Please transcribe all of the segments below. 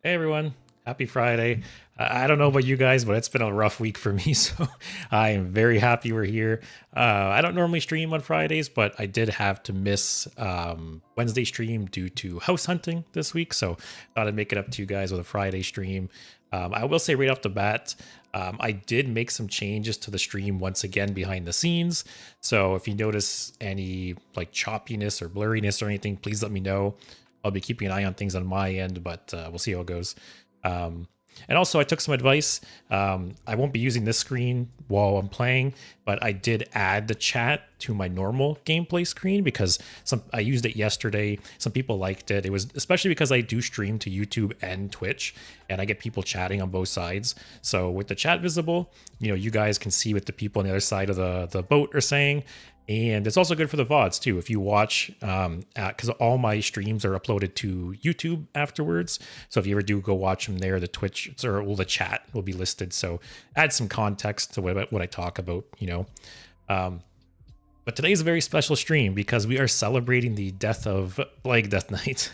Hey everyone, happy Friday. I don't know about you guys, but it's been a rough week for me, so I am very happy we're here. I don't normally stream on Fridays, but I did have to miss Wednesday stream due to house hunting this week, so thought I'd make it up to you guys with a Friday stream. I will say right off the bat, I did make some changes to the stream once again behind the scenes. So if you notice any like choppiness or blurriness or anything, please let me know. I'll be keeping an eye on things on my end, but we'll see how it goes. Um, and also, I took some advice. I won't be using this screen while I'm playing, but I did add the chat to my normal gameplay screen because I used it yesterday. Some people liked it. It was especially because I do stream to YouTube and Twitch, and I get people chatting on both sides. So with the chat visible, you guys can see what the people on the other side of the boat are saying. And it's also good for the VODs too. If you watch, because all my streams are uploaded to YouTube afterwards. So if you ever do go watch them there, the Twitch or the chat will be listed. So add some context to what I talk about. But today's a very special stream because we are celebrating the death of Plague Death Knight.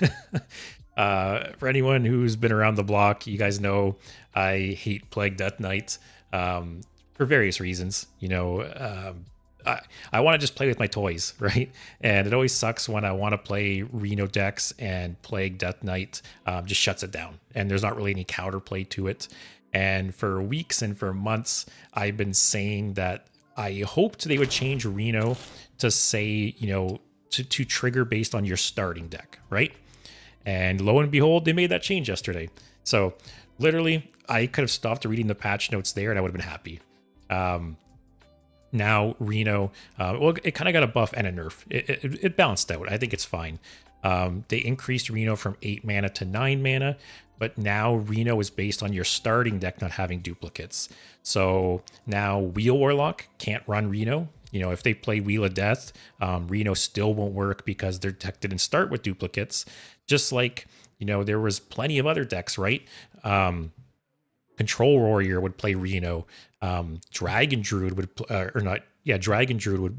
For anyone who's been around the block, you guys know I hate Plague Death Knight for various reasons. I want to just play with my toys, right? And it always sucks when I want to play Reno decks and Plague Death Knight just shuts it down. And there's not really any counterplay to it. And for weeks and for months, I've been saying that I hoped they would change Reno to say, to trigger based on your starting deck, right? And lo and behold, they made that change yesterday. So literally, I could have stopped reading the patch notes there and I would have been happy. Now Reno, it kind of got a buff and a nerf. It balanced out. I think it's fine. They increased Reno from 8 mana to 9 mana, but now Reno is based on your starting deck not having duplicates. So now Wheel Warlock can't run Reno. If they play Wheel of Death, Reno still won't work because their deck didn't start with duplicates. Just like, there was plenty of other decks, right? Control Warrior would play Reno. Dragon Druid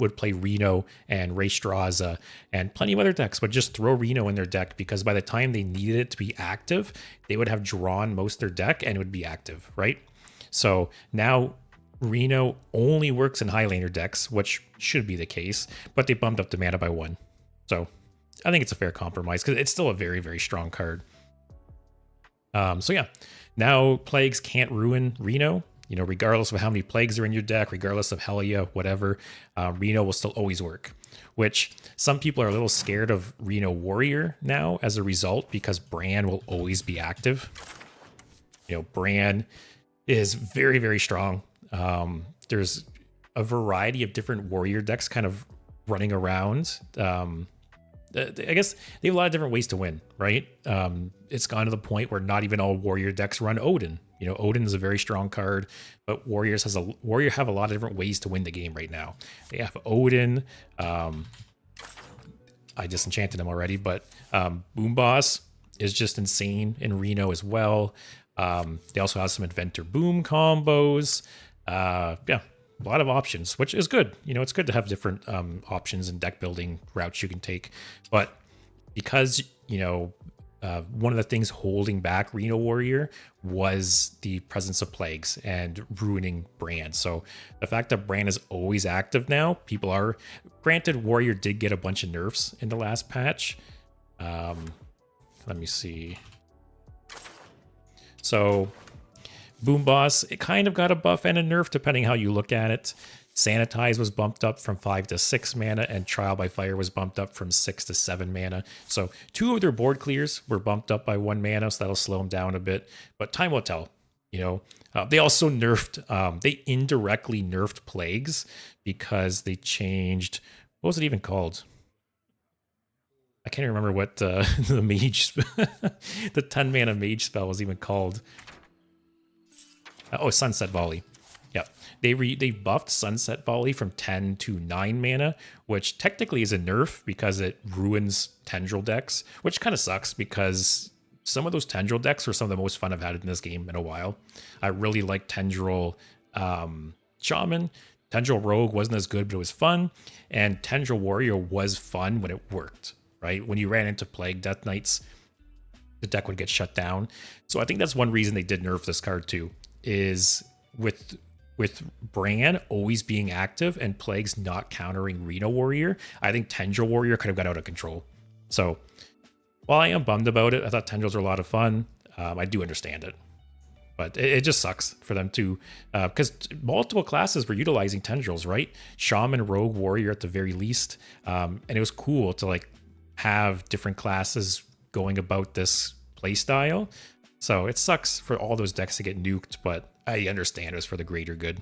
would play Reno and Raystraza, and plenty of other decks would just throw Reno in their deck because by the time they needed it to be active, they would have drawn most of their deck and it would be active, right? So now Reno only works in Highlander decks, which should be the case, but they bumped up the mana by 1. So I think it's a fair compromise because it's still a very, very strong card. So yeah, now Plagues can't ruin Reno. Regardless of how many plagues are in your deck, regardless of Helia, whatever, Reno will still always work. Which some people are a little scared of Reno Warrior now as a result because Bran will always be active. Bran is very, very strong. There's a variety of different warrior decks kind of running around. I guess they have a lot of different ways to win, right? It's gone to the point where not even all warrior decks run Odin. Odin is a very strong card, but Warrior have a lot of different ways to win the game right now. They have Odin. I disenchanted him already, but Boom Boss is just insane in Reno as well. They also have some Inventor Boom combos. Yeah, a lot of options, which is good. It's good to have different options and deck building routes you can take. But because, one of the things holding back Reno Warrior was the presence of plagues and ruining Bran. So the fact that Bran is always active now, people are... Granted, Warrior did get a bunch of nerfs in the last patch. Let me see. So Boom Boss, it kind of got a buff and a nerf depending how you look at it. Sanitize was bumped up from 5 to 6 mana, and Trial by Fire was bumped up from 6 to 7 mana. So 2 of their board clears were bumped up by 1 mana, so that'll slow them down a bit. But time will tell. They also nerfed, they indirectly nerfed Plagues because they changed, what was it even called? I can't remember what the mage, the 10 mana mage spell was even called. Oh, Sunset Volley. Yeah, they buffed Sunset Volley from 10 to 9 mana, which technically is a nerf because it ruins Tendril decks, which kind of sucks because some of those Tendril decks were some of the most fun I've had in this game in a while. I really like Tendril Shaman. Tendril Rogue wasn't as good, but it was fun. And Tendril Warrior was fun when it worked, right? When you ran into Plague Death Knights, the deck would get shut down. So I think that's one reason they did nerf this card too, is with Bran always being active and Plagues not countering Reno Warrior, I think Tendril Warrior could have got out of control. So while I am bummed about it, I thought Tendrils were a lot of fun. I do understand it. But it just sucks for them to, because multiple classes were utilizing Tendrils, right? Shaman, Rogue, Warrior at the very least. And it was cool to like have different classes going about this playstyle. So it sucks for all those decks to get nuked, but I understand it was for the greater good.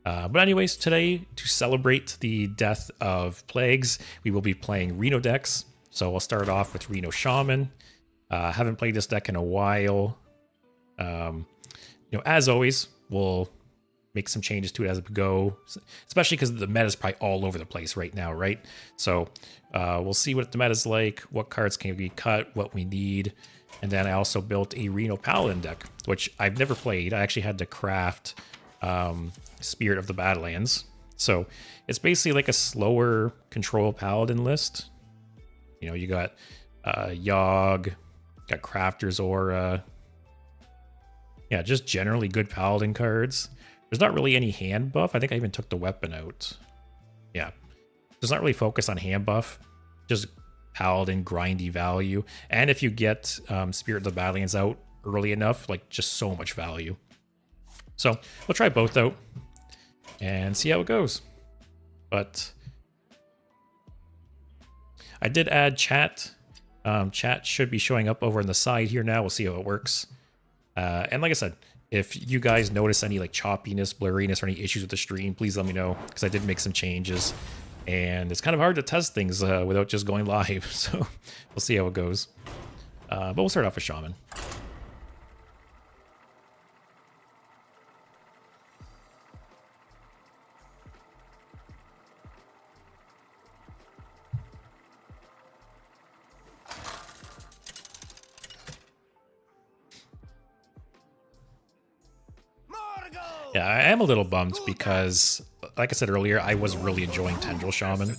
But anyways, today, to celebrate the death of Plagues, we will be playing Reno decks. So I'll start off with Reno Shaman. Haven't played this deck in a while. You know, as always, we'll make some changes to it as we go, especially because the meta is probably all over the place right now, right? So we'll see what the meta is like, what cards can be cut, what we need. And then I also built a Reno Paladin deck, which I've never played. I actually had to craft Spirit of the Badlands. So it's basically like a slower control Paladin list. You know, you got Yogg, got Crafter's Aura. Yeah, just generally good Paladin cards. There's not really any hand buff. I think I even took the weapon out. Yeah. Does not really focus on hand buff. Just Paladin grindy value. And if you get Spirit of the Badlands out early enough, like just so much value. So we'll try both out and see how it goes. But I did add chat. Chat should be showing up over on the side here now. We'll see how it works. And like I said, if you guys notice any like choppiness, blurriness, or any issues with the stream, please let me know, because I did make some changes. And it's kind of hard to test things without just going live. So we'll see how it goes. But we'll start off with Shaman. Yeah, I am a little bummed because, like I said earlier, I was really enjoying Tendril Shaman.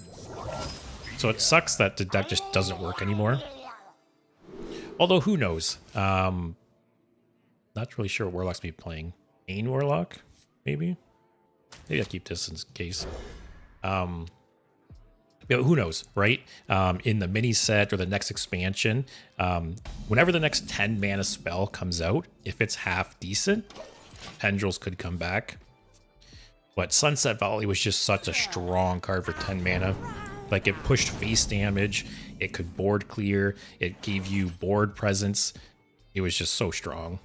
So it sucks that the deck just doesn't work anymore. Although, who knows? Not really sure what Warlock's be playing. Pain Warlock, maybe? Maybe I'll keep this in case. Yeah, who knows, right? In the mini set or the next expansion, whenever the next 10 mana spell comes out, if it's half decent, Tendrils could come back. But Sunset Volley was just such a strong card for 10 mana. Like, it pushed face damage, it could board clear, it gave you board presence. It was just so strong.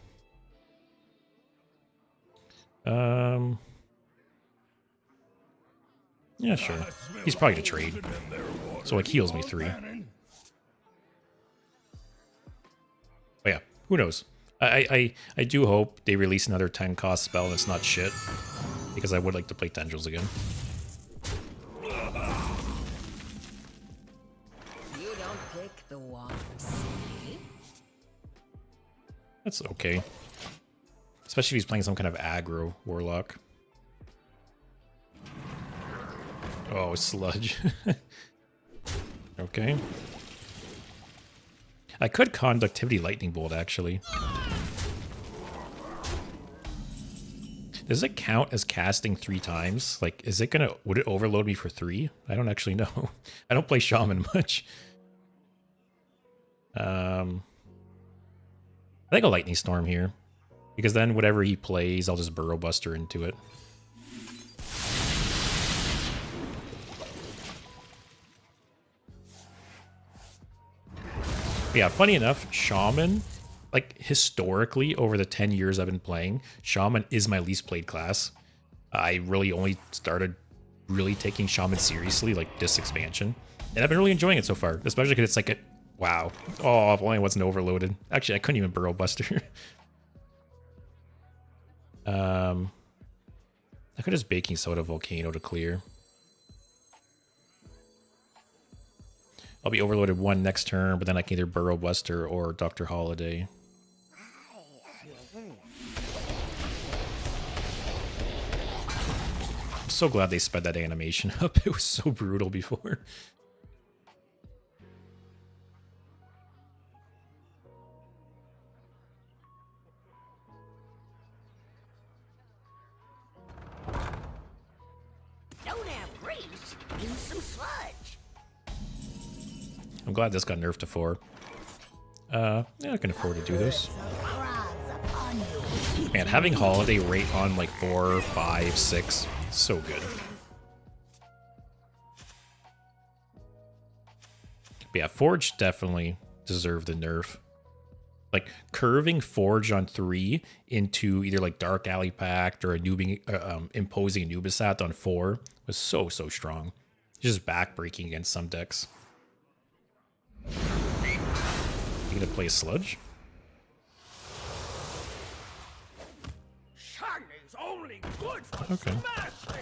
Yeah, sure. He's probably to trade. So, like, heals me 3. But yeah, who knows? I do hope they release another 10 cost spell that's not shit, because I would like to play Tendrils again. You don't pick the ones. That's okay. Especially if he's playing some kind of aggro Warlock. Oh, Sludge. Okay. I could Conductivity Lightning Bolt, actually. Does it count as casting 3 times? Like, is it gonna... Would it overload me for 3? I don't actually know. I don't play Shaman much. I think a Lightning Storm here. Because then whatever he plays, I'll just Burrow Buster into it. But yeah, funny enough, Shaman, like historically over the 10 years I've been playing, Shaman is my least played class. I really only started really taking Shaman seriously like this expansion. And I've been really enjoying it so far, especially because it's like a, wow. Oh, if only it wasn't overloaded. Actually, I couldn't even Burrow Buster. I could just Baking Soda Volcano to clear. I'll be overloaded 1 next turn, but then I can either Burrow Buster or Dr. Holiday. I'm so glad they sped that animation up. It was so brutal before. Nice. Use some sludge. I'm glad this got nerfed to 4. Yeah, I can afford to do this. Man, having Holiday rate on like 4, 5, 6, so good. But yeah, Forge definitely deserved the nerf. Like, curving Forge on 3 into either like Dark Alley Pact or a imposing Anubisat on 4 was so strong. Just backbreaking against some decks. You gonna play Sludge? Shiny's only good for Okay. smashing.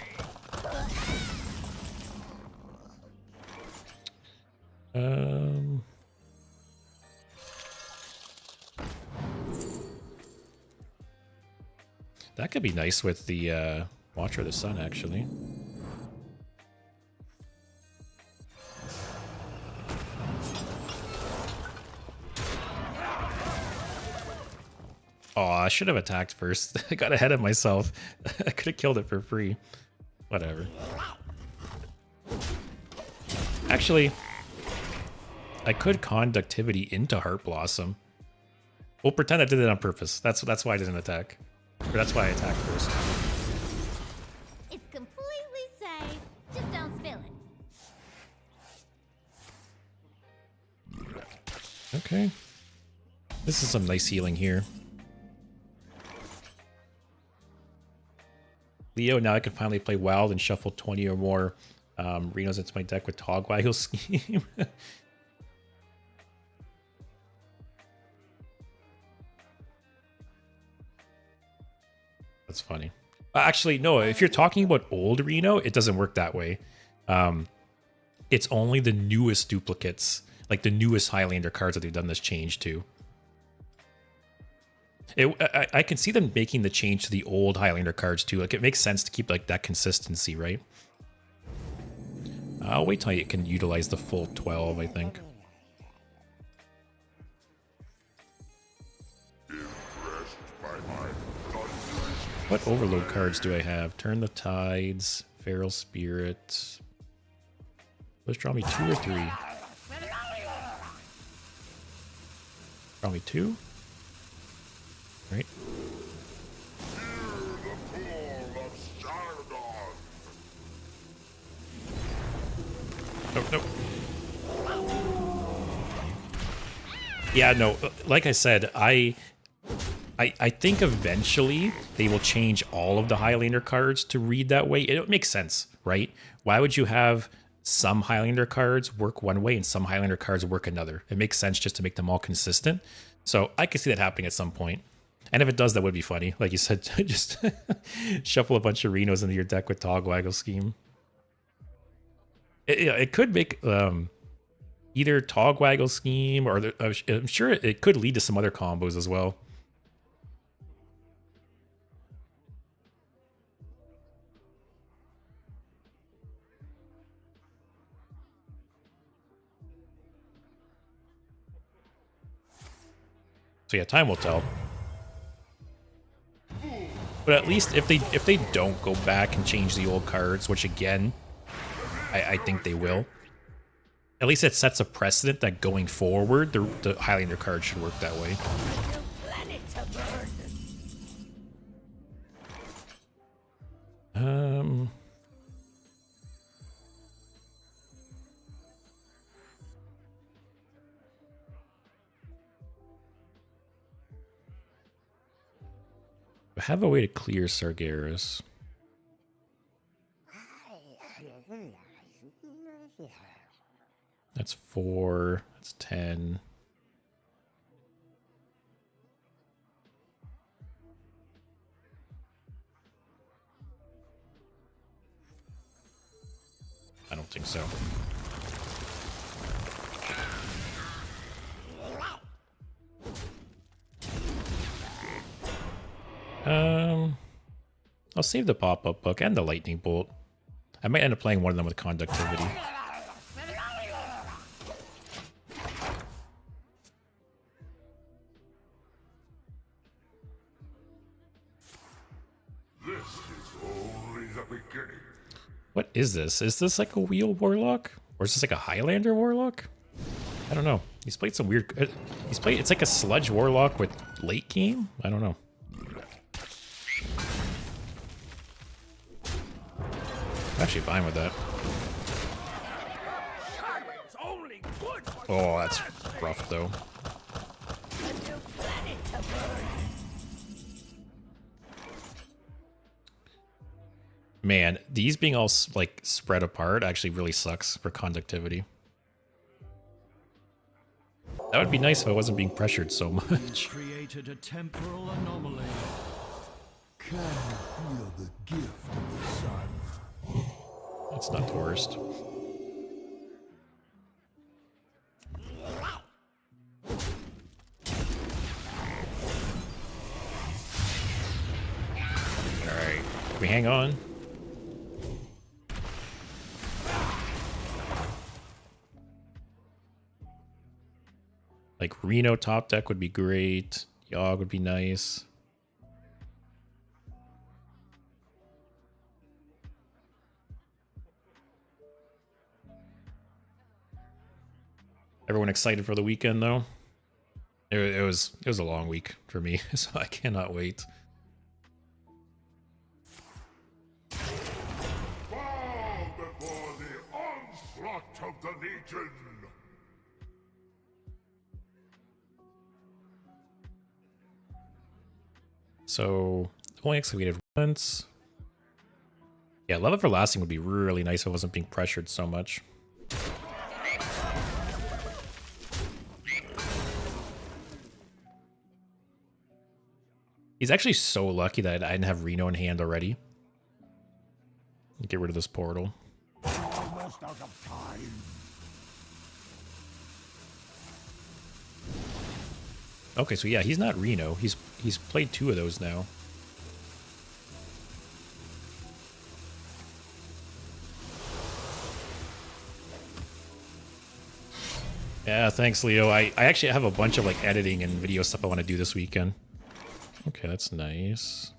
That could be nice with the Watcher of the Sun, actually. Oh, I should have attacked first. I got ahead of myself. I could have killed it for free. Whatever. Actually, I could Conductivity into Heart Blossom. We'll pretend I did it on purpose. That's why I didn't attack. Or that's why I attacked first. It's completely safe. Just don't spill it. Okay. This is some nice healing here. Leo, now I can finally play Wild and shuffle 20 or more Renos into my deck with Togwaggle Scheme. That's funny. Actually, no, if you're talking about old Reno, it doesn't work that way. It's only the newest duplicates, like the newest Highlander cards that they've done this change to. I can see them making the change to the old Highlander cards too. Like, it makes sense to keep like that consistency, right? I'll wait till you can utilize the full 12, I think. What overload cards do I have? Turn the Tides, Feral Spirit. Let's draw me 2 or 3. Draw me 2. Right. Nope, nope. Yeah, no, like I said, I think eventually they will change all of the Highlander cards to read that way. It makes sense, right? Why would you have some Highlander cards work one way and some Highlander cards work another? It makes sense just to make them all consistent. So I could see that happening at some point. And if it does, that would be funny. Like you said, just shuffle a bunch of Renos into your deck with Togwaggle Scheme. It could make either Togwaggle Scheme or I'm sure it could lead to some other combos as well. So yeah, time will tell. But at least if they don't go back and change the old cards, which again, I think they will, at least it sets a precedent that going forward, the Highlander card should work that way. I have a way to clear Sargeras. That's 4. That's 10. I don't think so. I'll save the pop-up book and the lightning bolt. I might end up playing one of them with conductivity. What is this? Is this like a wheel warlock? Or is this like a Highlander warlock? I don't know. He's played some weird... It's like a sludge warlock with late game? I don't know. I'm actually fine with that. It's only good for Oh, that's rough though. A new planet to burn. Man, these being all like spread apart actually really sucks for conductivity. That would be nice if I wasn't being pressured so much. Created a temporal anomaly. Can feel the gift of the sun. That's not the worst. Alright, can we hang on? Like Reno top deck would be great. Yogg would be nice. Everyone excited for the weekend though? It was a long week for me, so I cannot wait. Bow before the onslaught of the Legion! So only excavated once. Yeah, Love Everlasting would be really nice if I wasn't being pressured so much. He's actually so lucky that I didn't have Reno in hand already. Get rid of this portal. Almost out of time. Okay, so yeah, he's not Reno. He's played 2 of those now. Yeah, thanks, Leo. I actually have a bunch of like editing and video stuff I want to do this weekend. Okay, that's nice.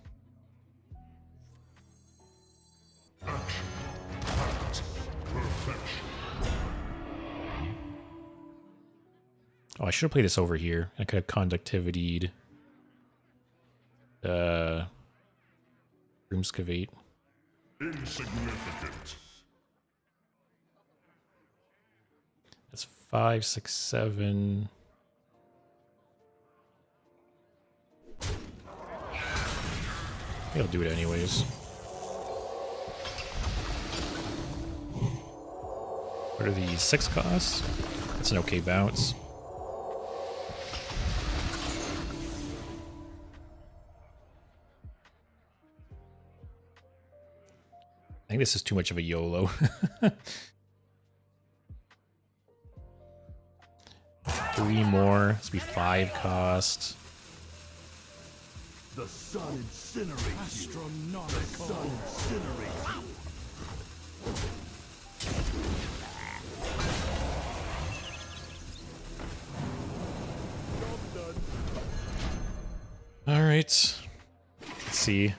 Oh, I should have played this over here. I could have conductivitied. Roomscavate. Insignificant. That's 5, 6, 7. I'll do it anyways. What are these? 6 costs? That's an okay bounce. I think this is too much of a YOLO. 3 more. This will be 5 cost. The sun incinerates you. Astronomical. The sun incinerates you. All right. Let's see.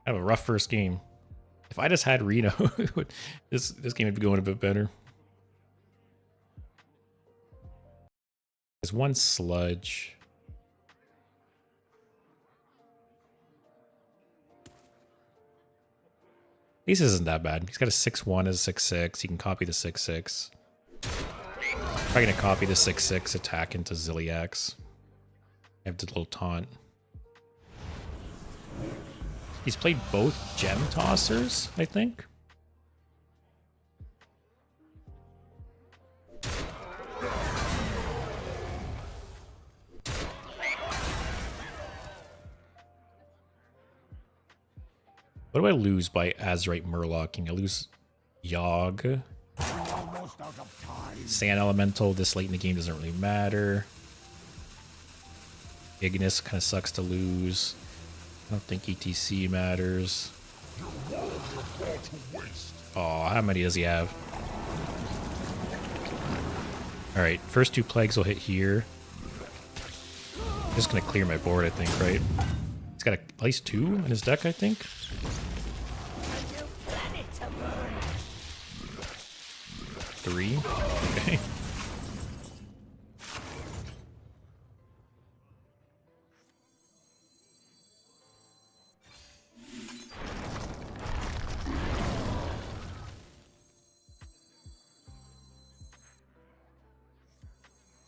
I have a rough first game. If I just had Reno, this game would be going a bit better. There's 1 sludge. This isn't that bad. He's got a 6-1 as a 6-6. He can copy the 6-6. Probably gonna copy the 6-6 attack into Ziliax. I have the little taunt. He's played both gem tossers, I think. What do I lose by Azerite Murlocking? I lose Yogg. Almost out of time. Sand Elemental this late in the game doesn't really matter. Ignis kind of sucks to lose. I don't think ETC matters. Oh, how many does he have? Alright, first 2 plagues will hit here. Just gonna clear my board, I think, right? He's got at least 2 in his deck, I think. A new planet to burn. 3. Okay.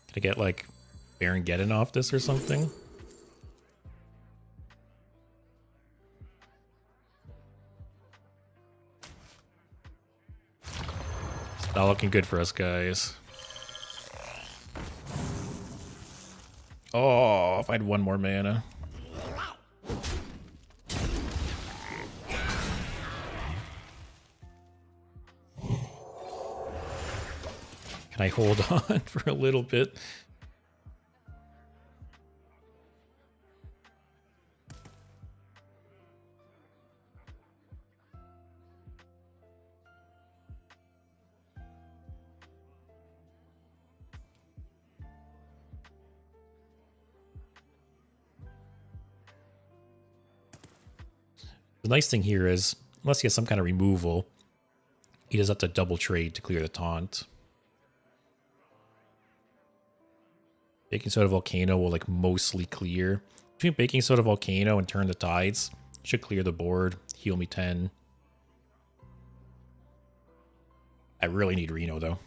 Can I get like Baron Geddon off this or something? It's not looking good for us, guys. Oh, if I had 1 more mana. Can I hold on for a little bit? The nice thing here is, unless he has some kind of removal, he does have to double trade to clear the taunt. Baking Soda Volcano will like mostly clear. Between Baking Soda Volcano and Turn the Tides, should clear the board, heal me 10. I really need Reno though.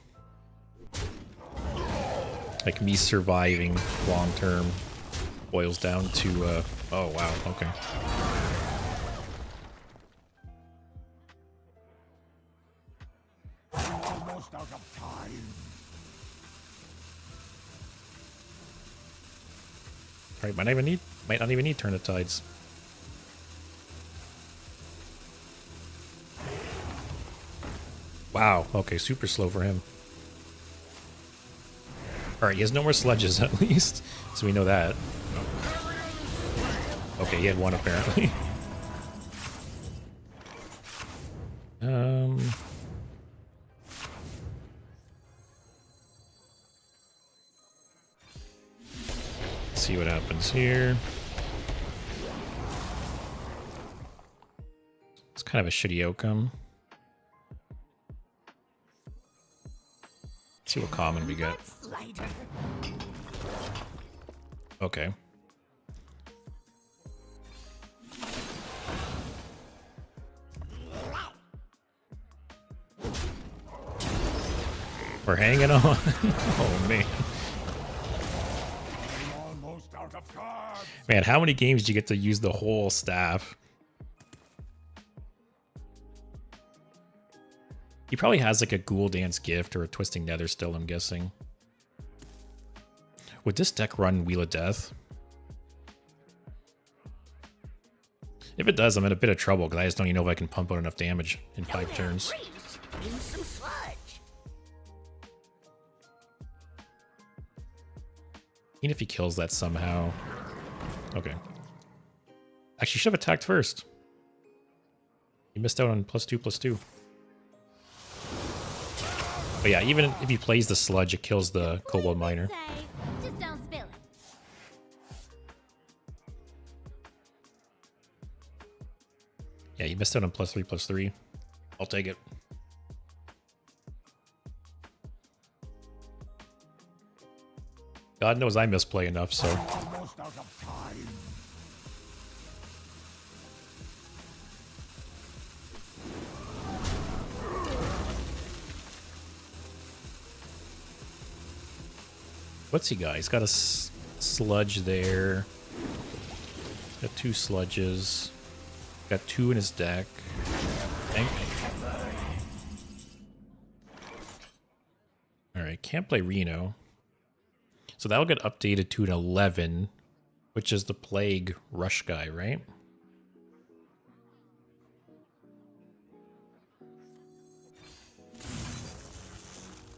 Like me surviving long term boils down to oh wow, okay. Almost out of time. Alright, might not even need Turn the Tides. Wow, okay, super slow for him. Alright, he has no more sludges at least, so we know that. Okay, he had 1 apparently. Let's see what happens here. It's kind of a shitty outcome. Let's see what common we get. Lighter. Okay. We're hanging on. Oh man. Almost out of cards. Man, how many games do you get to use the whole staff? He probably has like a Ghoul Dance Gift or a Twisting Nether still, I'm guessing. Would this deck run Wheel of Death? If it does, I'm in a bit of trouble because I just don't even know if I can pump out enough damage in 5 turns. In some sludge. Even if he kills that somehow. Okay. Actually, should have attacked first. He missed out on +2/+2. But yeah, even if he plays the sludge, it kills the Kobold Miner. Just don't spill it. Yeah, you missed out on +3/+3. I'll take it. God knows I misplay enough, so. Almost out of time. What's he got? He's got a sludge there. Got 2 sludges. Got 2 in his deck. I think. Alright, can't play Reno. So that'll get updated to an 11, which is the Plague Rush guy, right?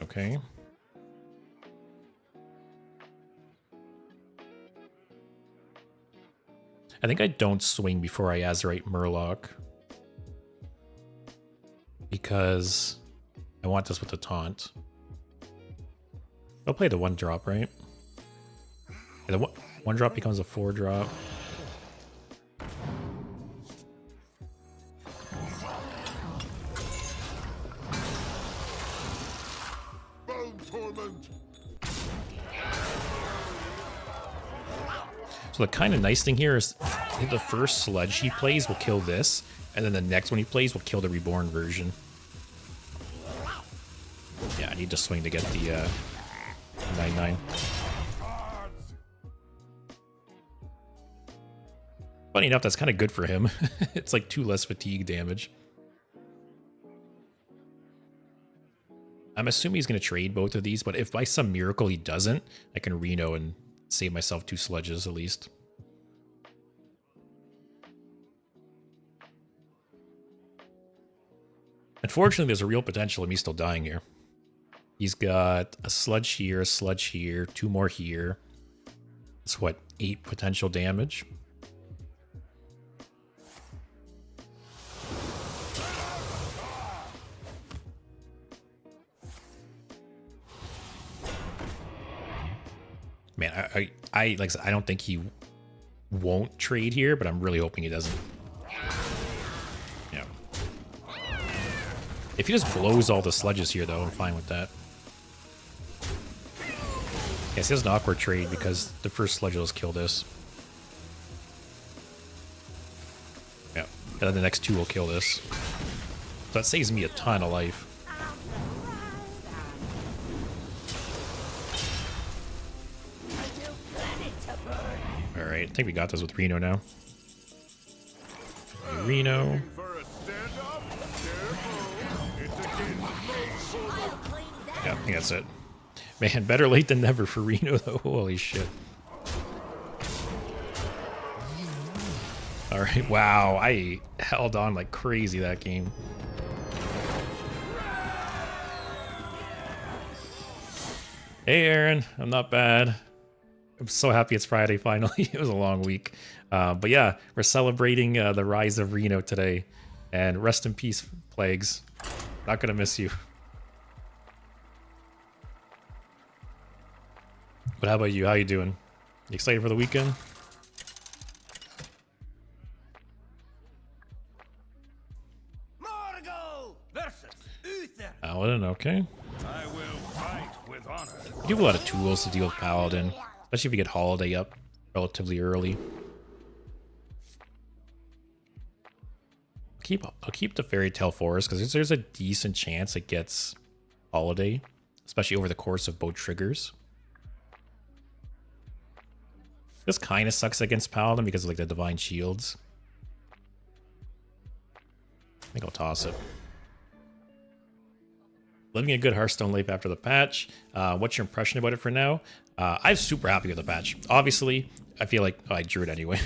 Okay. I think I don't swing before I Azerite Murloc. Because I want this with the taunt. I'll play the 1-drop, right? Yeah, the 1-drop becomes a 4-drop. armament. So the kind of nice thing here is the first sludge he plays will kill this, and then the next one he plays will kill the reborn version. Yeah, I need to swing to get the 9/9. Funny enough, that's kind of good for him. It's like 2 less fatigue damage. I'm assuming he's going to trade both of these, but if by some miracle he doesn't, I can Reno and save myself 2 sludges at least. Unfortunately, there's a real potential of me still dying here. He's got a sludge here, 2 more here. That's what, 8 potential damage? Man, I like I said, I don't think he won't trade here, but I'm really hoping he doesn't. Yeah. If he just blows all the sludges here, though, I'm fine with that. Yes, it's an awkward trade because the first sludge will just kill this. Yeah, and then the next 2 will kill this. So that saves me a ton of life. Alright, I think we got this with Reno now. Reno. Yeah, I think that's it. Man, better late than never for Reno, though. Holy shit. Alright, wow. I held on like crazy that game. Hey, Aaron. I'm not bad. I'm so happy it's Friday, finally. It was a long week. But yeah, we're celebrating the rise of Reno today. And rest in peace, Plagues. Not gonna miss you. But how about you? How you doing? You excited for the weekend? Margo versus Uther. Paladin, okay. I will fight with honor. You have a lot of tools to deal with Paladin. Especially if you get Holiday up relatively early. I'll keep the Fairy Tale Forest because there's a decent chance it gets Holiday, especially over the course of both triggers. This kind of sucks against Paladin because of like the Divine Shields. I think I'll toss it. Living a good Hearthstone life after the patch. What's your impression about it for now? I'm super happy with the patch. Obviously, I feel like I drew it anyway.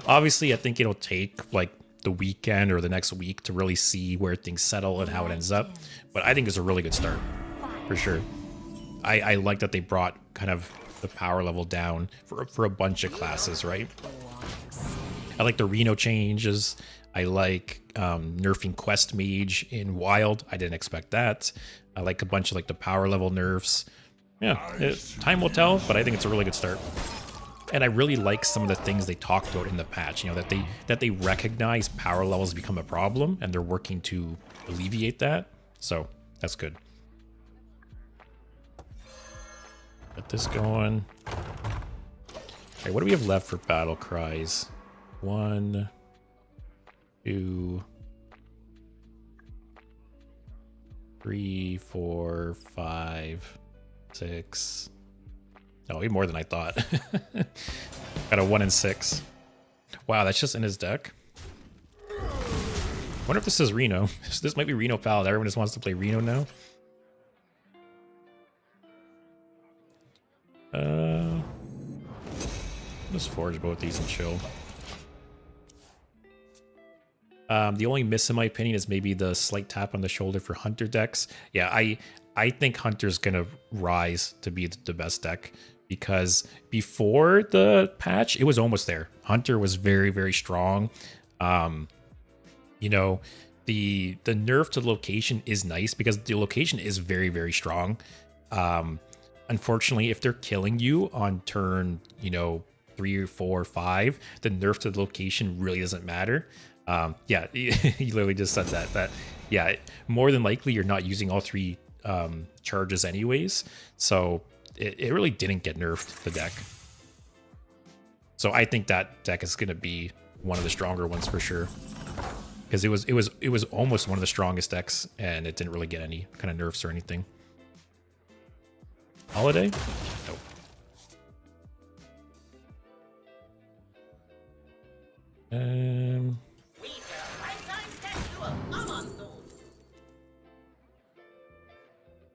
Obviously, I think it'll take like the weekend or the next week to really see where things settle and how it ends up. But I think it's a really good start, for sure. I like that they brought kind of the power level down for a bunch of classes, right? I like the Reno changes. I like nerfing Quest Mage in Wild. I didn't expect that. I like a bunch of like the power level nerfs. Yeah, time will tell, but I think it's a really good start. And I really like some of the things they talked about in the patch. You know, that they recognize power levels become a problem and they're working to alleviate that. So that's good. Get this going. Okay, what do we have left for battle cries? 1, 2, 3, 4, 5, 6. Oh, even more than I thought. Got a 1 and 6. Wow, that's just in his deck. Wonder if this is Reno. This might be Reno Paladin. Everyone just wants to play Reno now. Just forge both these and chill. The only miss in my opinion is maybe the slight tap on the shoulder for Hunter decks. Yeah, I think Hunter's gonna rise to be the best deck because before the patch, it was almost there. Hunter was very, very strong. You know, the nerf to the location is nice because the location is very, very strong. Unfortunately, if they're killing you on turn, you know, 3 or 4 or 5, the nerf to the location really doesn't matter. Yeah, he literally just said that yeah, more than likely you're not using all 3 charges anyways. So it really didn't get nerfed, the deck. So I think that deck is going to be one of the stronger ones for sure. Because it was almost one of the strongest decks, and it didn't really get any kind of nerfs or anything. Holiday? Nope.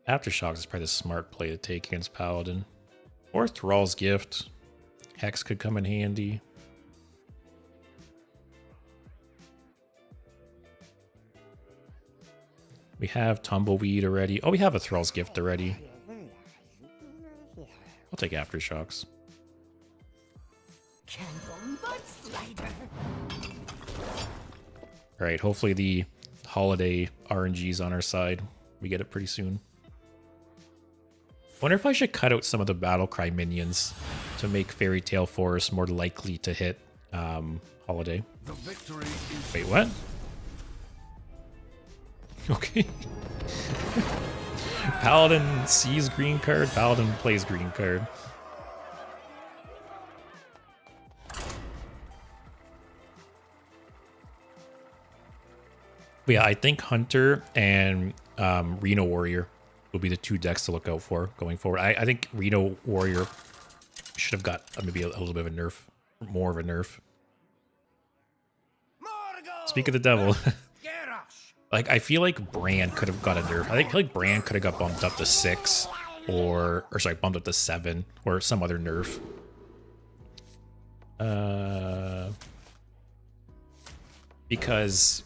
Aftershocks is probably the smart play to take against Paladin. Or Thrall's Gift. Hex could come in handy. We have Tumbleweed already. Oh, we have a Thrall's Gift already. I'll take Aftershocks. Alright, hopefully the holiday RNG's on our side. We get it pretty soon. Wonder if I should cut out some of the Battlecry minions to make Fairy Tale Forest more likely to hit holiday. The victory is Wait, what? Okay. Paladin sees green card, Paladin plays green card. But yeah, I think Hunter and Reno Warrior will be the two decks to look out for going forward. I think Reno Warrior should have got maybe a little bit of a nerf, more of a nerf. Speak of the devil. Like, I feel like Brand could have got a nerf. I feel like Brand could have got bumped up to 6 or sorry, bumped up to 7 or some other nerf. Because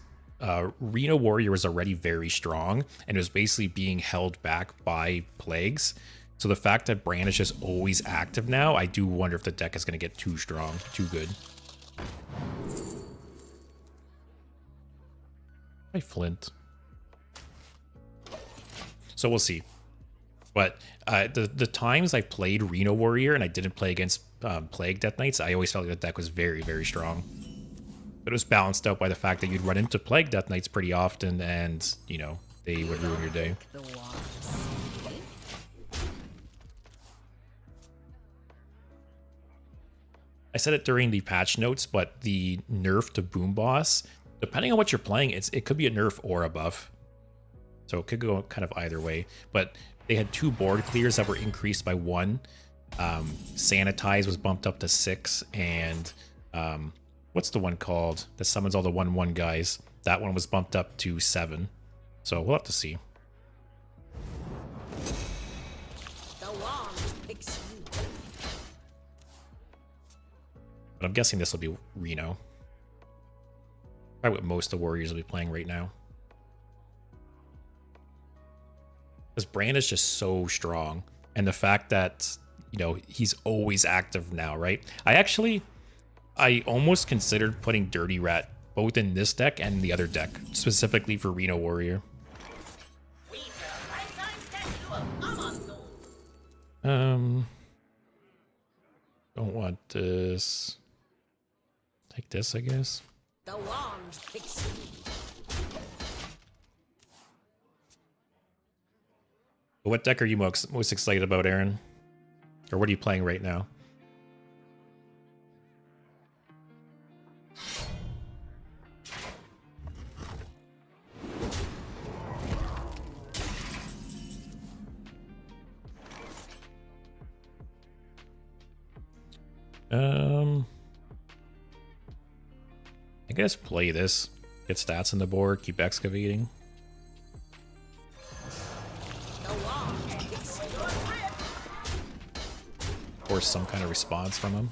Reno Warrior was already very strong and was basically being held back by plagues. So the fact that Brand is just always active now, I do wonder if the deck is going to get too strong, too good. Hi, Flint. So we'll see. But the times I played Reno Warrior and I didn't play against Plague Death Knights, I always felt like the deck was very, very strong. But it was balanced out by the fact that you'd run into Plague Death Knights pretty often and, you know, they would ruin your day. I said it during the patch notes, but the nerf to Boom Boss, depending on what you're playing, it could be a nerf or a buff. So it could go kind of either way. But they had 2 board clears that were increased by 1. Sanitize was bumped up to 6, and what's the one called that summons all the 1/1 guys? That one was bumped up to 7. So we'll have to see. But I'm guessing this will be Reno. Probably what most of the Warriors will be playing right now. Because Brand is just so strong. And the fact that, you know, he's always active now, right? I almost considered putting Dirty Rat both in this deck and the other deck, specifically for Reno Warrior. Don't want this. Take this, I guess. The wand picks you. What deck are you most excited about, Aaron? Or what are you playing right now? I guess play this. Get stats on the board, keep excavating. Force some kind of response from him.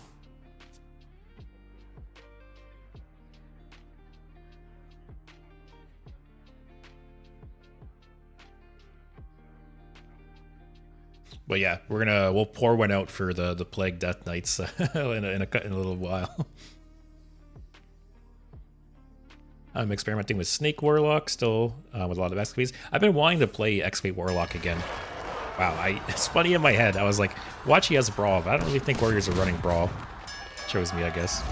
But yeah, we'll pour one out for the Plague Death Knights in a little while. I'm experimenting with Snake Warlock still with a lot of excavates. I've been wanting to play Excavate Warlock again. Wow, it's funny in my head. I was like, watch he has Brawl, but I don't really think Warriors are running Brawl. Shows me, I guess.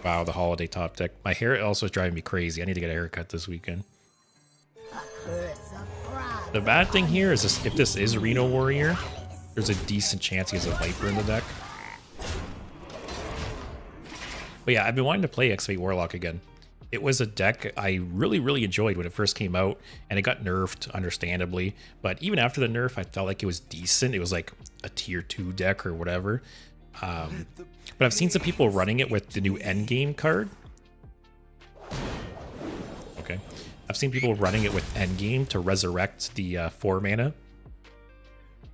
Wow, the holiday top deck. My hair also is driving me crazy. I need to get a haircut this weekend. A curse of pride. The bad thing here is this, if this is Reno Warrior, there's a decent chance he has a Viper in the deck. But yeah, I've been wanting to play Excavate Warlock again. It was a deck I really enjoyed when it first came out, and it got nerfed, understandably. But even after the nerf, I felt like it was decent. It was like a tier 2 deck or whatever. But I've seen some people running it with the new endgame card. Okay. I've seen people running it with endgame to resurrect the 4 mana.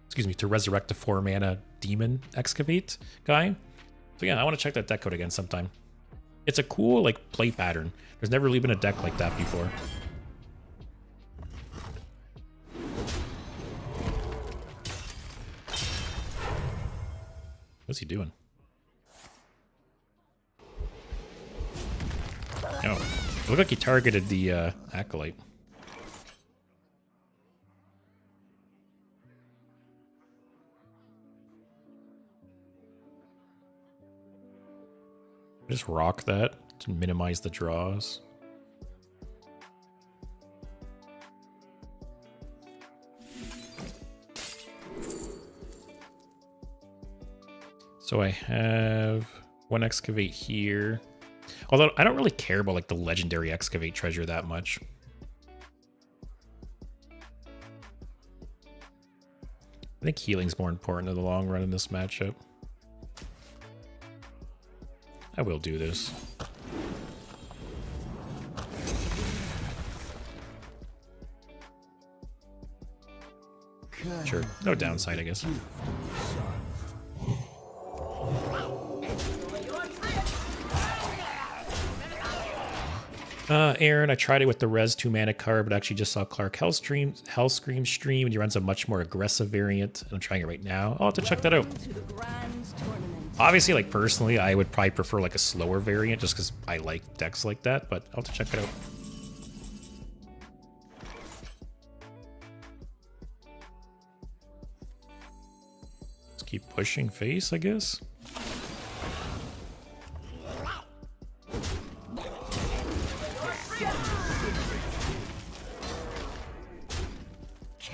Excuse me, to resurrect the 4 mana demon excavate guy. So yeah, I want to check that deck out again sometime. It's a cool like play pattern. There's never really been a deck like that before. What's he doing? Oh, it looked like he targeted the acolyte. Just rock that to minimize the draws. So I have one excavate here. Although I don't really care about like the legendary excavate treasure that much. I think healing's more important in the long run in this matchup. I will do this. Sure, no downside, I guess. Aaron, I tried it with the Res 2 mana card, but actually just saw Clark Hellscream stream, and he runs a much more aggressive variant. I'm trying it right now. I'll have to check that out. Obviously, like personally, I would probably prefer like a slower variant just because I like decks like that, but I'll have to check it out. Let's keep pushing face, I guess.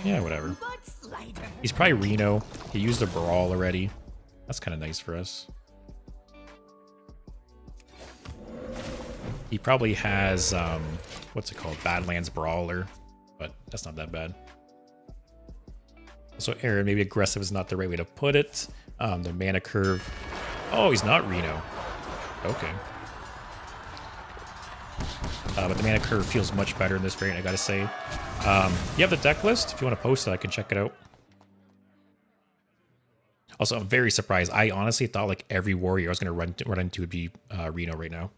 Yeah, whatever. He's probably Reno. He used a Brawl already. That's kind of nice for us. He probably has, what's it called? Badlands Brawler, but that's not that bad. So Aaron, maybe aggressive is not the right way to put it. The mana curve. Oh, he's not Reno. Okay. But the mana curve feels much better in this variant, I gotta say. You have the deck list? If you want to post it, I can check it out. Also, I'm very surprised. I honestly thought like every warrior I was going to run into would be Reno right now.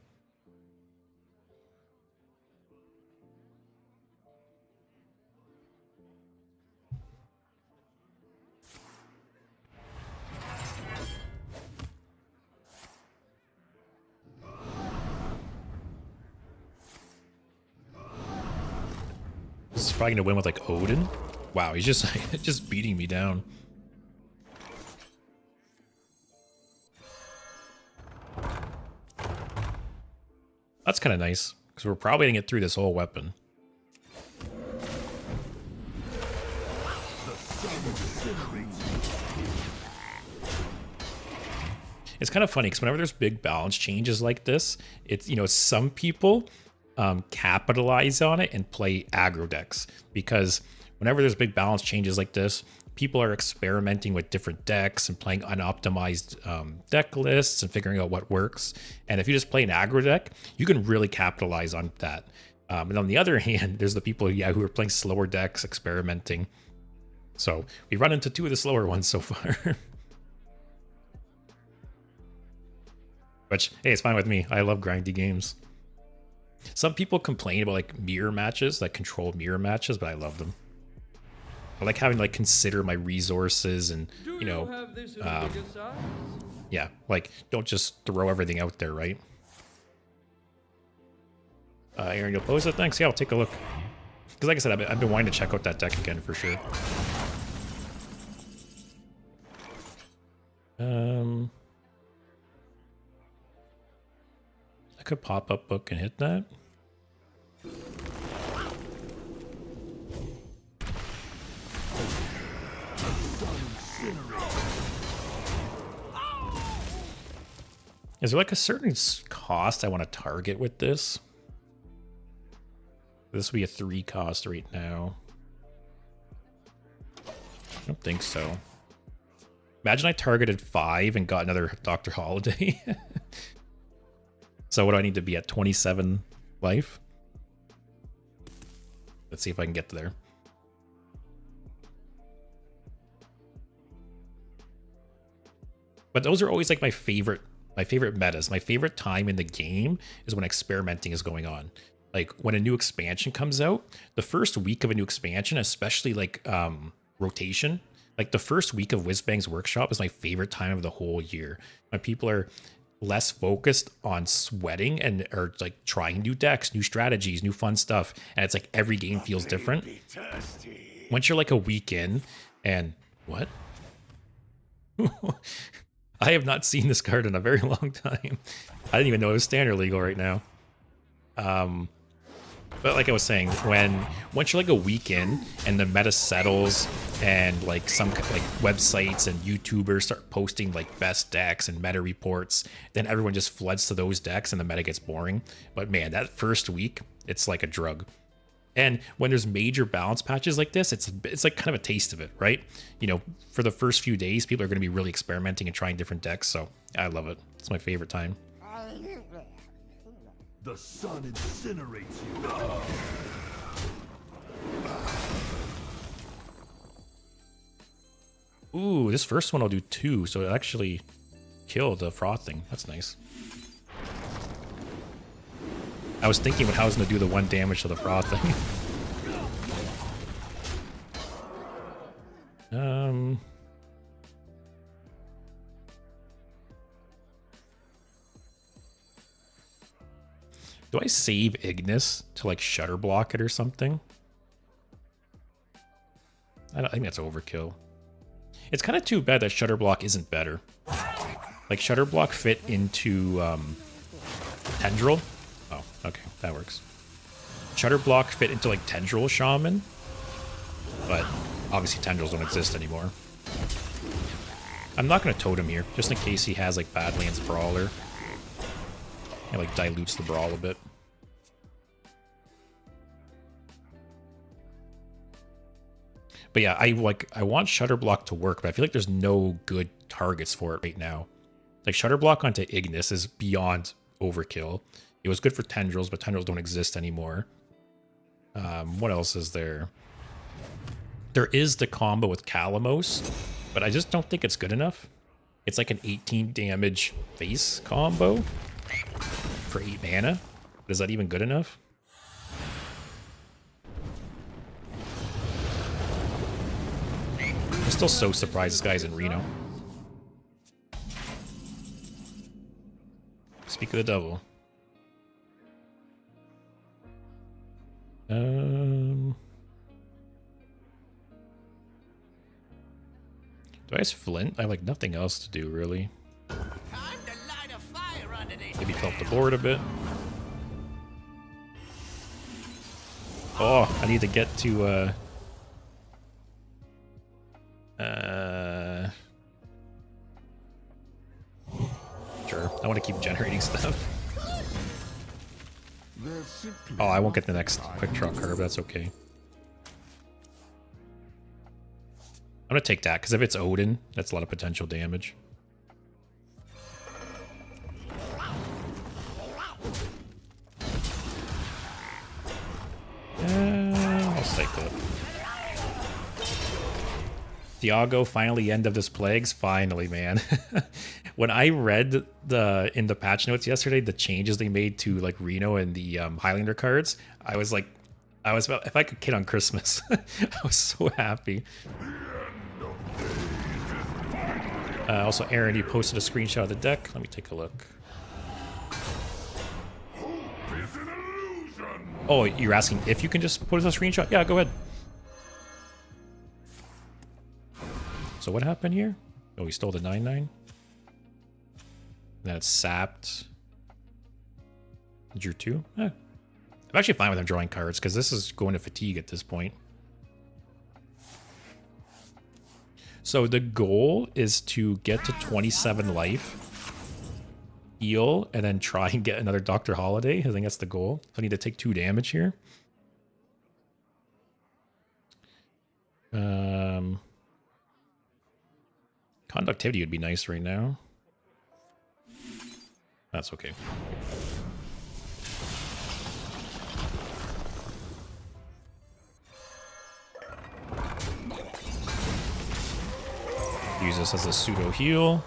This is probably going to win with like Odin. Wow, he's just just beating me down. That's kind of nice, because we're probably going to get through this whole weapon. It's kind of funny, because whenever there's big balance changes like this, it's, you know, some people capitalize on it and play aggro decks, because whenever there's big balance changes like this, people are experimenting with different decks and playing unoptimized deck lists and figuring out what works. And if you just play an aggro deck, you can really capitalize on that. And on the other hand, there's the people who are playing slower decks, experimenting. So we run into two of the slower ones so far. Which, hey, it's fine with me. I love grindy games. Some people complain about like mirror matches, like controlled mirror matches, but I love them. I like having to like consider my resources and, you know, yeah, like don't just throw everything out there, right? Aaron, you'll post it? Thanks. Yeah, I'll take a look. Because like I said, I've been wanting to check out that deck again for sure. could pop up book and hit that. Is there like a certain cost I want to target with this? This will be a 3 cost right now. I don't think so. Imagine I targeted 5 and got another Dr. Holiday. So what do I need to be at? 27 life? Let's see if I can get there. But those are always like my favorite metas. My favorite time in the game is when experimenting is going on. Like when a new expansion comes out, the first week of a new expansion, especially like rotation, like the first week of Whizbang's workshop is my favorite time of the whole year. When people are less focused on sweating and are like trying new decks, new strategies, new fun stuff. And it's like every game feels different. Once you're like a week in and what? I have not seen this card in a very long time. I didn't even know it was standard legal right now. But like I was saying, once you're like a week in and the meta settles and like some like websites and YouTubers start posting like best decks and meta reports, then everyone just floods to those decks and the meta gets boring. But man, that first week, it's like a drug. And when there's major balance patches like this, it's like kind of a taste of it, right? You know, for the first few days, people are going to be really experimenting and trying different decks. So I love it. It's my favorite time. The sun incinerates you. Ooh, this first one will do 2, so it actually killed the frothing. That's nice. I was thinking how I was going to do the 1 damage to the frothing. Do I save Ignis to like shutter block it or something? I think that's overkill. It's kind of too bad that shutter block isn't better. Like shutter block fit into Tendril. Oh, okay, that works. Shutter block fit into like Tendril Shaman, but obviously Tendrils don't exist anymore. I'm not gonna totem here, just in case he has like Badlands Brawler. It like dilutes the brawl a bit. But yeah, I want Shutter Block to work, but I feel like there's no good targets for it right now. Like Shutter Block onto Ignis is beyond overkill. It was good for Tendrils, but Tendrils don't exist anymore. What else is there? There is the combo with Kalamos, but I just don't think it's good enough. It's like an 18 damage face combo for 8 mana. Is that even good enough? I'm still so surprised this guy's in Reno. Speak of the devil. Do I have Flint? I have like nothing else to do really. Maybe fill up the board a bit. Oh, I need to get to sure. I want to keep generating stuff. Oh, I won't get the next quick draw card, but that's okay. I'm gonna take that, because if it's Odin, that's a lot of potential damage. I'll cycle it. Thiago, finally end of this plagues. Finally, man. When I read in the patch notes yesterday, the changes they made to like Reno and the Highlander cards, I was like, if I could kid on Christmas. I was so happy. Also, Aaron, you posted a screenshot of the deck. Let me take a look. Oh, you're asking if you can just post a screenshot? Yeah, go ahead. So what happened here? Oh, he stole the 9/9. Then it's sapped. Drew 2. I'm actually fine with him drawing cards because this is going to fatigue at this point. So the goal is to get to 27 life, heal, and then try and get another Dr. Holiday. I think that's the goal. So I need to take 2 damage here. Conductivity would be nice right now. That's okay. Use this as a pseudo heal.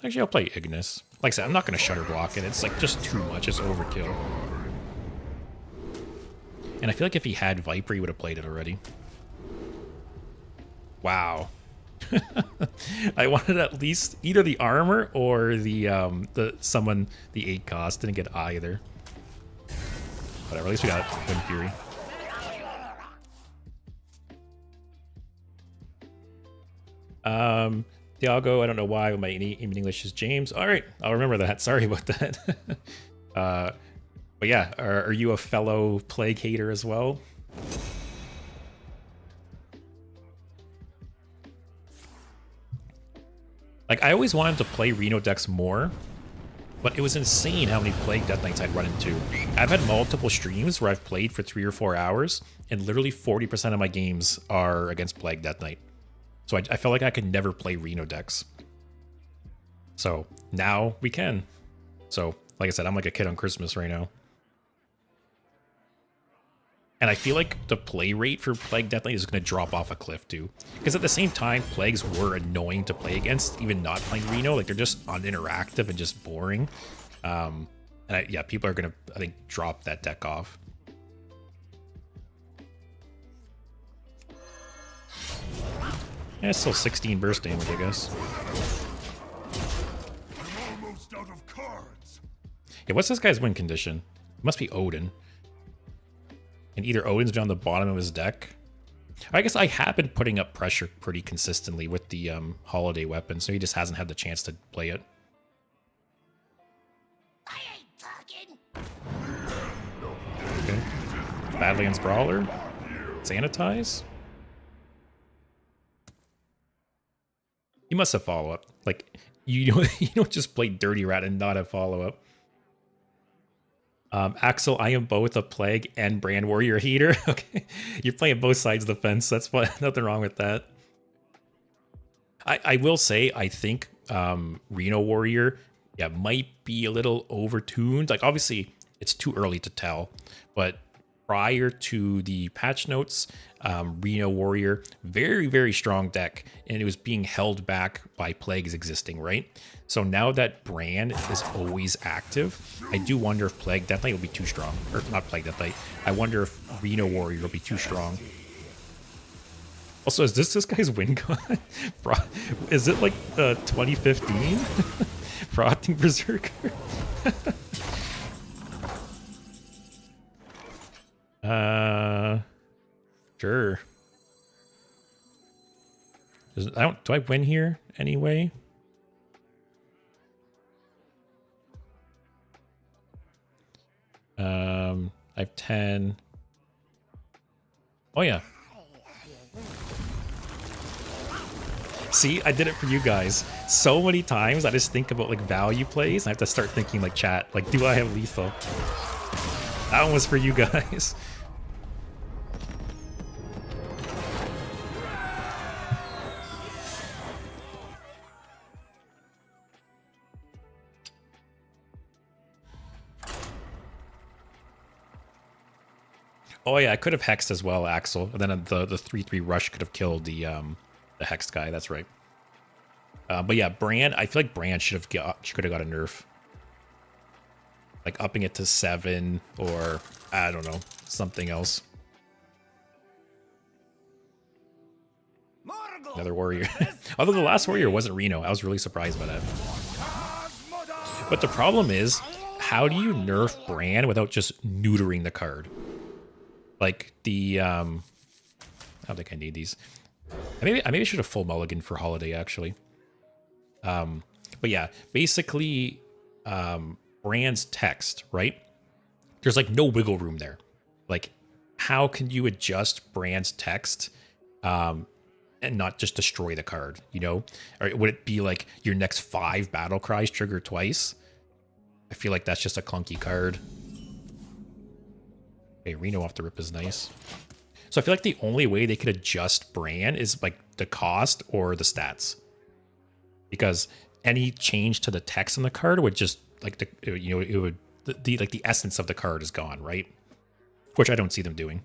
Actually, I'll play Ignis. Like I said, I'm not going to Shutter Block it. It's like just too much. It's overkill. And I feel like if he had Viper, he would have played it already. Wow. I wanted at least either the armor or the 8 cost. Didn't get either. Whatever, at least we got Wind Fury. Thiago, I don't know why my name in English is James. All right, I'll remember that. Sorry about that. But yeah, are you a fellow Plague hater as well? Like, I always wanted to play Reno decks more, but it was insane how many Plague Death Knights I'd run into. I've had multiple streams where I've played for 3 or 4 hours, and literally 40% of my games are against Plague Death Knight. So I felt like I could never play Reno decks. So now we can. So, like I said, I'm like a kid on Christmas right now. And I feel like the play rate for Plague Death Knight is going to drop off a cliff too. Because at the same time, Plagues were annoying to play against, even not playing Reno. Like, they're just uninteractive and just boring. Yeah, people are going to, I think, drop that deck off. Yeah, it's still 16 burst damage, I guess. I'm almost out of cards. Yeah, what's this guy's win condition? It must be Odin. And either Odin's down the bottom of his deck. I guess I have been putting up pressure pretty consistently with the holiday weapon, so he just hasn't had the chance to play it. I ain't talking. Okay. Badlands Brawler. Sanitize. You must have follow-up. Like, you don't just play Dirty Rat and not have follow-up. Axel, I am both a Plague and Brand Warrior hater. Okay, you're playing both sides of the fence. That's fine. Nothing wrong with that. I will say, I think Reno Warrior, yeah, might be a little overtuned. Like, obviously, it's too early to tell, but prior to the patch notes, Reno Warrior, very, very strong deck, and it was being held back by Plagues existing, right? So now that Brand is always active, I do wonder if Plague Death Knight will be too strong. Or not Plague Death Knight. I wonder if Reno Warrior will be too strong. Also, is this guy's win con? Is it like 2015? Frothing Berserker? Sure. Do I win here anyway? I have 10. Oh yeah. See, I did it for you guys. So many times I just think about like value plays. I have to start thinking like chat, like, do I have lethal? That one was for you guys. Oh yeah, I could have hexed as well, Axel. And then the 3/3 rush could have killed the hexed guy. That's right. But yeah, Brand. I feel like Brand could have got a nerf, like upping it to 7 or I don't know, something else. Another warrior. Although the last warrior wasn't Reno, I was really surprised by that. But the problem is, how do you nerf Brand without just neutering the card? Like the I don't think I need these. I maybe should have full mulligan for holiday actually. But But yeah, basically, Brand's text, right? There's like no wiggle room there. Like, how can you adjust Brand's text and not just destroy the card, you know? Or would it be like your next 5 battle cries trigger twice? I feel like that's just a clunky card. Okay, Reno off the rip is nice. So I feel like the only way they could adjust Bran is like the cost or the stats. Because any change to the text on the card would just like the, you know, it would the essence of the card is gone, right? Which I don't see them doing.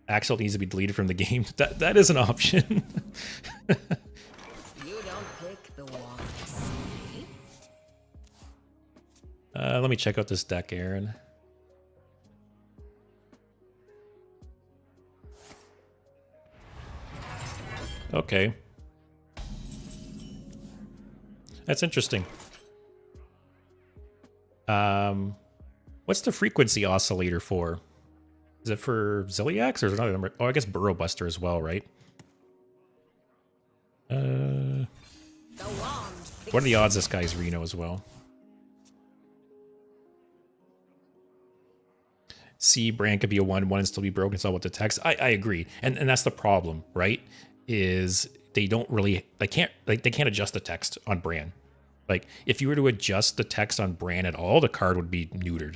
Axel needs to be deleted from the game. That is an option. You don't pick the ones. Let me check out this deck, Aaron. Okay. That's interesting. What's the frequency oscillator for? Is it for Ziliax or is it another number? Oh, I guess Burrow Buster as well, right? What are the odds this guy's Reno as well? C, Bran could be a 1-1 and still be broken. It's all about the text. I agree. And that's the problem, right? Is they don't really, they can't adjust the text on Bran. Like, if you were to adjust the text on Bran at all, the card would be neutered.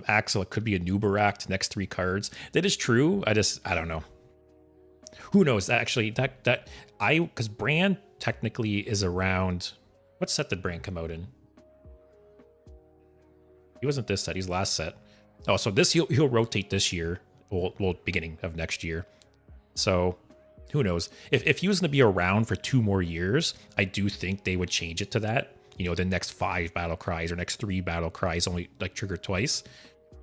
Axel, it could be a Nubarak next 3 cards. That is true. I don't know. Who knows? Actually, because Bran technically is around. What set did Bran come out in? He wasn't this set. He's last set. Oh, so this he'll rotate this year. Well, beginning of next year. So who knows? If he was going to be around for 2 more years, I do think they would change it to that. You know, the next 5 battle cries or next 3 battle cries only like trigger twice.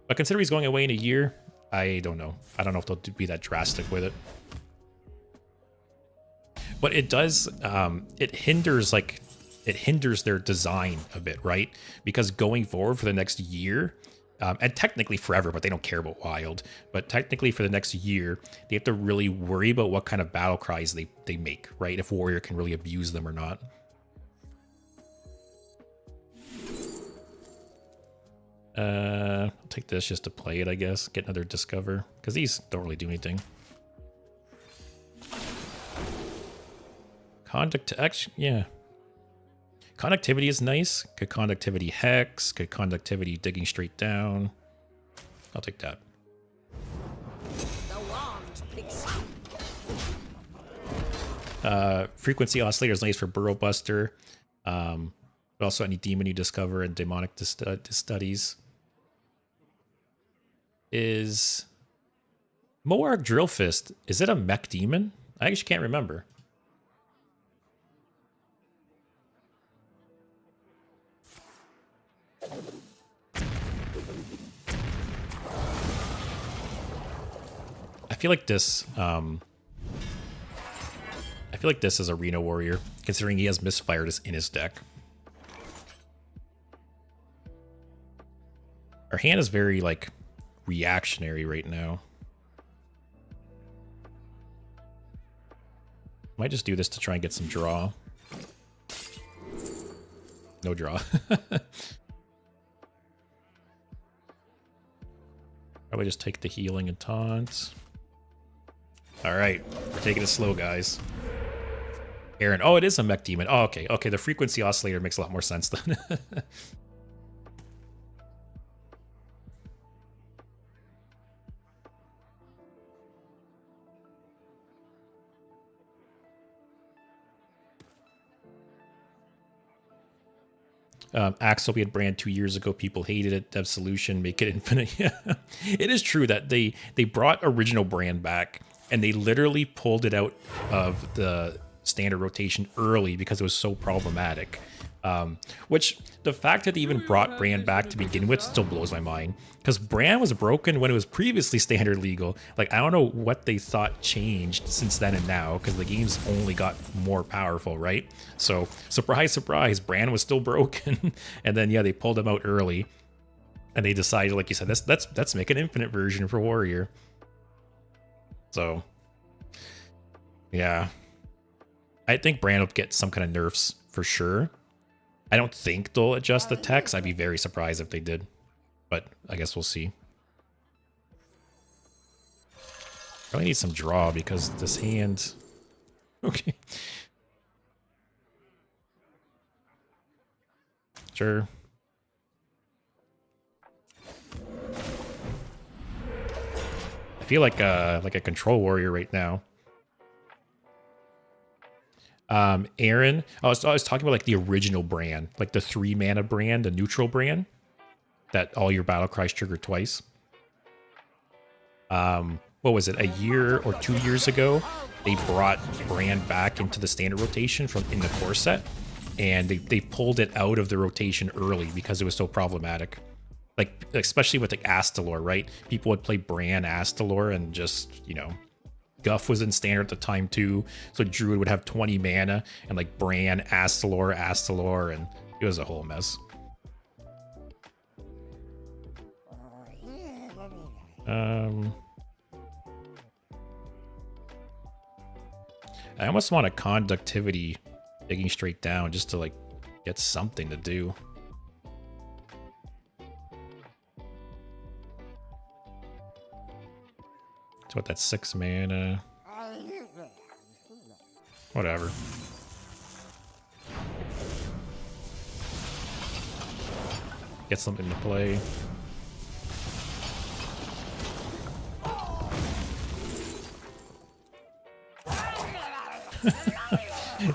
But considering he's going away in a year, I don't know. I don't know if they'll be that drastic with it. But it does, it hinders their design a bit, right? Because going forward for the next year, and technically forever, but they don't care about Wild. But technically for the next year, they have to really worry about what kind of battle cries they make, right? If Warrior can really abuse them or not. I'll take this just to play it, I guess. Get another Discover, because these don't really do anything. Yeah. Conductivity is nice. Good conductivity Hex. Good conductivity digging straight down. I'll take that. Frequency Oscillator is nice for Burrow Buster. But also any demon you discover and demonic studies. Is Moarg Drillfist, is it a mech demon? I actually can't remember. I feel like this is a Reno Warrior, considering he has Misfire in his deck. Our hand is very, like, reactionary right now. Might just do this to try and get some draw. No draw. Probably just take the healing and taunts. Alright, we're taking it slow, guys. Aaron, oh, it is a mech demon. Oh, okay. Okay, the frequency oscillator makes a lot more sense then. Axel, we had Brand 2 years ago. People hated it. Dev Solution, make it infinite. Yeah. It is true that they brought original Brand back, and they literally pulled it out of the standard rotation early because it was so problematic. Which the fact that they even brought Bran back to begin with still blows my mind, because Bran was broken when it was previously standard legal. Like, I don't know what they thought changed since then and now, because the game's only got more powerful, right? So surprise, surprise, Bran was still broken. And then, yeah, they pulled him out early, and they decided, like you said, let's make an infinite version for Warrior. So yeah, I think Bran will get some kind of nerfs for sure. I don't think they'll adjust the text. I'd be very surprised if they did. But I guess we'll see. Probably need some draw because this hand... Okay. Sure. I feel like a control warrior right now. Aaron, I was talking about like the original brand, like the 3 mana brand, the neutral brand, that all your battle cries trigger twice. What was it, a year or 2 years ago? They brought brand back into the standard rotation from in the core set, and they pulled it out of the rotation early because it was so problematic. Like especially with like Astalor, right? People would play Bran Astalor and just, you know, Guff was in standard at the time too, so Druid would have 20 mana and like Bran, Astalor, and it was a whole mess. I almost want a conductivity digging straight down just to like get something to do. So what, that's 6 mana. Whatever. Get something to play.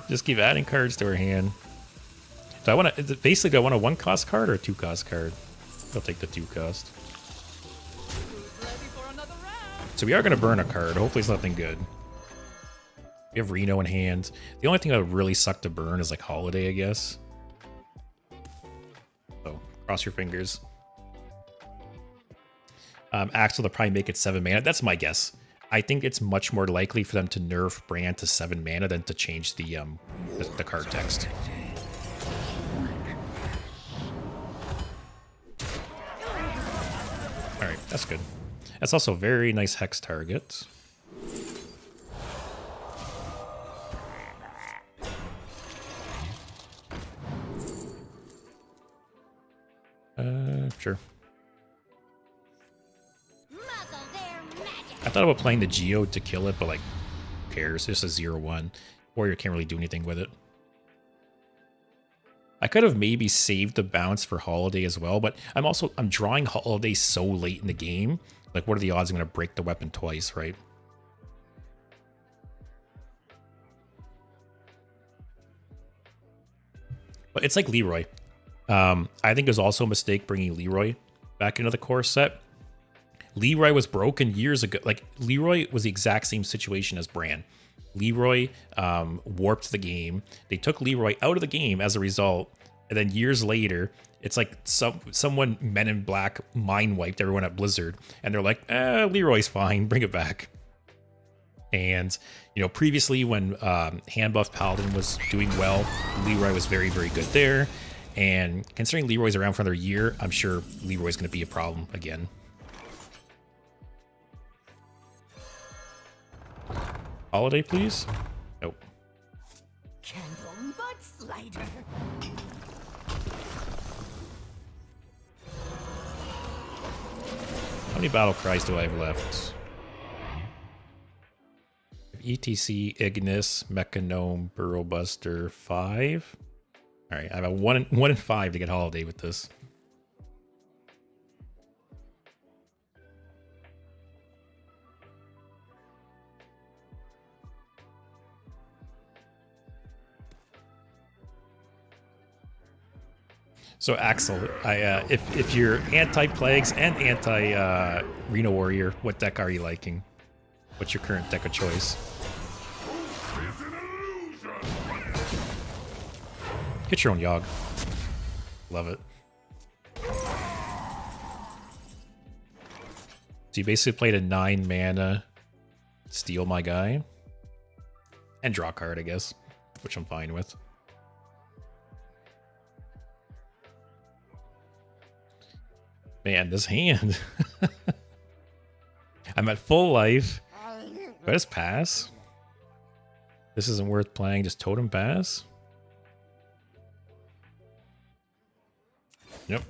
Just keep adding cards to her hand. Do I want to basically, do I want a 1-cost card or a 2-cost card? I'll take the 2-cost. So we are going to burn a card. Hopefully it's nothing good. We have Reno in hand. The only thing that would really suck to burn is like Holiday, I guess. So cross your fingers. Axel will probably make it 7 mana. That's my guess. I think it's much more likely for them to nerf Bran to 7 mana than to change the card text. All right, that's good. That's also a very nice hex target. Sure. I thought about playing the Geode to kill it, but like, who cares? It's just a 0/1. Warrior can't really do anything with it. I could have maybe saved the bounce for Holiday as well, but I'm drawing Holiday so late in the game. Like, what are the odds I'm going to break the weapon twice, right? But it's like Leroy. I think it was also a mistake bringing Leroy back into the core set. Leroy was broken years ago. Like, Leroy was the exact same situation as Bran. Leroy warped the game. They took Leroy out of the game as a result. And then years later, it's like someone Men in Black mind wiped everyone at Blizzard. And they're like, Leroy's fine. Bring it back. And, you know, previously when Hand Buff Paladin was doing well, Leroy was very, very good there. And considering Leroy's around for another year, I'm sure Leroy's going to be a problem again. Holiday, please? Nope. Candle mudslider. How many battle cries do I have left? ETC, Ignis, Mechanome, Burrowbuster, 5. All right, I have a 1 in 5 to get Holiday with this. So Axel, if you're anti-plagues and anti-Reno Warrior, what deck are you liking? What's your current deck of choice? Get your own Yogg. Love it. So you basically played a 9 mana steal my guy. And draw a card, I guess, which I'm fine with. Man, this hand. I'm at full life. Do I just pass? This isn't worth playing. Just Totem Bass. Yep.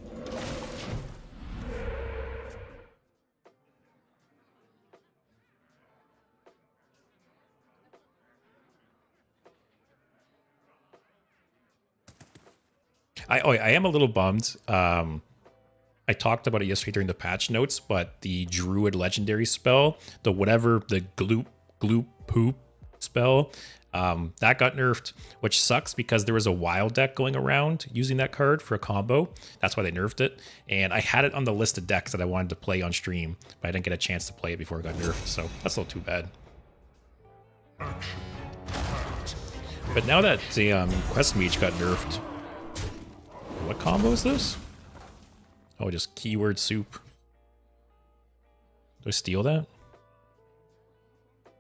I am a little bummed. I talked about it yesterday during the patch notes, but the Druid legendary spell, the gloop poop spell, that got nerfed, which sucks because there was a wild deck going around using that card for a combo. That's why they nerfed it. And I had it on the list of decks that I wanted to play on stream, but I didn't get a chance to play it before it got nerfed, so that's a little too bad. But now that the Quest Mage got nerfed, what combo is this? Oh, just keyword soup. Do I steal that? I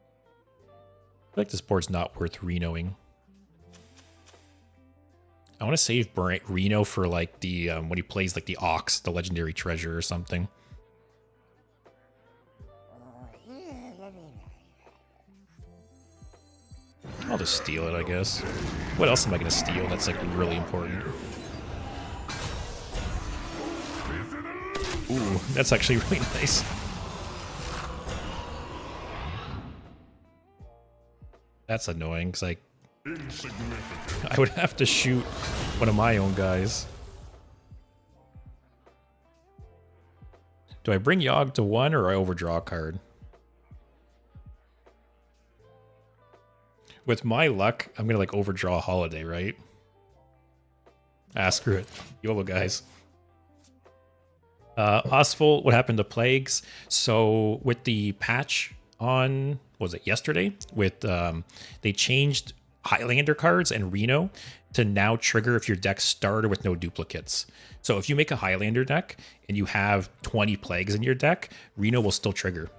feel like this board's not worth Renoing. I want to save Reno for like the when he plays like the Ox, the legendary treasure or something. I'll just steal it, I guess. What else am I gonna steal that's like really important? Ooh, that's actually really nice. That's annoying, because like I would have to shoot one of my own guys. Do I bring Yogg to 1 or I overdraw a card? With my luck, I'm gonna like overdraw a Holiday, right? Ah, screw it. YOLO, guys. Osvald, what happened to Plagues? So with the patch on, what was it, yesterday? With they changed Highlander cards and Reno to now trigger if your deck started with no duplicates. So if you make a Highlander deck and you have 20 Plagues in your deck, Reno will still trigger.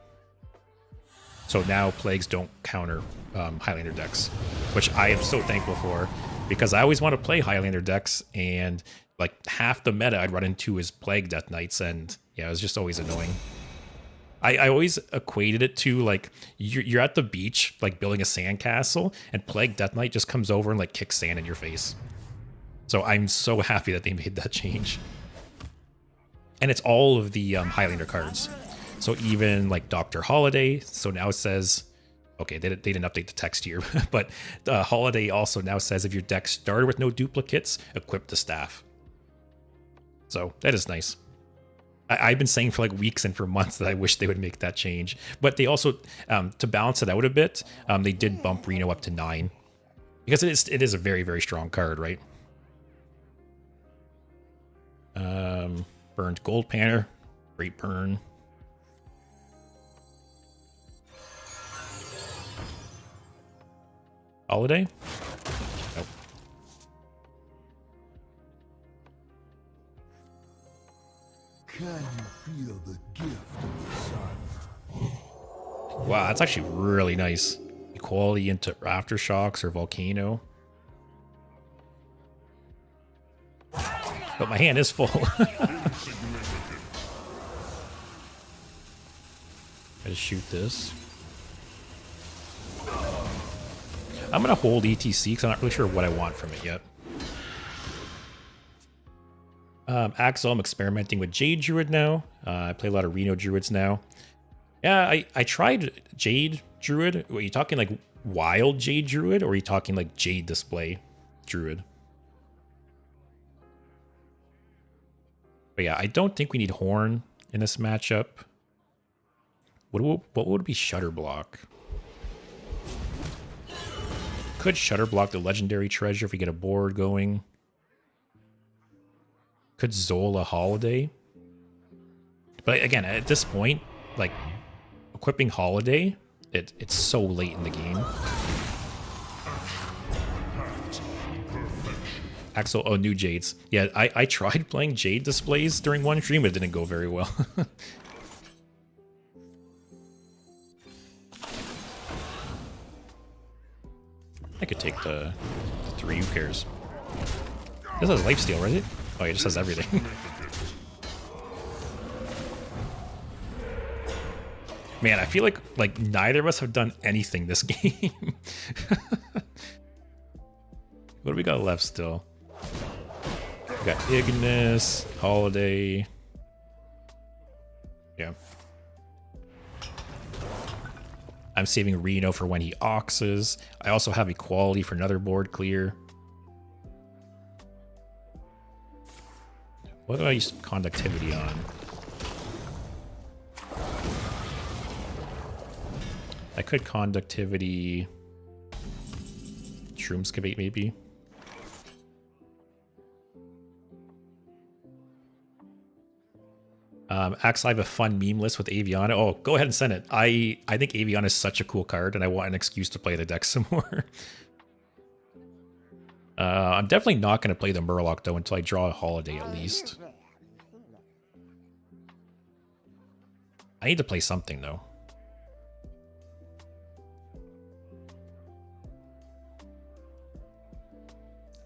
So now Plagues don't counter Highlander decks, which I am so thankful for, because I always want to play Highlander decks, and like half the meta I'd run into is Plague Death Knights, and yeah, it was just always annoying. I always equated it to like you're at the beach like building a sandcastle, and Plague Death Knight just comes over and like kicks sand in your face. So I'm so happy that they made that change. And it's all of the Highlander cards. So even like Dr. Holiday, so now it says, okay, they didn't update the text here, but Holiday also now says if your deck started with no duplicates, equip the staff. So that is nice. I've been saying for like weeks and for months that I wish they would make that change. But they also, to balance it out a bit, they did bump Reno up to 9. Because it is a very, very strong card, right? Burned Gold Panner. Great burn. Holiday? Nope. Can you feel the gift of the sun? Wow, that's actually really nice. Equality into Aftershocks or Volcano. But my hand is full. I just shoot this. I'm gonna hold ETC because I'm not really sure what I want from it yet. Axel, I'm experimenting with Jade Druid now. I play a lot of Reno Druids now. Yeah, I tried Jade Druid. Are you talking like wild Jade Druid, or are you talking like Jade Display Druid? But yeah, I don't think we need Horn in this matchup. What would be Shutter Block? Could Shutter Block the legendary treasure if we get a board going. Could Zola Holiday. But again, at this point, like equipping Holiday, it's so late in the game. Axel, oh, new Jades. Yeah, I tried playing Jade displays during one stream, but it didn't go very well. I could take the 3, who cares? This has lifesteal, right? Oh, it just has everything. Man, I feel like neither of us have done anything this game. What do we got left still? We got Ignis, Holiday. Yeah. I'm saving Reno for when he oxes. I also have Equality for another board clear. What do I use Conductivity on? I could Conductivity... Shroomscavate maybe? Actually, I have a fun meme list with Aviana. Oh, go ahead and send it. I think Aviana is such a cool card, and I want an excuse to play the deck some more. I'm definitely not going to play the Murloc, though, until I draw a Holiday, at least. I need to play something, though.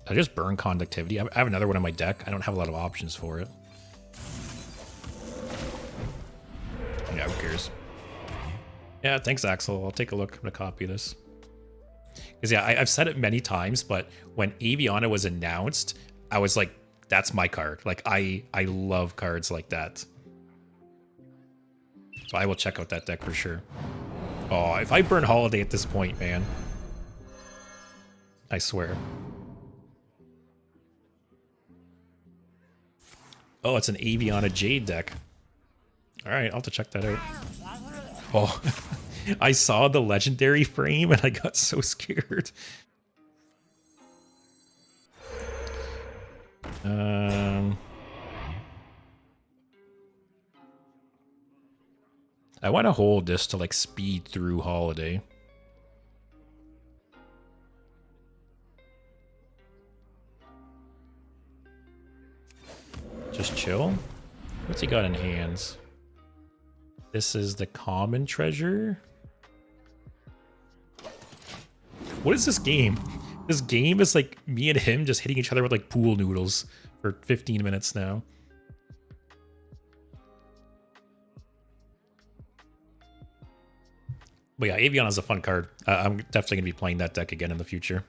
I just burn Conductivity. I have another one in my deck. I don't have a lot of options for it. Yeah, who cares? Yeah, thanks, Axel. I'll take a look. I'm going to copy this. Because, yeah, I've said it many times, but when Aviana was announced, I was like, that's my card. Like, I love cards like that. So I will check out that deck for sure. Oh, if I burn Holiday at this point, man. I swear. Oh, it's an Aviana Jade deck. Alright, I'll have to check that out. Oh, I saw the legendary frame and I got so scared. I want to hold this to like speed through Holiday. Just chill. What's he got in hands? This is the common treasure. What is this game? This game is like me and him just hitting each other with like pool noodles for 15 minutes now. But yeah, Aviana's a fun card. I'm definitely going to be playing that deck again in the future.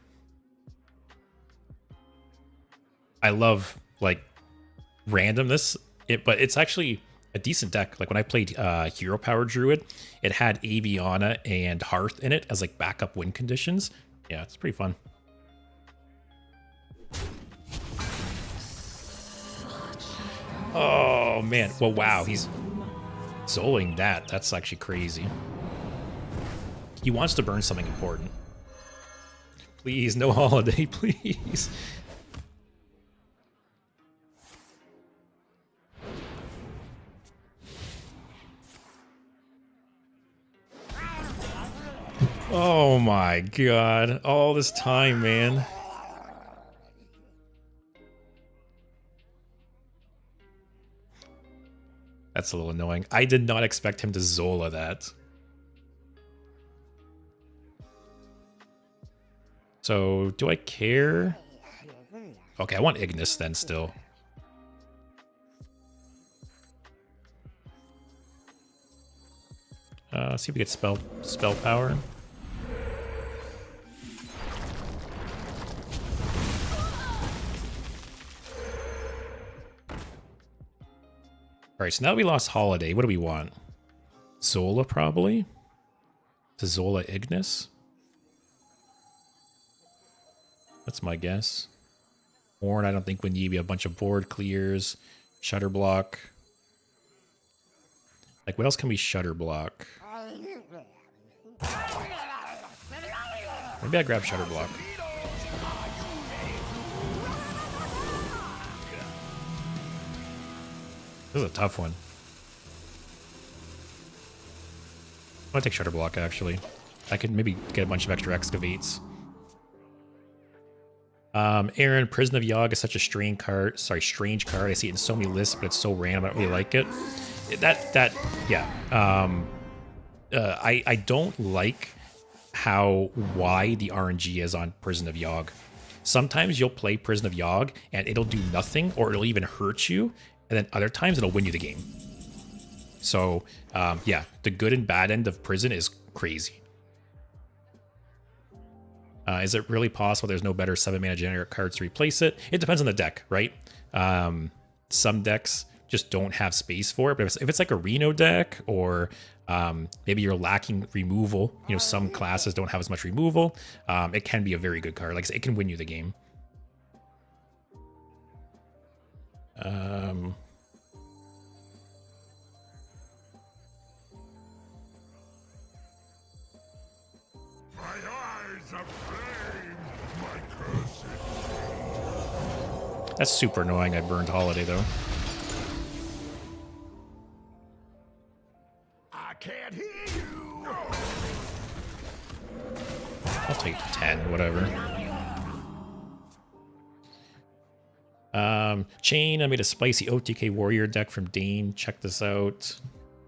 I love like randomness, but it's actually a decent deck. Like when I played Hero Power Druid, it had Aviana and Hearth in it as like backup win conditions. Yeah, it's pretty fun. Oh man, well wow, he's Zoling that. That's actually crazy. He wants to burn something important. Please, no Holiday, please. Oh my god. All this time, man. That's a little annoying. I did not expect him to Zola that. So, do I care? Okay, I want Ignis then still. Let's see if we get spell power. Alright, so now that we lost Holiday, what do we want? Zola, probably? To Zola Ignis? That's my guess. Horn, I don't think we need a bunch of board clears. Shutter block. Like, what else can we shutter block? Maybe I grab shutter block. This is a tough one. I want to take shutter block, actually. I could maybe get a bunch of extra excavates. Aaron, Prison of Yogg is such a strange card. Sorry, strange card. I see it in so many lists, but it's so random. I don't really like it. Yeah. I don't like how wide the RNG is on Prison of Yogg. Sometimes you'll play Prison of Yogg and it'll do nothing, or it'll even hurt you, and then other times it'll win you the game. So yeah, the good and bad end of Prison is crazy. Is it really possible there's no better 7-mana generic cards to replace it? It depends on the deck, right? Some decks just don't have space for it, but if it's like a Reno deck, or maybe you're lacking removal, you know, some classes don't have as much removal, it can be a very good card. Like I said, it can win you the game. My eyes are flame, my cursed. That's super annoying. I burned Holiday though. I can't hear you. I'll take 10, whatever. Chain, I made a spicy OTK warrior deck from Dane. Check this out.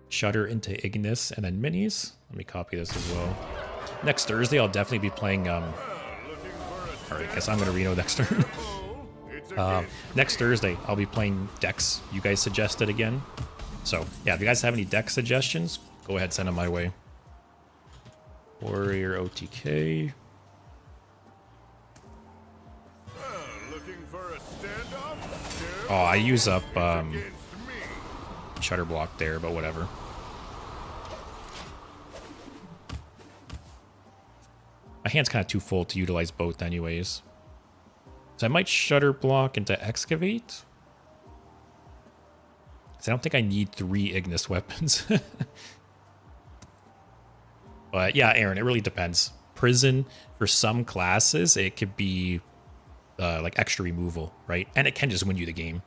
Shudder into Ignis and then minis. Let me copy this as well. Next Thursday, I'll definitely be playing. Alright, I guess I'm gonna Reno next turn. Next Thursday, I'll be playing decks you guys suggested again. So yeah, if you guys have any deck suggestions, go ahead, send them my way. Warrior OTK. Looking for a standoff? Oh, I use up Against me. Shutter block there, but whatever. My hand's kind of too full to utilize both anyways. So I might Shutter block into Excavate. So I don't think I need 3 Ignis weapons. But yeah, Aaron, it really depends. Prison, for some classes, it could be like extra removal, right? And it can just win you the game.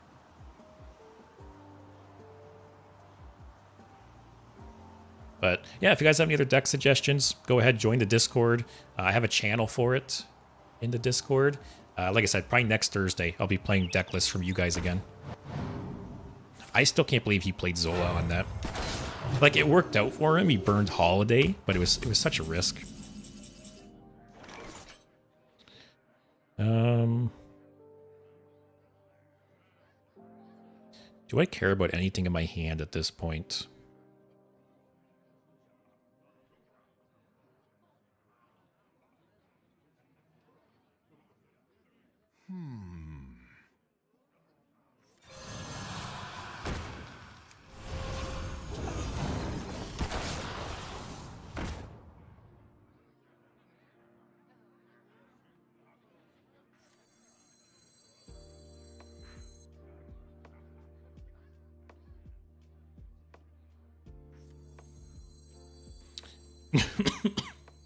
But yeah, if you guys have any other deck suggestions, go ahead, join the Discord. I have a channel for it in the Discord. Like I said, probably next Thursday, I'll be playing deck lists from you guys again. I still can't believe he played Zola on that. Like, it worked out for him. He burned Holiday, but it was such a risk. Do I care about anything in my hand at this point?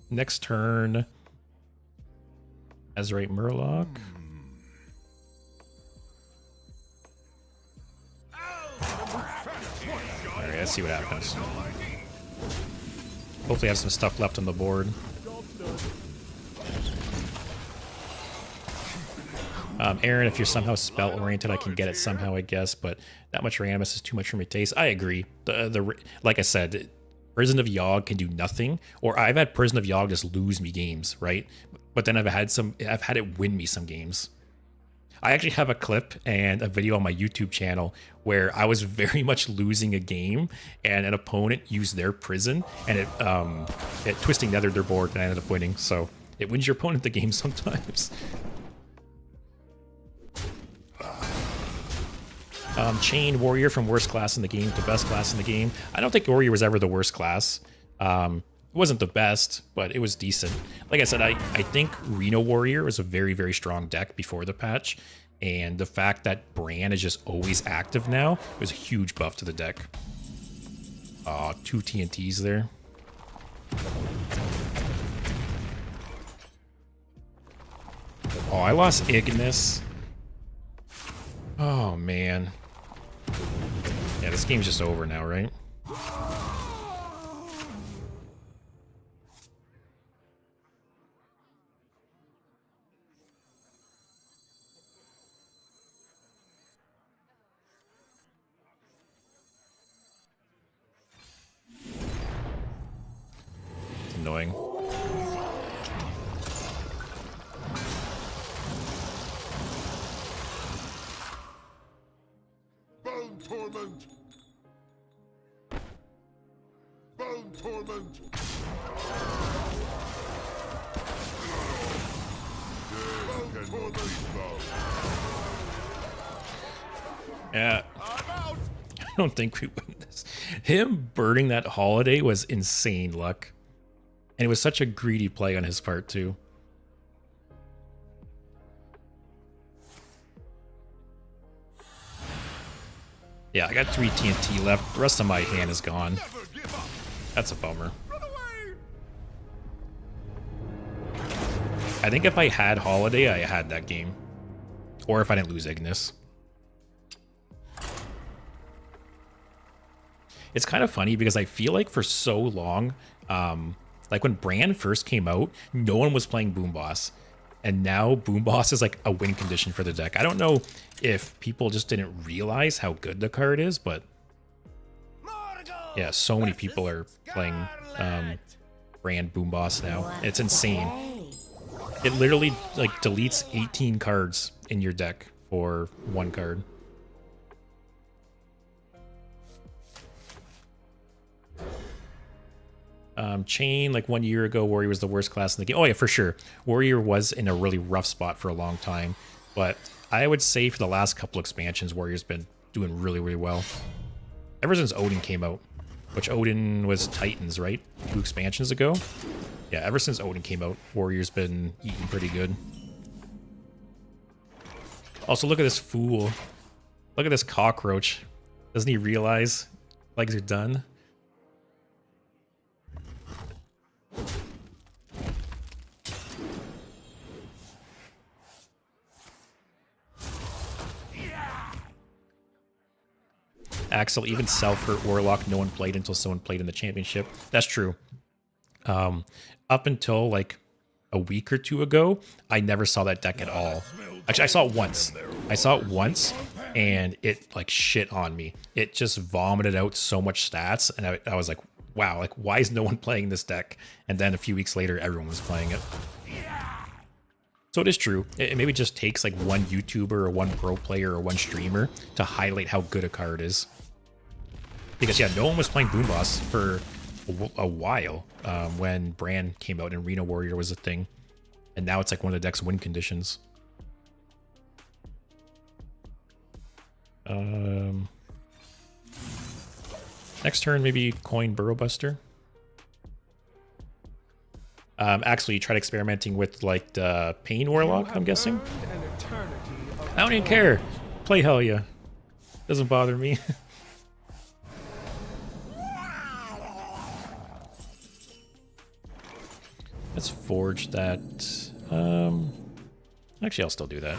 Next turn, Azerite Murloc. Alright, let's see what happens. Hopefully I have some stuff left on the board. Aaron, if you're somehow spell-oriented, I can get it somehow, I guess, but that much Ranimus is too much for my taste. I agree. Like I said, Prison of Yogg can do nothing, or I've had Prison of Yogg just lose me games, right? But then I've had it win me some games. I actually have a clip and a video on my YouTube channel where I was very much losing a game, and an opponent used their prison, and it twisting nethered their board, and I ended up winning. So it wins your opponent the game sometimes. Chain Warrior from worst class in the game to best class in the game. I don't think Warrior was ever the worst class. It wasn't the best, but it was decent. Like I said, I think Reno Warrior was a very, very strong deck before the patch, and the fact that Bran is just always active now was a huge buff to the deck. Aw, 2 TNTs there. Oh, I lost Ignis. Oh, man. Yeah, this game's just over now, right? It's annoying. Bone torment. Bone torment. for the foe. Yeah. I don't think we win this. Him burning that holiday was insane luck. And it was such a greedy play on his part, too. Yeah, I got 3 TNT left. The rest of my hand is gone. That's a bummer. I think if I had Holiday, I had that game. Or if I didn't lose Ignis. It's kind of funny because I feel like for so long, like when Brand first came out, no one was playing Boom Boss. And now Boom Boss is like a win condition for the deck. I don't know if people just didn't realize how good the card is, but yeah, so many people are playing Brand Boom Boss now. It's insane. It literally like deletes 18 cards in your deck for 1 card. Chain, like 1 year ago, Warrior was the worst class in the game. Oh yeah, for sure. Warrior was in a really rough spot for a long time. But I would say for the last couple expansions, Warrior's been doing really, really well. Ever since Odin came out, which Odin was Titans, right? 2 expansions ago? Yeah, ever since Odin came out, Warrior's been eating pretty good. Also, look at this fool. Look at this cockroach. Doesn't he realize legs are done? Axel, even self-hurt Warlock, no one played until someone played in the championship. That's true. Up until like a week or 2 ago, I never saw that deck at all. Actually, I saw it once. I saw it once, and it like shit on me. It just vomited out so much stats, and I was like, wow, like why is no one playing this deck? And then a few weeks later, everyone was playing it. So it is true. It maybe just takes like one YouTuber or one pro player or one streamer to highlight how good a card is. Because yeah, no one was playing Boom Boss for a while when Brand came out and Reno Warrior was a thing. And now it's like one of the deck's win conditions. Next turn, maybe Coin Burrow Buster. Actually, you tried experimenting with like the Pain Warlock, I'm guessing. I don't even care. Play hell yeah. Doesn't bother me. Let's forge that. Actually, I'll still do that.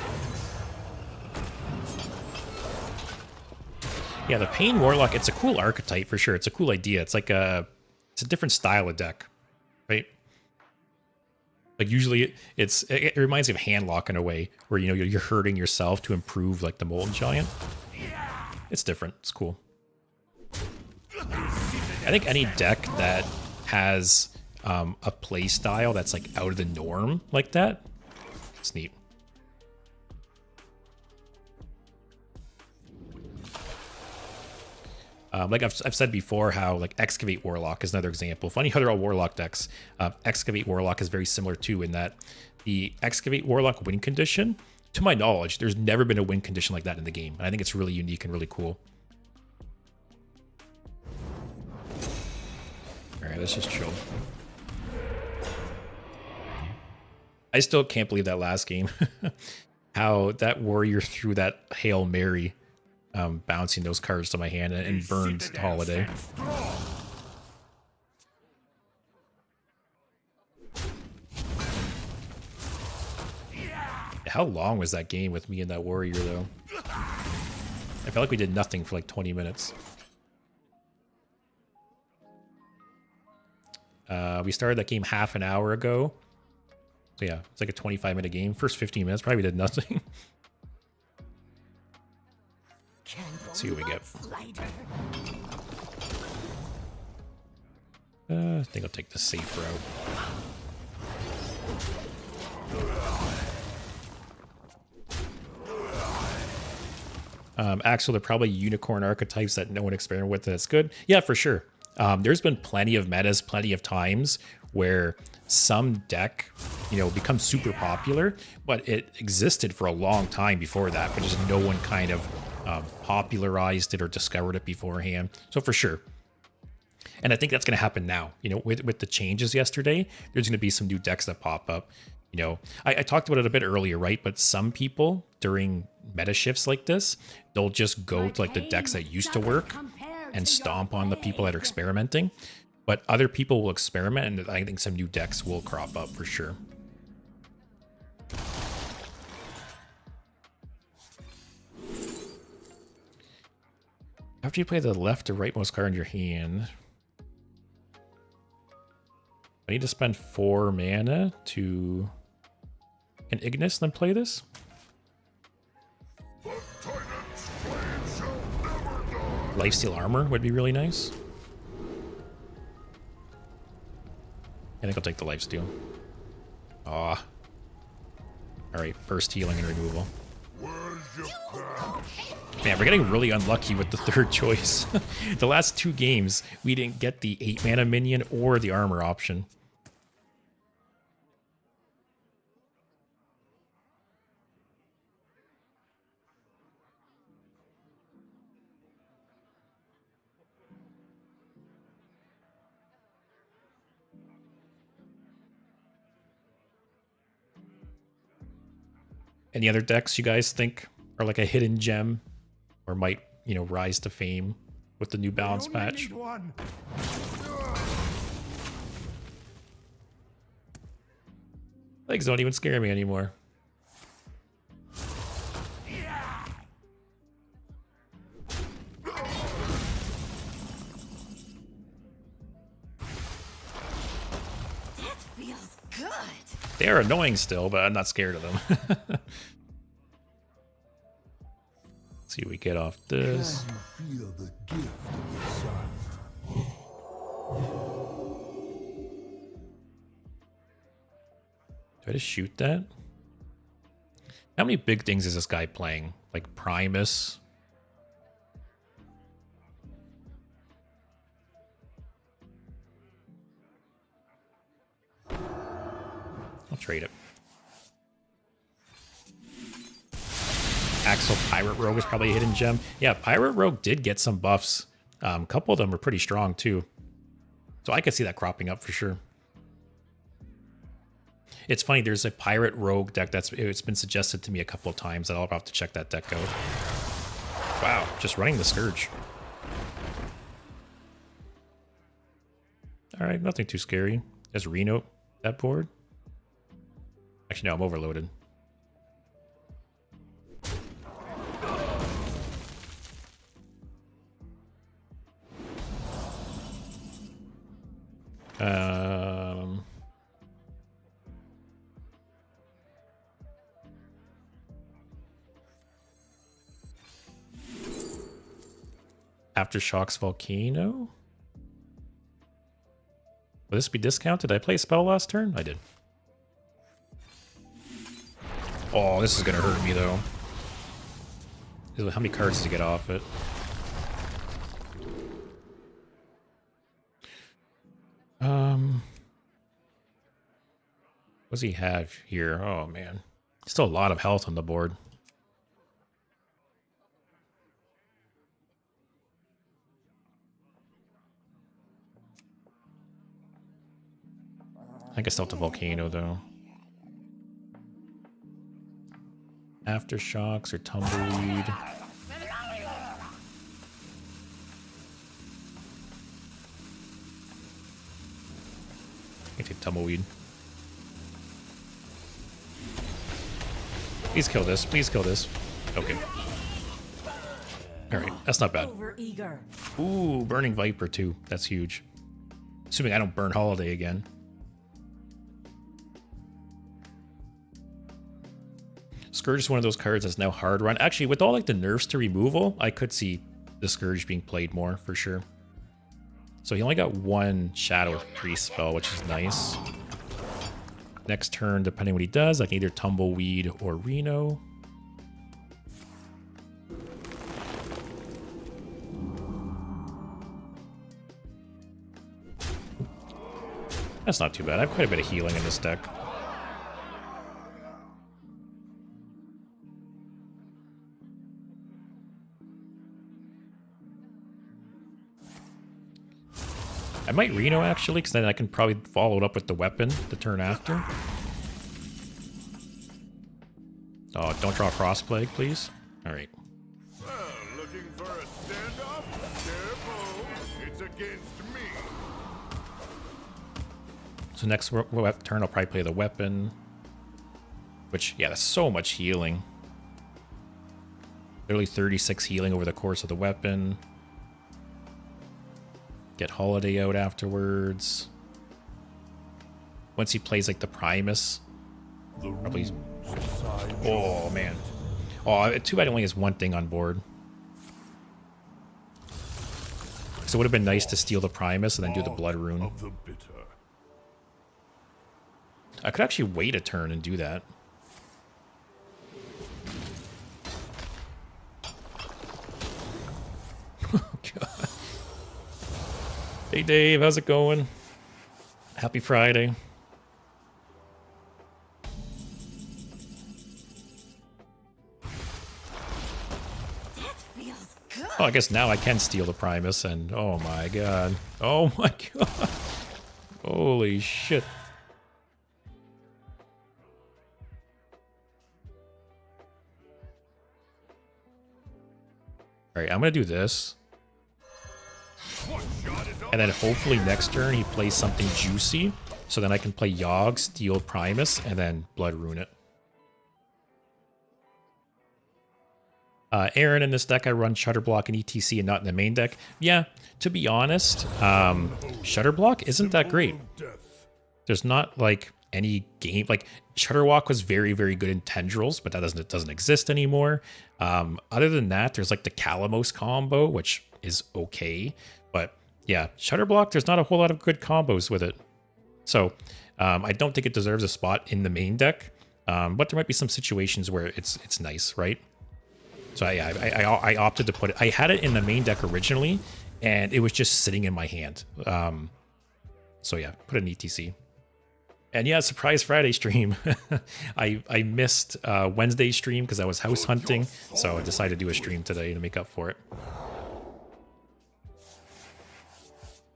Yeah, the Pain Warlock, it's a cool archetype for sure. It's a cool idea. It's like it's a different style of deck, right? Like usually it reminds me of Handlock in a way, where you know you're hurting yourself to improve like the Molten Giant. It's different. It's cool. I think any deck that has a play style that's like out of the norm like that, it's neat. Like I've said before, how like Excavate Warlock is another example. Funny how they're all Warlock decks. Excavate Warlock is very similar too, in that the Excavate Warlock win condition, to my knowledge, there's never been a win condition like that in the game. And I think it's really unique and really cool. All right, let's just chill. I still can't believe that last game. How that warrior threw that Hail Mary, bouncing those cards to my hand and burned Holiday. How long was that game with me and that warrior, though? I felt like we did nothing for like 20 minutes. We started that game half an hour ago. So yeah, it's like a 25-minute game. First 15 minutes, probably did nothing. Let's see what we get. I think I'll take the safe route. Axel, they're probably unicorn archetypes that no one experimented with. That's good. Yeah, for sure. There's been plenty of metas, plenty of times where some deck, becomes super popular, but it existed for a long time before that, but just no one kind of popularized it or discovered it beforehand. So for sure. And I think that's going to happen now. With the changes yesterday, there's going to be some new decks that pop up. I talked about it a bit earlier, right? But some people during meta shifts like this, they'll just go to like the decks that used to work and stomp on the people that are experimenting. But other people will experiment, and I think some new decks will crop up for sure. After you play the left or rightmost card in your hand, I need to spend 4 mana to an Ignis, then play this? Lifesteal armor would be really nice. I think I'll take the lifesteal. Aw. Alright, first healing and removal. Man, we're getting really unlucky with the third choice. The last 2 games, we didn't get the 8 mana minion or the armor option. Any other decks you guys think are like a hidden gem or might, rise to fame with the new balance patch? Legs don't even scare me anymore. That feels good. They're annoying still, but I'm not scared of them. Let's see what we get off this. Feel the gift of the sun. Do I just shoot that? How many big things is this guy playing? Like Primus? I'll trade it. Axel Pirate Rogue is probably a hidden gem. Yeah, Pirate Rogue did get some buffs. A couple of them are pretty strong too. So I could see that cropping up for sure. It's funny, there's a Pirate Rogue deck it's been suggested to me a couple of times that I'll have to check that deck out. Wow, just running the Scourge. Alright, nothing too scary. There's Reno, that board. Actually, no, I'm overloaded. Aftershocks Volcano? Will this be discounted? Did I play a spell last turn? I did. Oh, this is gonna hurt me though. How many cards to get off it? What does he have here? Oh man, still a lot of health on the board. I guess still have the Volcano though. Aftershocks or Tumbleweed. I take Tumbleweed. Please kill this. Please kill this. Okay. Alright, that's not bad. Overeager. Ooh, Burning Viper too. That's huge. Assuming I don't burn Holiday again. Scourge is one of those cards that's now hard run. Actually, with all like the nerfs to removal, I could see the Scourge being played more for sure. So he only got 1 Shadow Priest spell, which is nice. Next turn, depending what he does, I can either Tumbleweed or Reno. That's not too bad. I have quite a bit of healing in this deck. I might Reno actually, because then I can probably follow it up with the weapon the turn after. Oh, don't draw Frostplague, please. Alright. Looking for a standoff? Careful, it's against me. So next turn I'll probably play the weapon. Which, yeah, that's so much healing. Literally 36 healing over the course of the weapon. Get Holiday out afterwards. Once he plays like the Primus. Probably. Oh man. Oh, too bad it only has one thing on board. So it would have been nice to steal the Primus and then do the Blood Rune. I could actually wait a turn and do that. Oh god. Hey Dave, how's it going? Happy Friday. Oh, I guess now I can steal the Primus and oh my god. Oh my god. Holy shit. Alright, I'm gonna do this. And then hopefully next turn he plays something juicy. So then I can play Yogg, steal Primus, and then Blood Rune it. Aaron, in this deck I run Shutterblock and ETC and not in the main deck. Yeah, to be honest, Shutterblock isn't that great. There's not like any game like Shutterwalk was very, very good in Tendrils, but that doesn't exist anymore. Other than that, there's like the Calamos combo, which is okay. But yeah, Shutterblock, there's not a whole lot of good combos with it. So I don't think it deserves a spot in the main deck. But there might be some situations where it's nice, right? So yeah, I opted to put it. I had it in the main deck originally, and it was just sitting in my hand. So yeah, put it in ETC. And yeah, surprise Friday stream. I missed Wednesday's stream because I was house hunting, so I decided to do a stream today to make up for it.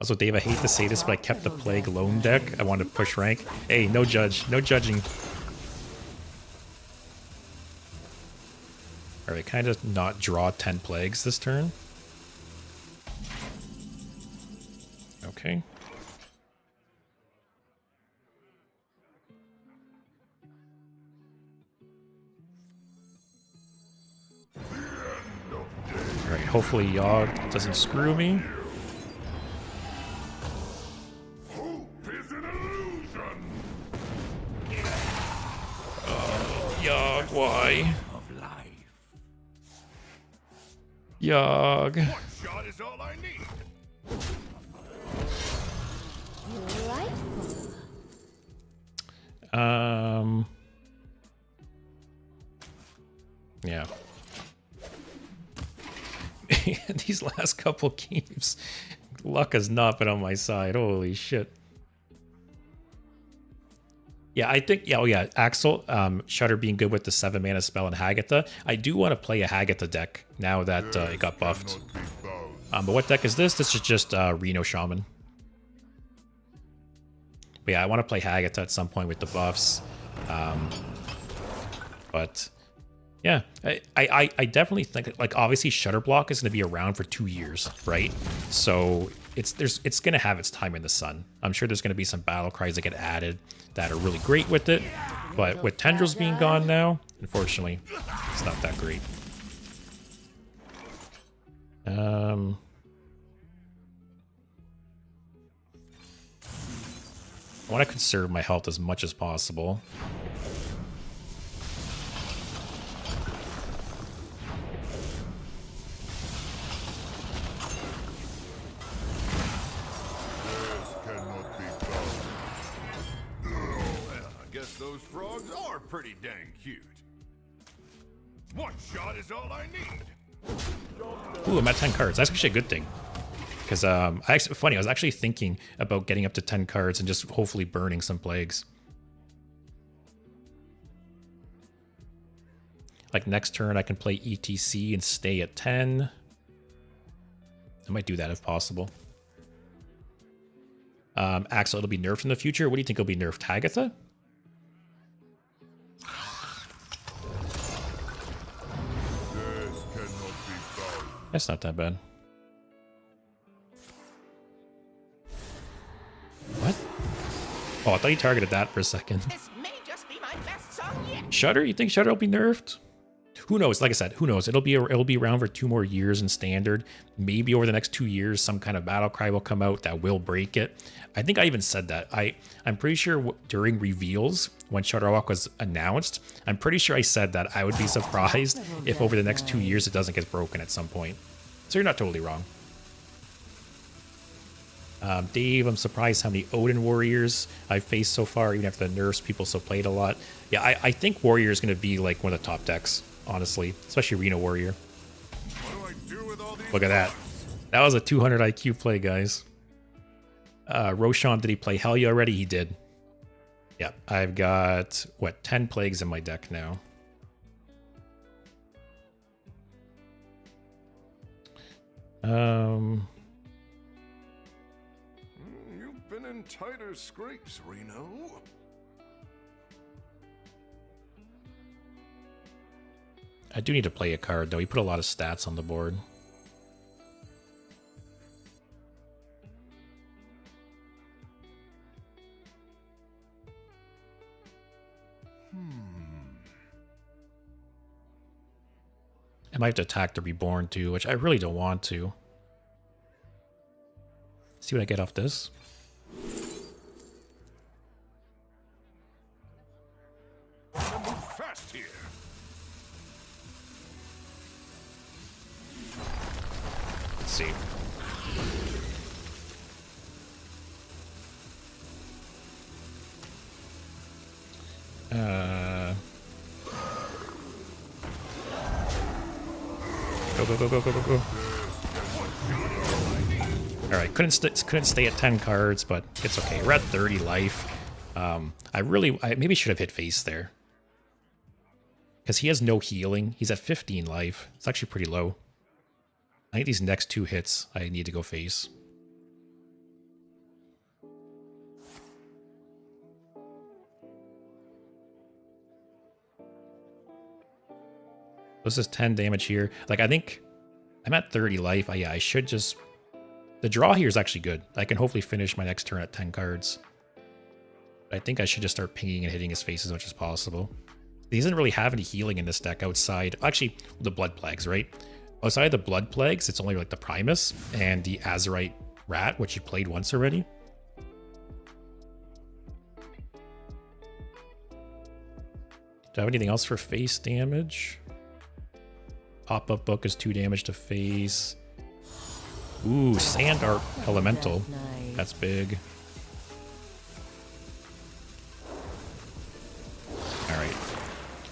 Also, Dave, I hate to say this, but I kept the Plague Lone deck. I wanted to push rank. Hey, no judging. Alright, kind of not draw 10 plagues this turn. Okay. Alright, hopefully Yogg doesn't screw me. Yogg, why? Yogg. One shot is all I need. Yeah. These last couple games, luck has not been on my side. Holy shit. Yeah, I think, yeah, oh yeah, Axel, Shutter being good with the 7 mana spell and Hagatha. I do want to play a Hagatha deck now that it got buffed. But what deck is this? This is just Reno Shaman. But yeah, I want to play Hagatha at some point with the buffs. But yeah, I definitely think, like, obviously Shutterblock is going to be around for 2 years, right? So it's going to have its time in the sun. I'm sure there's going to be some battle cries that get added that are really great with it, but with Tendrils being gone now, unfortunately, it's not that great. I want to conserve my health as much as possible. Those frogs are pretty dang cute. One shot is all I need. Ooh, I'm at 10 cards. That's actually a good thing. Because funny, I was actually thinking about getting up to 10 cards and just hopefully burning some plagues. Like next turn, I can play ETC and stay at 10. I might do that if possible. Axel, it'll be nerfed in the future. What do you think will be nerfed? Hagatha? That's not that bad. What? Oh, I thought you targeted that for a second. This may just be my best song yet. Shudder? You think Shudder will be nerfed? Who knows? Like I said, who knows? It'll be around for 2 more years in standard. Maybe over the next 2 years, some kind of battle cry will come out that will break it. I think I even said that. I'm pretty sure during reveals when Shudderwock was announced, I'm pretty sure I said that I would be surprised if over the next 2 years it doesn't get broken at some point. So you're not totally wrong. Dave, I'm surprised how many Odin Warriors I've faced so far, even after the nerfs, people still played a lot. Yeah, I think Warrior is going to be like one of the top decks, honestly, especially Reno Warrior. Look at that. That was a 200 IQ play, guys. Roshan, did he play Helya already? He did. Yeah, I've got, what, 10 plagues in my deck now. You've been in tighter scrapes, Reno. I do need to play a card, though. He put a lot of stats on the board. I might have to attack the Reborn, too, which I really don't want to. See what I get off this. Move fast here. Let's see. Go. All right, couldn't stay at 10 cards, but it's okay. We're at 30 life. I maybe should have hit face there, because he has no healing. He's at 15 life. It's actually pretty low. I think these next 2 hits, I need to go face. This is 10 damage here. Like, I think I'm at 30 life. Yeah, I should just... The draw here is actually good. I can hopefully finish my next turn at 10 cards. But I think I should just start pinging and hitting his face as much as possible. He doesn't really have any healing in this deck outside... Actually, the Blood Plagues, right? Outside of the Blood Plagues, it's only like the Primus and the Azurite Rat, which you played once already. Do I have anything else for face damage? Pop-up book is 2 damage to face. Ooh, Sand Art Elemental. That's big. Alright.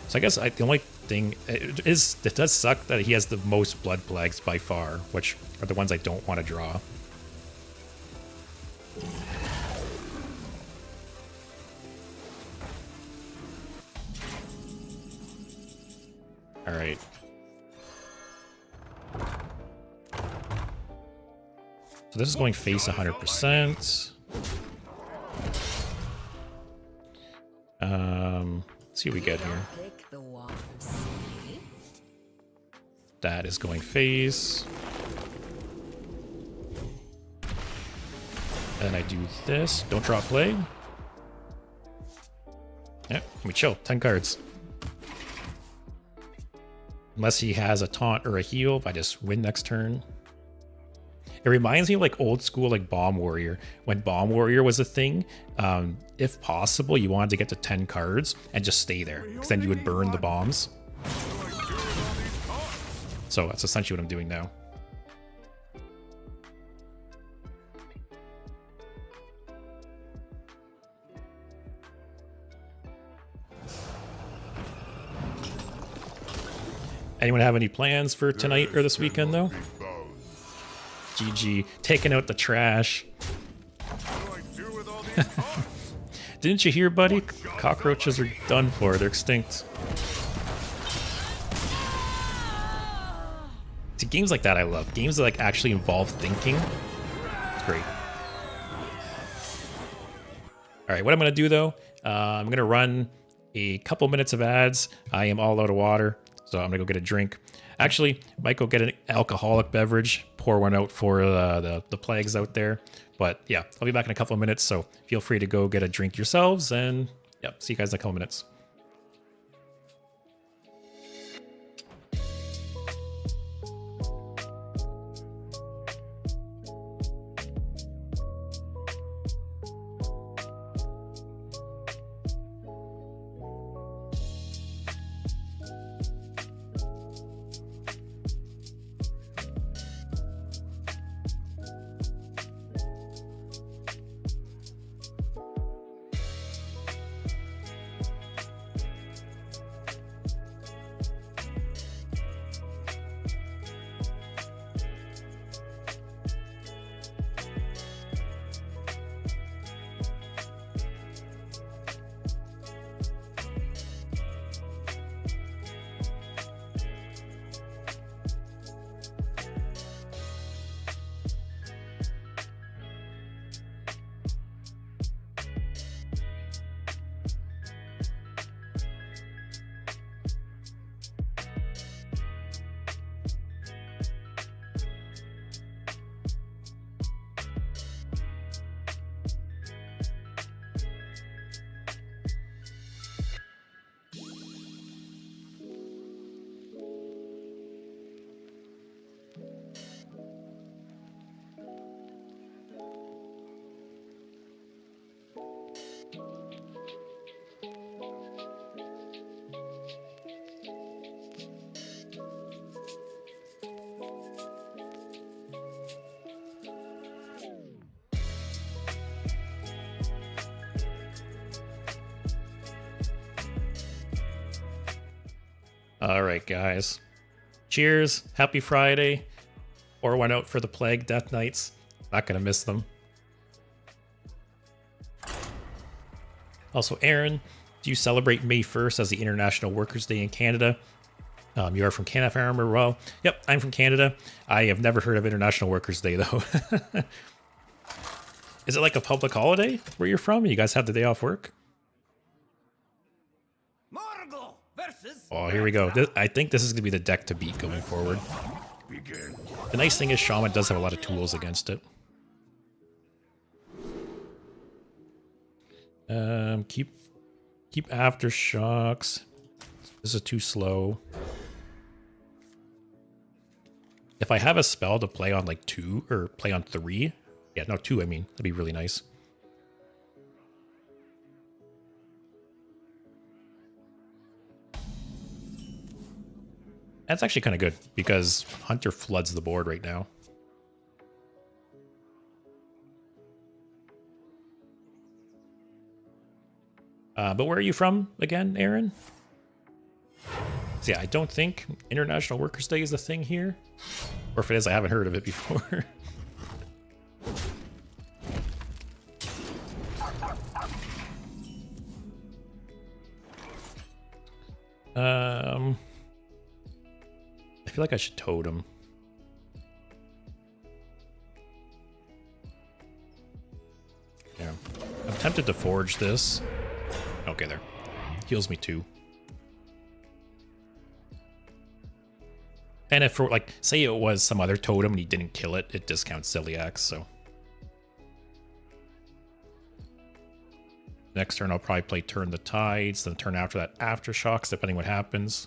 So I guess the only thing it does suck that he has the most Blood Plagues by far, which are the ones I don't want to draw. Alright. So this is going face 100%. Let's see what we get here. That is going face. And I do this. Don't draw play. Yep, we chill. 10 cards. Unless he has a taunt or a heal, if I just win next turn. It reminds me of like old school like Bomb Warrior. When Bomb Warrior was a thing, if possible, you wanted to get to 10 cards and just stay there, because then you would burn the bombs. So that's essentially what I'm doing now. Anyone have any plans for tonight or this weekend, though? GG. Taking out the trash. What do I do with all these cards? Didn't you hear, buddy? Cockroaches are done for. They're extinct. See, games like that I love. Games that like actually involve thinking. It's great. All right, what I'm gonna do though, I'm gonna run a couple minutes of ads. I am all out of water, so I'm gonna go get a drink. Actually, might go get an alcoholic beverage, pour one out for the plagues out there. But yeah, I'll be back in a couple of minutes, so feel free to go get a drink yourselves, and yeah, see you guys in a couple minutes. All right, guys. Cheers. Happy Friday. Pour one out for the Plague Death Knights. Not going to miss them. Also, Aaron, do you celebrate May 1st as the International Workers' Day in Canada? You are from Canada, if I remember well. Yep, I'm from Canada. I have never heard of International Workers' Day, though. Is it like a public holiday where you're from? You guys have the day off work? Oh, here we go. I think this is going to be the deck to beat going forward. The nice thing is Shaman does have a lot of tools against it. Keep Aftershocks. This is too slow. If I have a spell to play on like 2 or play on 3, yeah, no 2. I mean, that'd be really nice. That's actually kind of good because Hunter floods the board right now. But where are you from again, Aaron? So yeah, I don't think International Workers' Day is a thing here. Or if it is, I haven't heard of it before. I feel like I should totem. Yeah. I'm tempted to forge this. Okay, there. Heals me 2. And if, for, like, say it was some other totem and he didn't kill it, it discounts Celiacs, so. Next turn, I'll probably play Turn the Tides, then turn after that Aftershocks, depending what happens.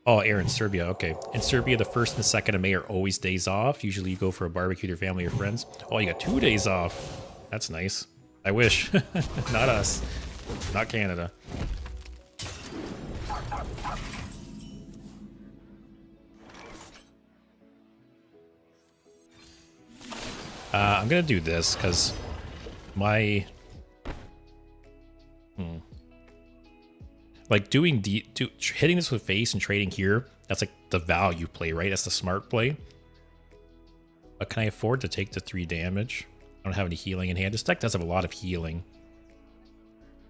Oh, Aaron, Serbia, okay. In Serbia, the 1st and 2nd of May are always days off. Usually you go for a barbecue with your family or friends. Oh, you got 2 days off. That's nice. I wish. Not us. Not Canada. I'm gonna do this because my Like hitting this with face and trading here, that's like the value play, right? That's the smart play. But can I afford to take the 3 damage? I don't have any healing in hand. This deck does have a lot of healing.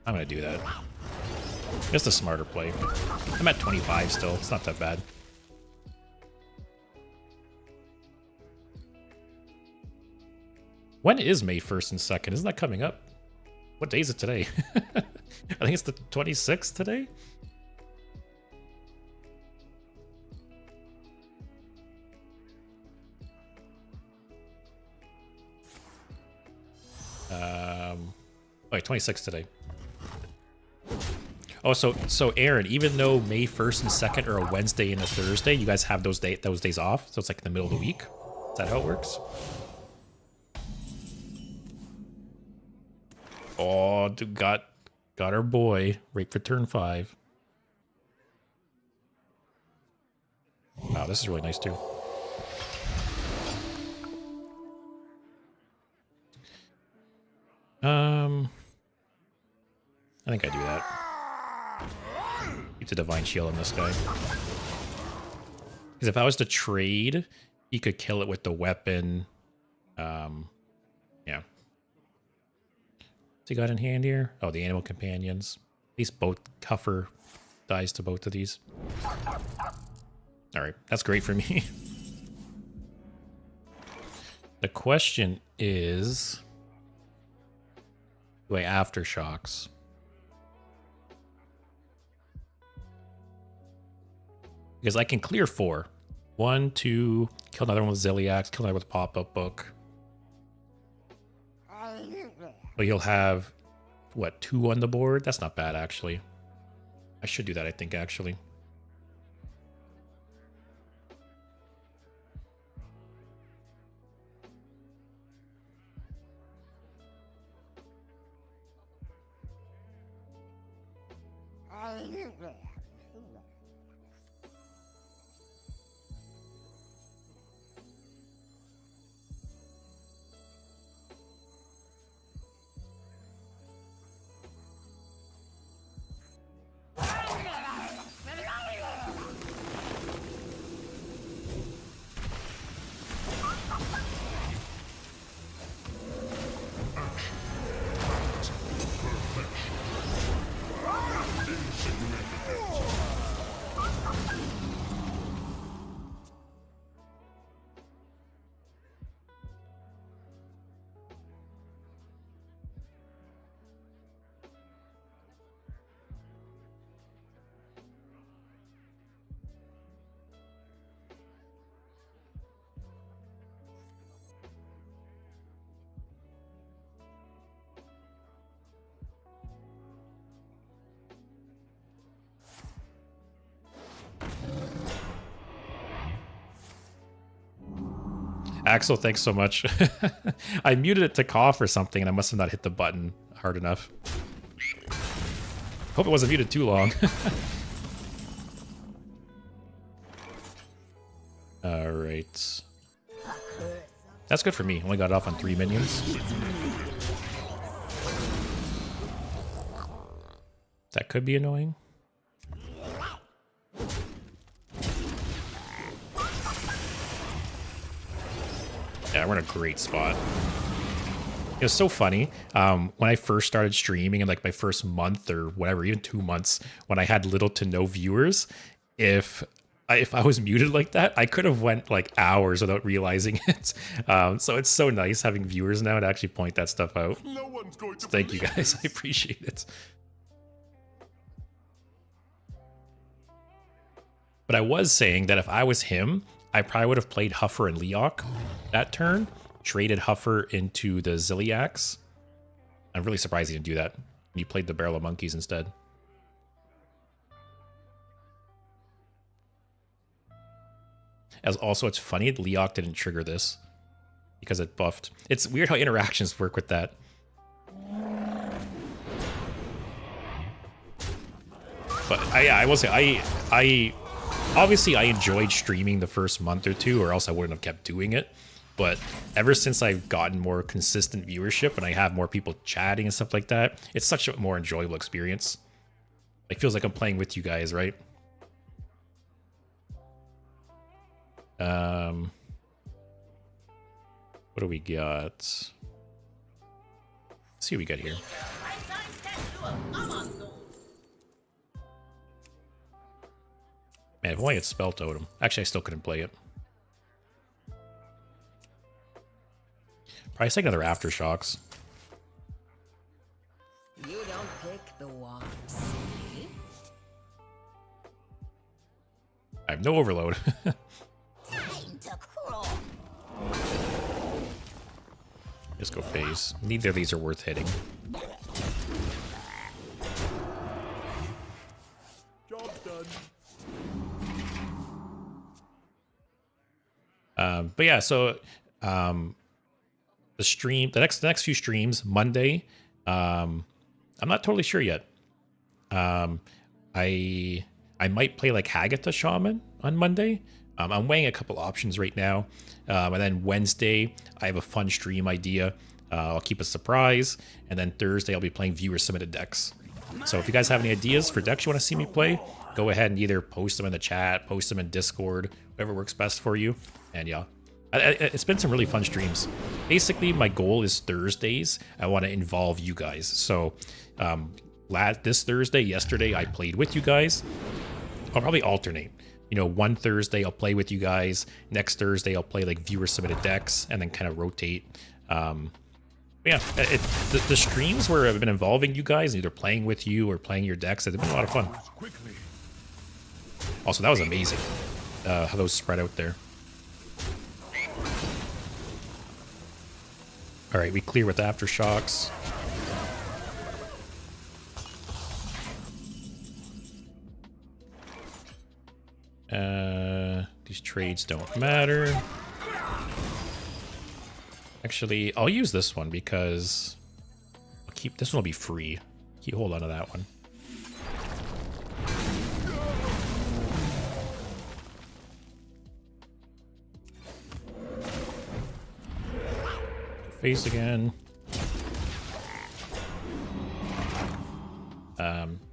I'm gonna do that. It's the smarter play. I'm at 25 still. It's not that bad. When is May 1st and 2nd? Isn't that coming up? What day is it today? I think it's the 26th today? Wait, 26th today. Oh, so Aaron, even though May 1st and 2nd are a Wednesday and a Thursday, you guys have those days off? So it's like in the middle of the week? Is that how it works? Oh, dude, got our boy right for turn 5. Wow, this is really nice too. I think I do that. Keep the Divine Shield on this guy. Because if I was to trade, he could kill it with the weapon. Yeah. What's he got in hand here? Oh, the Animal Companions. At least both Cuffer dies to both of these. Alright, that's great for me. The question is... do I Aftershocks? Because I can clear 4. 1, 2, kill another one with Ziliax, kill another with Pop-Up Book. But you'll have, what, 2 on the board? That's not bad, actually. I should do that, I think, actually. Axel, thanks so much. I muted it to cough or something, and I must have not hit the button hard enough. Hope it wasn't muted too long. Alright. That's good for me. Only got it off on 3 minions. That could be annoying. Yeah, we're in a great spot. It was so funny. When I first started streaming in like my first month or whatever, even 2 months, when I had little to no viewers, if I was muted like that, I could have went like hours without realizing it. So it's so nice having viewers now to actually point that stuff out. No one's going to Thank you guys. I appreciate it. But I was saying that if I was him, I probably would have played Huffer and Leok that turn, traded Huffer into the Ziliax. I'm really surprised he didn't do that. He played the Barrel of Monkeys instead. As also, it's funny, Leok didn't trigger this because it buffed. It's weird how interactions work with that. But I will say, I obviously, I enjoyed streaming the first month or two, or else I wouldn't have kept doing it. But ever since I've gotten more consistent viewership and I have more people chatting and stuff like that, it's such a more enjoyable experience. It feels like I'm playing with you guys, right? What do we got? Let's see what we got here. Man, if only it's Spell Totem. Actually, I still couldn't play it. Probably take another Aftershocks. You don't pick the ones, see? I have no overload. Time to crawl. Just go phase. Neither of these are worth hitting. Job done. But yeah, so the next few streams, Monday, I'm not totally sure yet. I might play like Hagatha Shaman on Monday. I'm weighing a couple options right now. And then Wednesday, I have a fun stream idea. I'll keep a surprise. And then Thursday, I'll be playing viewer submitted decks. So if you guys have any ideas for decks you want to see me play, go ahead and either post them in the chat, post them in Discord, whatever works best for you. And yeah, it's been some really fun streams. Basically, my goal is Thursdays. I want to involve you guys. So this Thursday, yesterday, I played with you guys. I'll probably alternate. You know, one Thursday I'll play with you guys. Next Thursday I'll play like viewer submitted decks and then kind of rotate. Yeah, the streams where I've been involving you guys, either playing with you or playing your decks, they've been a lot of fun. Also, that was amazing. How those spread out there. All right, we clear with Aftershocks. These trades don't matter. Actually, I'll use this one because I'll keep this one will be free. Hold on to that one. Face again.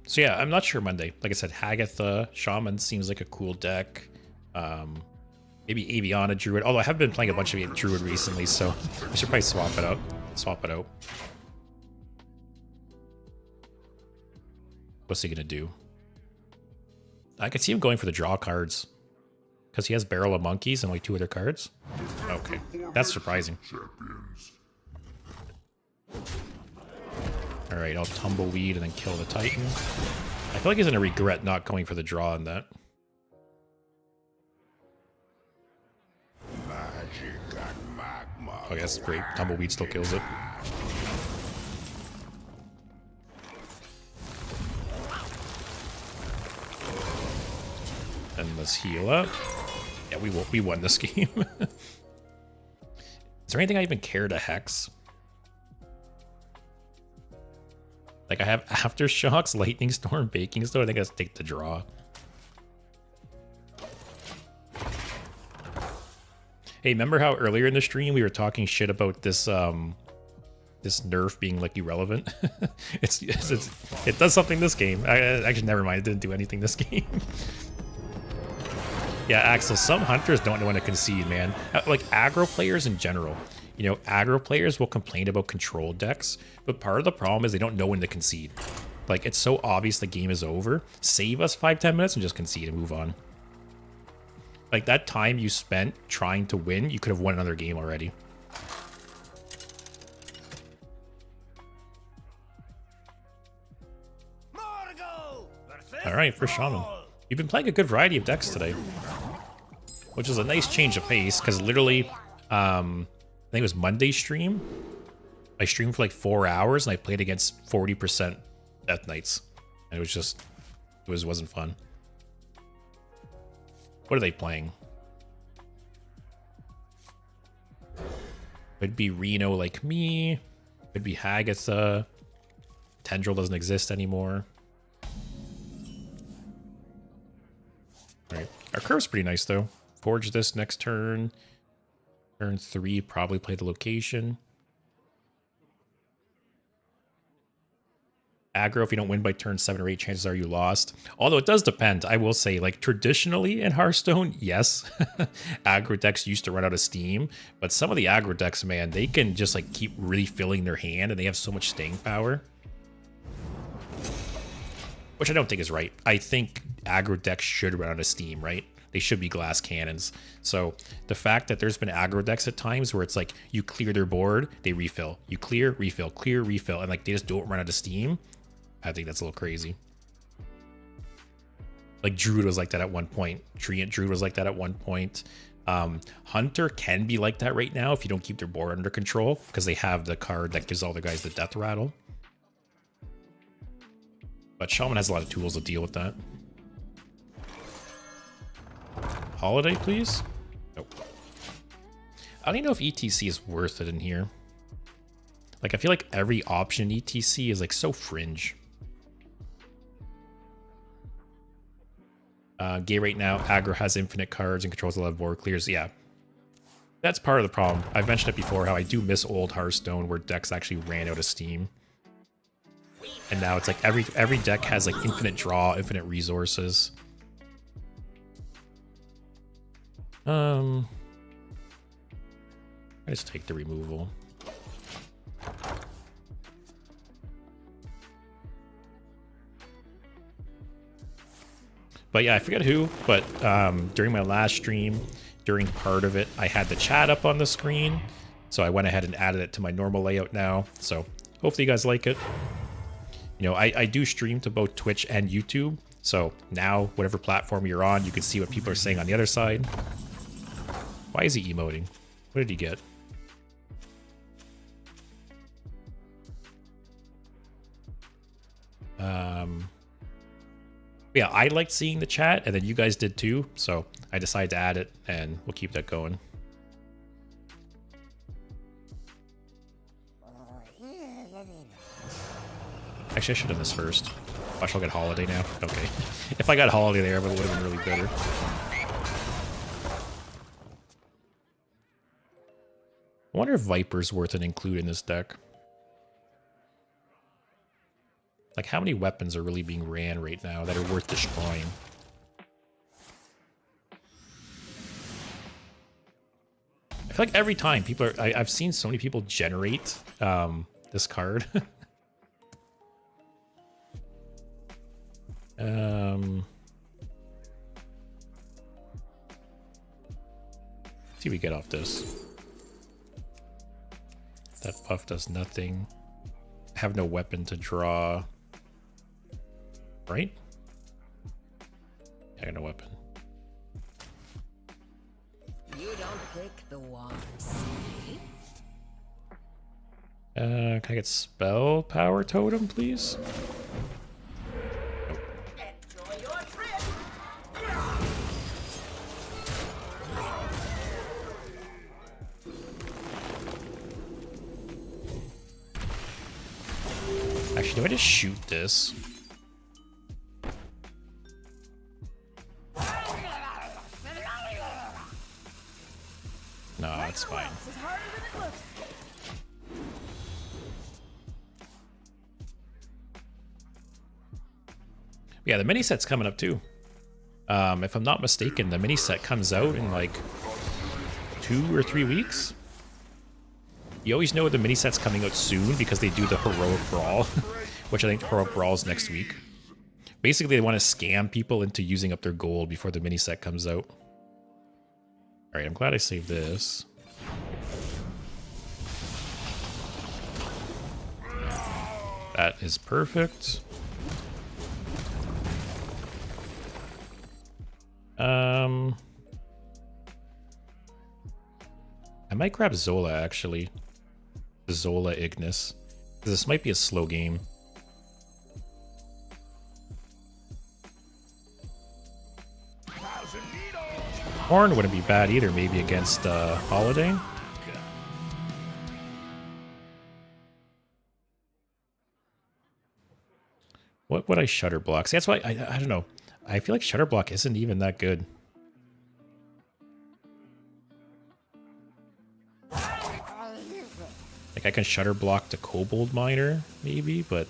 So yeah, I'm not sure Monday. Like I said, Hagatha Shaman seems like a cool deck. Maybe Aviana Druid. Although I have been playing a bunch of Druid recently, so I should probably swap it out. What's he gonna do? I could see him going for the draw cards. Because he has Barrel of Monkeys and like 2 other cards. Okay, that's surprising. Alright, I'll Tumbleweed and then kill the Titan. I feel like he's gonna regret not going for the draw on that. Oh, that's great. Tumbleweed still kills it. And let's heal up. Yeah, we won this game. Is there anything I even care to hex? Like, I have Aftershocks, Lightning Storm, Baking Stone. I think I'll take the draw. Hey, remember how earlier in the stream we were talking shit about this this nerf being like irrelevant? it does something this game. Actually, never mind. It didn't do anything this game. Yeah, Axel, some hunters don't know when to concede, man. Like aggro players in general. You know, aggro players will complain about control decks, but part of the problem is they don't know when to concede. Like, it's so obvious the game is over. Save us 5-10 minutes and just concede and move on. Like, that time you spent trying to win, you could have won another game already. Alright, for Shaman. You've been playing a good variety of decks today. Which is a nice change of pace, because literally, I think it was Monday's stream. I streamed for like 4 hours, and I played against 40% Death Knights. And it was just, wasn't fun. What are they playing? Could be Reno like me. Could be Hagatha. Tendril doesn't exist anymore. Alright. Our curve's pretty nice though. Forge this next turn. Turn 3, probably play the location. Aggro, if you don't win by turn 7 or 8, chances are you lost. Although it does depend. I will say, like, traditionally in Hearthstone, yes, aggro decks used to run out of steam. But some of the aggro decks, man, they can just, like, keep really filling their hand, and they have so much staying power. Which I don't think is right. I think aggro decks should run out of steam, right? They should be glass cannons. So the fact that there's been aggro decks at times where it's like you clear their board, they refill. You clear, refill, clear, refill, and like they just don't run out of steam. I think that's a little crazy. Like Druid was like that at one point. Treant Druid was like that at one point. Hunter can be like that right now if you don't keep their board under control because they have the card that gives all the guys the death rattle. But Shaman has a lot of tools to deal with that. Holiday, please? Nope. I don't even know if ETC is worth it in here. Like, I feel like every option ETC is like so fringe. Gay right now, aggro has infinite cards and controls a lot of board clears. Yeah. That's part of the problem. I've mentioned it before, how I do miss old Hearthstone where decks actually ran out of steam. And now it's like every deck has like infinite draw, infinite resources. I just take the removal. But yeah, I forget who, but during my last stream, during part of it, I had the chat up on the screen. So I went ahead and added it to my normal layout now. So hopefully you guys like it. You know, I do stream to both Twitch and YouTube. So now, whatever platform you're on, you can see what people are saying on the other side. Why is he emoting? What did he get? Yeah, I liked seeing the chat, and then you guys did too. So I decided to add it, and we'll keep that going. Actually, I should have done this first. Watch, I'll get Holiday now. Okay. If I got Holiday there, it would have been really better. I wonder if Viper's worth an include in this deck. Like, how many weapons are really being ran right now that are worth destroying? I feel like every time people are... I've seen so many people generate this card. See what we get off this. That buff does nothing. I have no weapon to draw. Right? I got no weapon. You don't pick the one, see? Can I get spell power totem, please? Enjoy your trip. Actually, do I just shoot this? No, that's fine. This is harder than it looks. Yeah, the mini set's coming up too. If I'm not mistaken, the mini set comes out in like 2 or 3 weeks. You always know the mini set's coming out soon because they do the Heroic Brawl, which I think Heroic Brawl is next week. Basically, they want to scam people into using up their gold before the mini set comes out. Alright, I'm glad I saved this. That is perfect. I might grab Zola, actually. Zola Ignis. This might be a slow game. Horn wouldn't be bad either, maybe against Holiday. What would I Shutter Block? See, that's why I don't know. I feel like Shutter Block isn't even that good. Like I can Shutter Block the Kobold Miner, maybe, but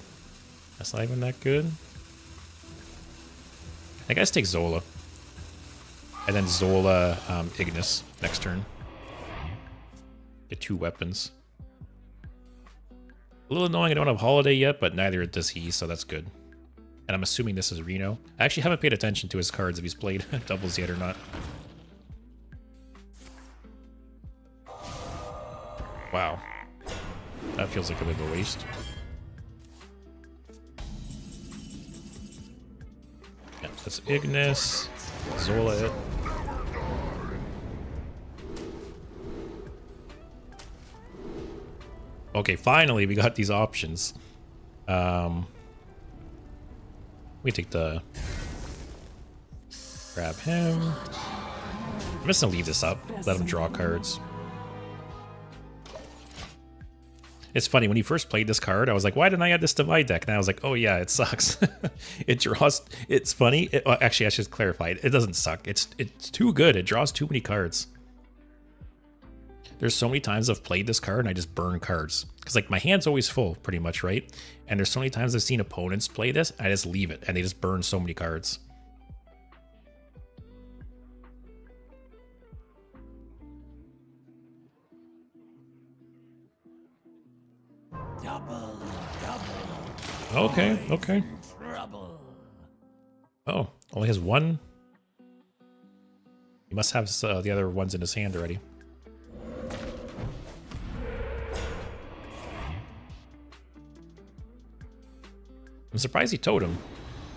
That's not even that good. I guess take Zola. And then Zola Ignis next turn. Get 2 weapons. A little annoying I don't have Holiday yet, but neither does he, so that's good. And I'm assuming this is Reno. I actually haven't paid attention to his cards if he's played doubles yet or not. Wow. That feels like a bit of a waste. Yeah, that's Ignis. Zola it. Okay, finally we got these options. We take the... Grab him. I'm just gonna leave this up. Let him draw cards. It's funny, when you first played this card, I was like, why didn't I add this to my deck? And I was like, oh yeah, it sucks. It draws... It's funny. Actually, I should clarify. It doesn't suck. It's too good. It draws too many cards. There's so many times I've played this card and I just burn cards. Because like my hand's always full, pretty much, right? And there's so many times I've seen opponents play this, I just leave it and they just burn so many cards. Double, double. Okay, okay. Trouble. Oh, only has 1. He must have the other ones in his hand already. I'm surprised he towed him.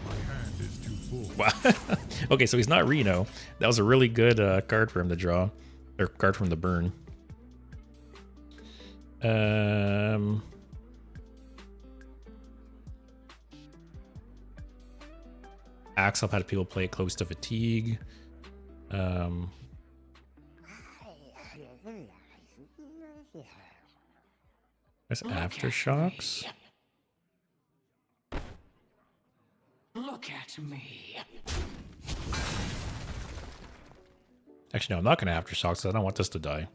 My hand is too full. Wow. Okay, so he's not Reno. That was a really good card for him to draw. Or card from the burn. Axe, I've had people play close to fatigue. There's aftershocks. Look at me. Actually, no, I'm not going to aftershocks because I don't want this to die.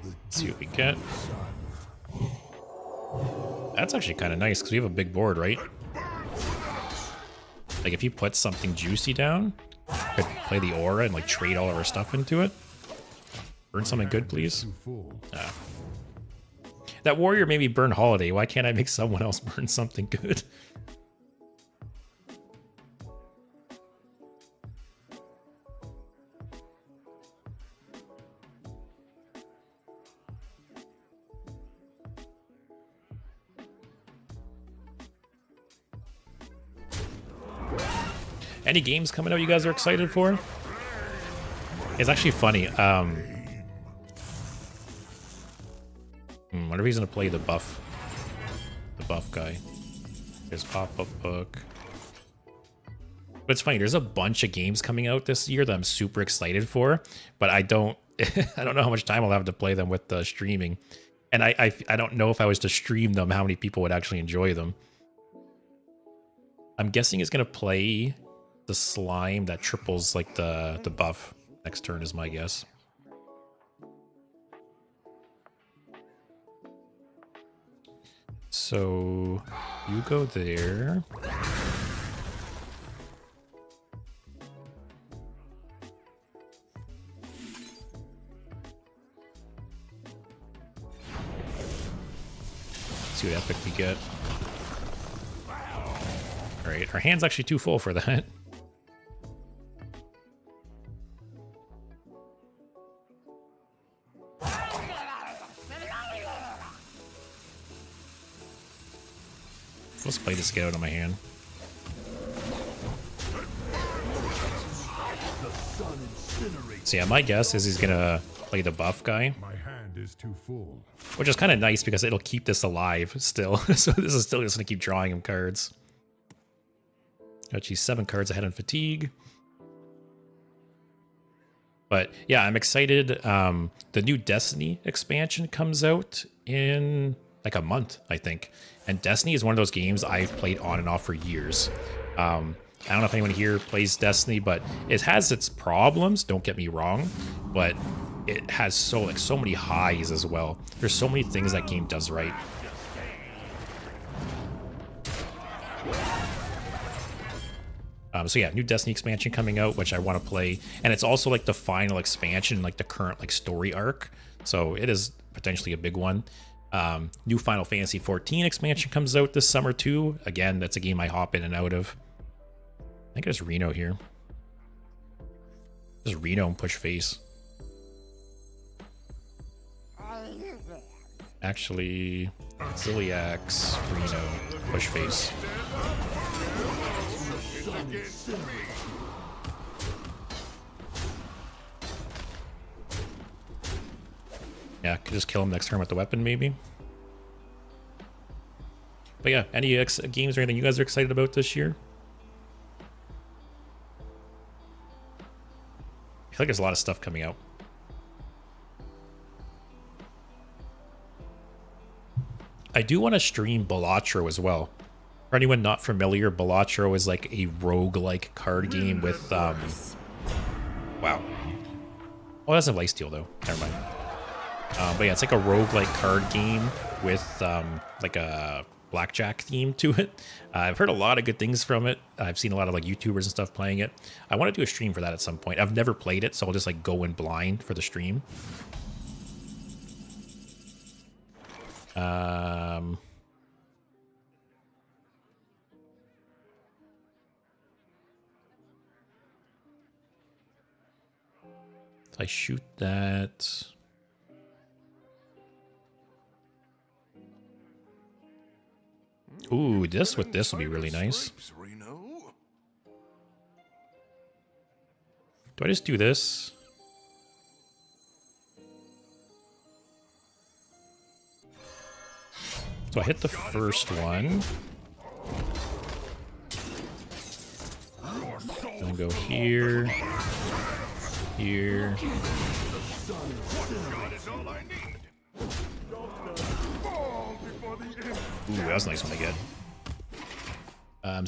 Let's see what we get. That's actually kind of nice because we have a big board, right? Like if you put something juicy down, could play the aura and like trade all of our stuff into it. Burn something good, please. Ah. That warrior made me burn Holiday. Why can't I make someone else burn something good? Any games coming out you guys are excited for? It's actually funny. Wonder if he's gonna play the buff guy. There's pop-up book. But it's funny, there's a bunch of games coming out this year that I'm super excited for, but I don't I don't know how much time I'll have to play them with the streaming. And I don't know if I was to stream them, how many people would actually enjoy them. I'm guessing he's gonna play the slime that triples like the buff next turn is my guess. So you go there. See what epic we get. Alright, our hand's actually too full for that. Let's play this, get out of my hand. So yeah, my guess is he's gonna play the buff guy. My hand is too full. Which is kind of nice because it'll keep this alive still. So this is still just gonna keep drawing him cards. Actually, 7 cards ahead on fatigue. But yeah, I'm excited. The new Destiny expansion comes out in like a month, I think. And Destiny is one of those games I've played on and off for years. I don't know if anyone here plays Destiny, but it has its problems, don't get me wrong. But it has so many highs as well. There's so many things that game does right. So yeah, new Destiny expansion coming out, which I want to play, and it's also like the final expansion, like the current like story arc. So it is potentially a big one. New Final Fantasy 14 expansion comes out this summer too. Again, that's a game I hop in and out of. I think there's Reno here. There's Reno and Push Face. Actually, Ziliax, Reno, Push Face. Yeah, could just kill him next turn with the weapon, maybe. But yeah, any games or anything you guys are excited about this year? I feel like there's a lot of stuff coming out. I do want to stream Balatro as well. For anyone not familiar, Balatro is like a roguelike card game with wow. Oh, that's a lifesteal though. Never mind. But yeah, it's like a roguelike card game with like a blackjack theme to it. I've heard a lot of good things from it. I've seen a lot of like YouTubers and stuff playing it. I want to do a stream for that at some point. I've never played it, so I'll just like go in blind for the stream. I shoot that. Ooh, this with this will be really nice. Do I just do this? So I hit the first one. And go here. Here. Ooh, that was a nice one to get.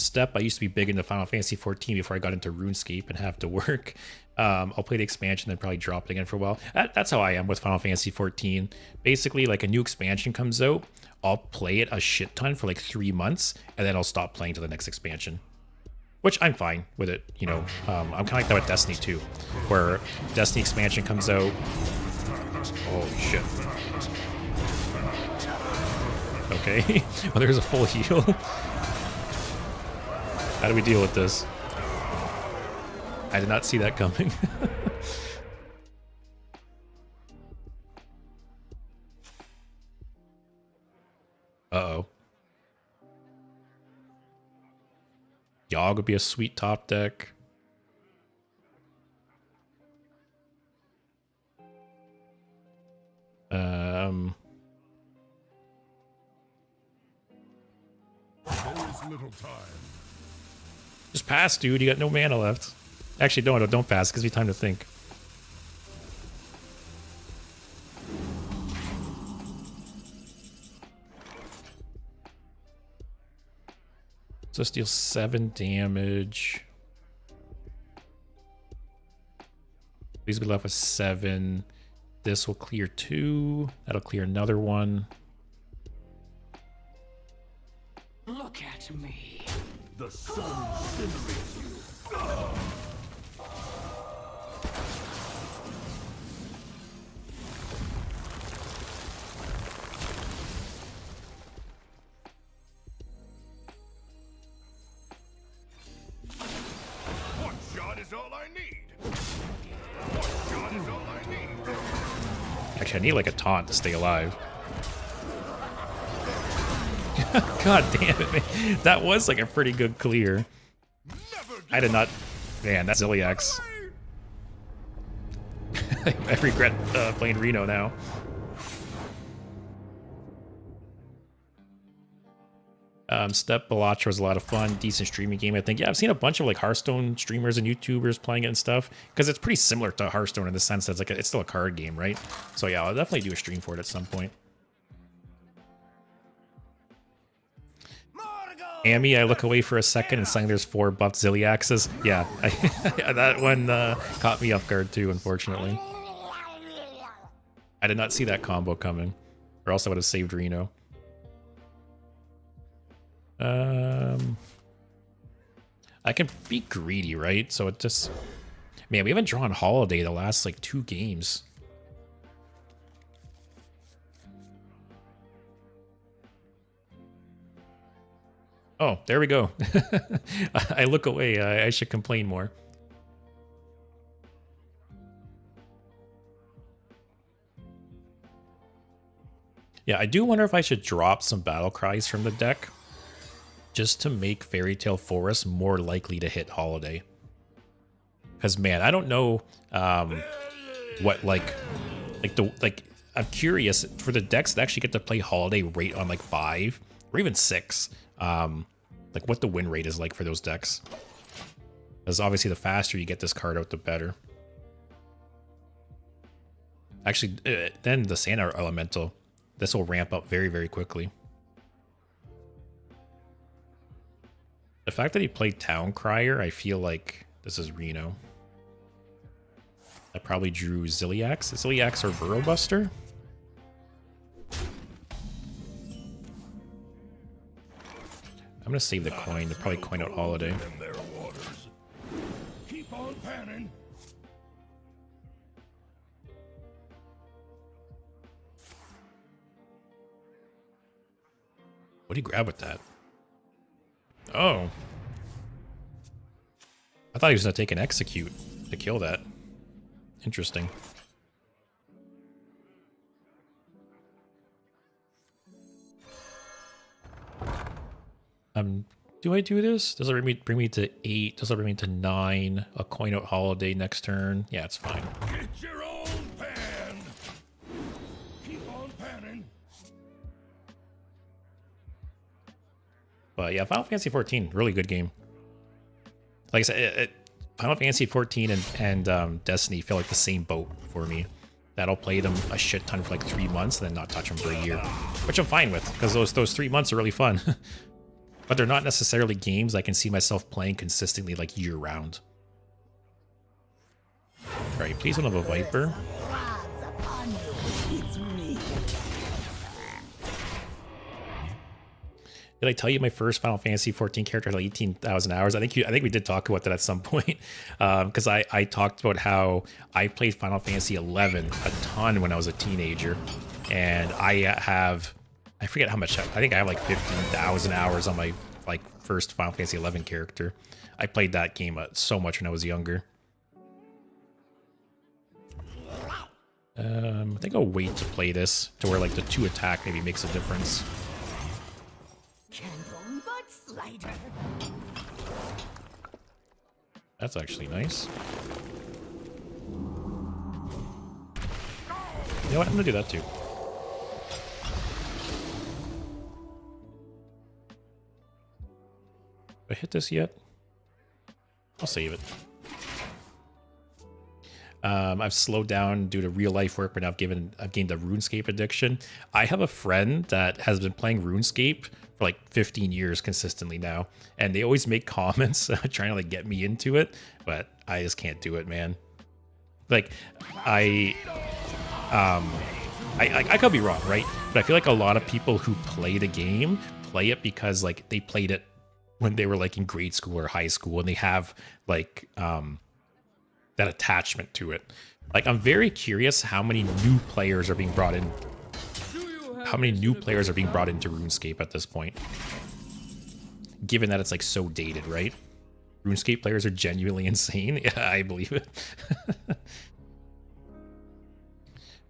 Step, I used to be big into Final Fantasy 14 before I got into RuneScape and have to work. I'll play the expansion, then probably drop it again for a while. That's how I am with Final Fantasy 14. Basically, like a new expansion comes out, I'll play it a shit ton for like 3 months, and then I'll stop playing to the next expansion. Which I'm fine with it, you know. I'm kind of like that with Destiny 2, where Destiny expansion comes out. Holy shit. Okay, well, there's a full heal. How do we deal with this? I did not see that coming. Uh-oh. Yogg would be a sweet top deck. There's little time. Just pass, dude. You got no mana left. Actually, don't pass. It gives me time to think. So this deals 7 damage. These will be left with 7. This will clear 2. That'll clear another 1. Look at me. The sun incinerates you. One shot is all I need. One shot is all I need. Actually, I need like a taunt to stay alive. God damn it, man. That was like a pretty good clear. I did not... Man, that's Ziliax. I regret playing Reno now. Step Balatro was a lot of fun. Decent streaming game, I think. Yeah, I've seen a bunch of like Hearthstone streamers and YouTubers playing it and stuff. Because it's pretty similar to Hearthstone in the sense that it's, like it's still a card game, right? So yeah, I'll definitely do a stream for it at some point. Amy, I look away for a second and suddenly there's 4 buffed Ziliaxes. Yeah, that one caught me off guard too, unfortunately. I did not see that combo coming, or else I would have saved Reno. I can be greedy, right? So it just... Man, we haven't drawn Holiday the last, like, 2 games. Oh, there we go. I look away. I should complain more. Yeah, I do wonder if I should drop some battle cries from the deck just to make Fairy Tale Forest more likely to hit Holiday. Because, man, I don't know what, like I'm curious for the decks that actually get to play Holiday rate on, like, 5 or even 6. Like, what the win rate is like for those decks. Because obviously the faster you get this card out, the better. Actually, then the Sand Elemental. This will ramp up very, very quickly. The fact that he played Town Crier, I feel like this is Reno. I probably drew Ziliax. Is Ziliax or Burrow Buster? I'm gonna save the coin to probably coin out Holiday. Keep on panning. What do you grab with that? Oh. I thought he was gonna take an execute to kill that. Interesting. Do I do this? Does it bring me to 8? Does it bring me to 9? A coin out Holiday next turn? Yeah, it's fine. Get your own pan. Keep on panning. But yeah, Final Fantasy 14, really good game. Like I said, Final Fantasy 14 and Destiny feel like the same boat for me. That'll play them a shit ton for like 3 months and then not touch them for a year. Which I'm fine with, because those 3 months are really fun. But they're not necessarily games I can see myself playing consistently like year round. Alright, please don't have a Viper. Did I tell you my first Final Fantasy 14 character had like 18,000 hours? I think we did talk about that at some point. Because I talked about how I played Final Fantasy 11 a ton when I was a teenager. And I forget how much. I think I have like 15,000 hours on my like first Final Fantasy 11 character. I played that game so much when I was younger. I think I'll wait to play this to where like the 2 attack maybe makes a difference. Candle but lighter. That's actually nice. You know what? I'm gonna do that too. I hit this yet? I'll save it. I've slowed down due to real life work, but I've gained a RuneScape addiction. I have a friend that has been playing RuneScape for like 15 years consistently now, and they always make comments trying to like get me into it, but I just can't do it, man. Like I could be wrong, right? But I feel like a lot of people who play the game play it because like they played it when they were like in grade school or high school, and they have like that attachment to it. Like, I'm very curious how many new players are being brought in. How many new players are being brought into RuneScape at this point? Given that it's like so dated, right? RuneScape players are genuinely insane. Yeah, I believe it.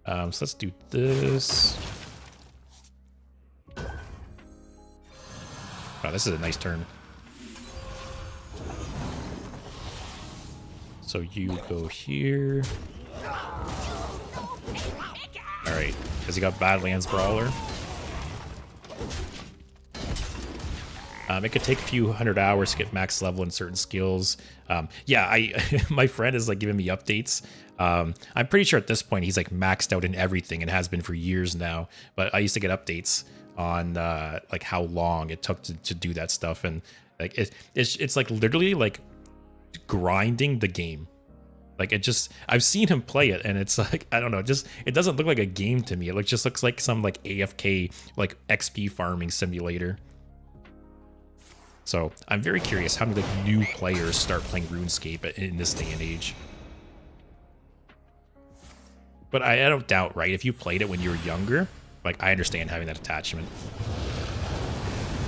So let's do this. Oh, this is a nice turn. So you go here. Alright, because you got Badlands Brawler. It could take a few hundred hours to get max level in certain skills. Yeah, my friend is like giving me updates. I'm pretty sure at this point he's like maxed out in everything and has been for years now. But I used to get updates on like how long it took to do that stuff, and like it's like literally like grinding the game. Like it just, I've seen him play it, and it's like, I don't know, just it doesn't look like a game to me. It just looks like some like AFK like XP farming simulator. So I'm very curious how many like new players start playing RuneScape in this day and age. But I don't doubt, right? If you played it when you were younger, like I understand having that attachment.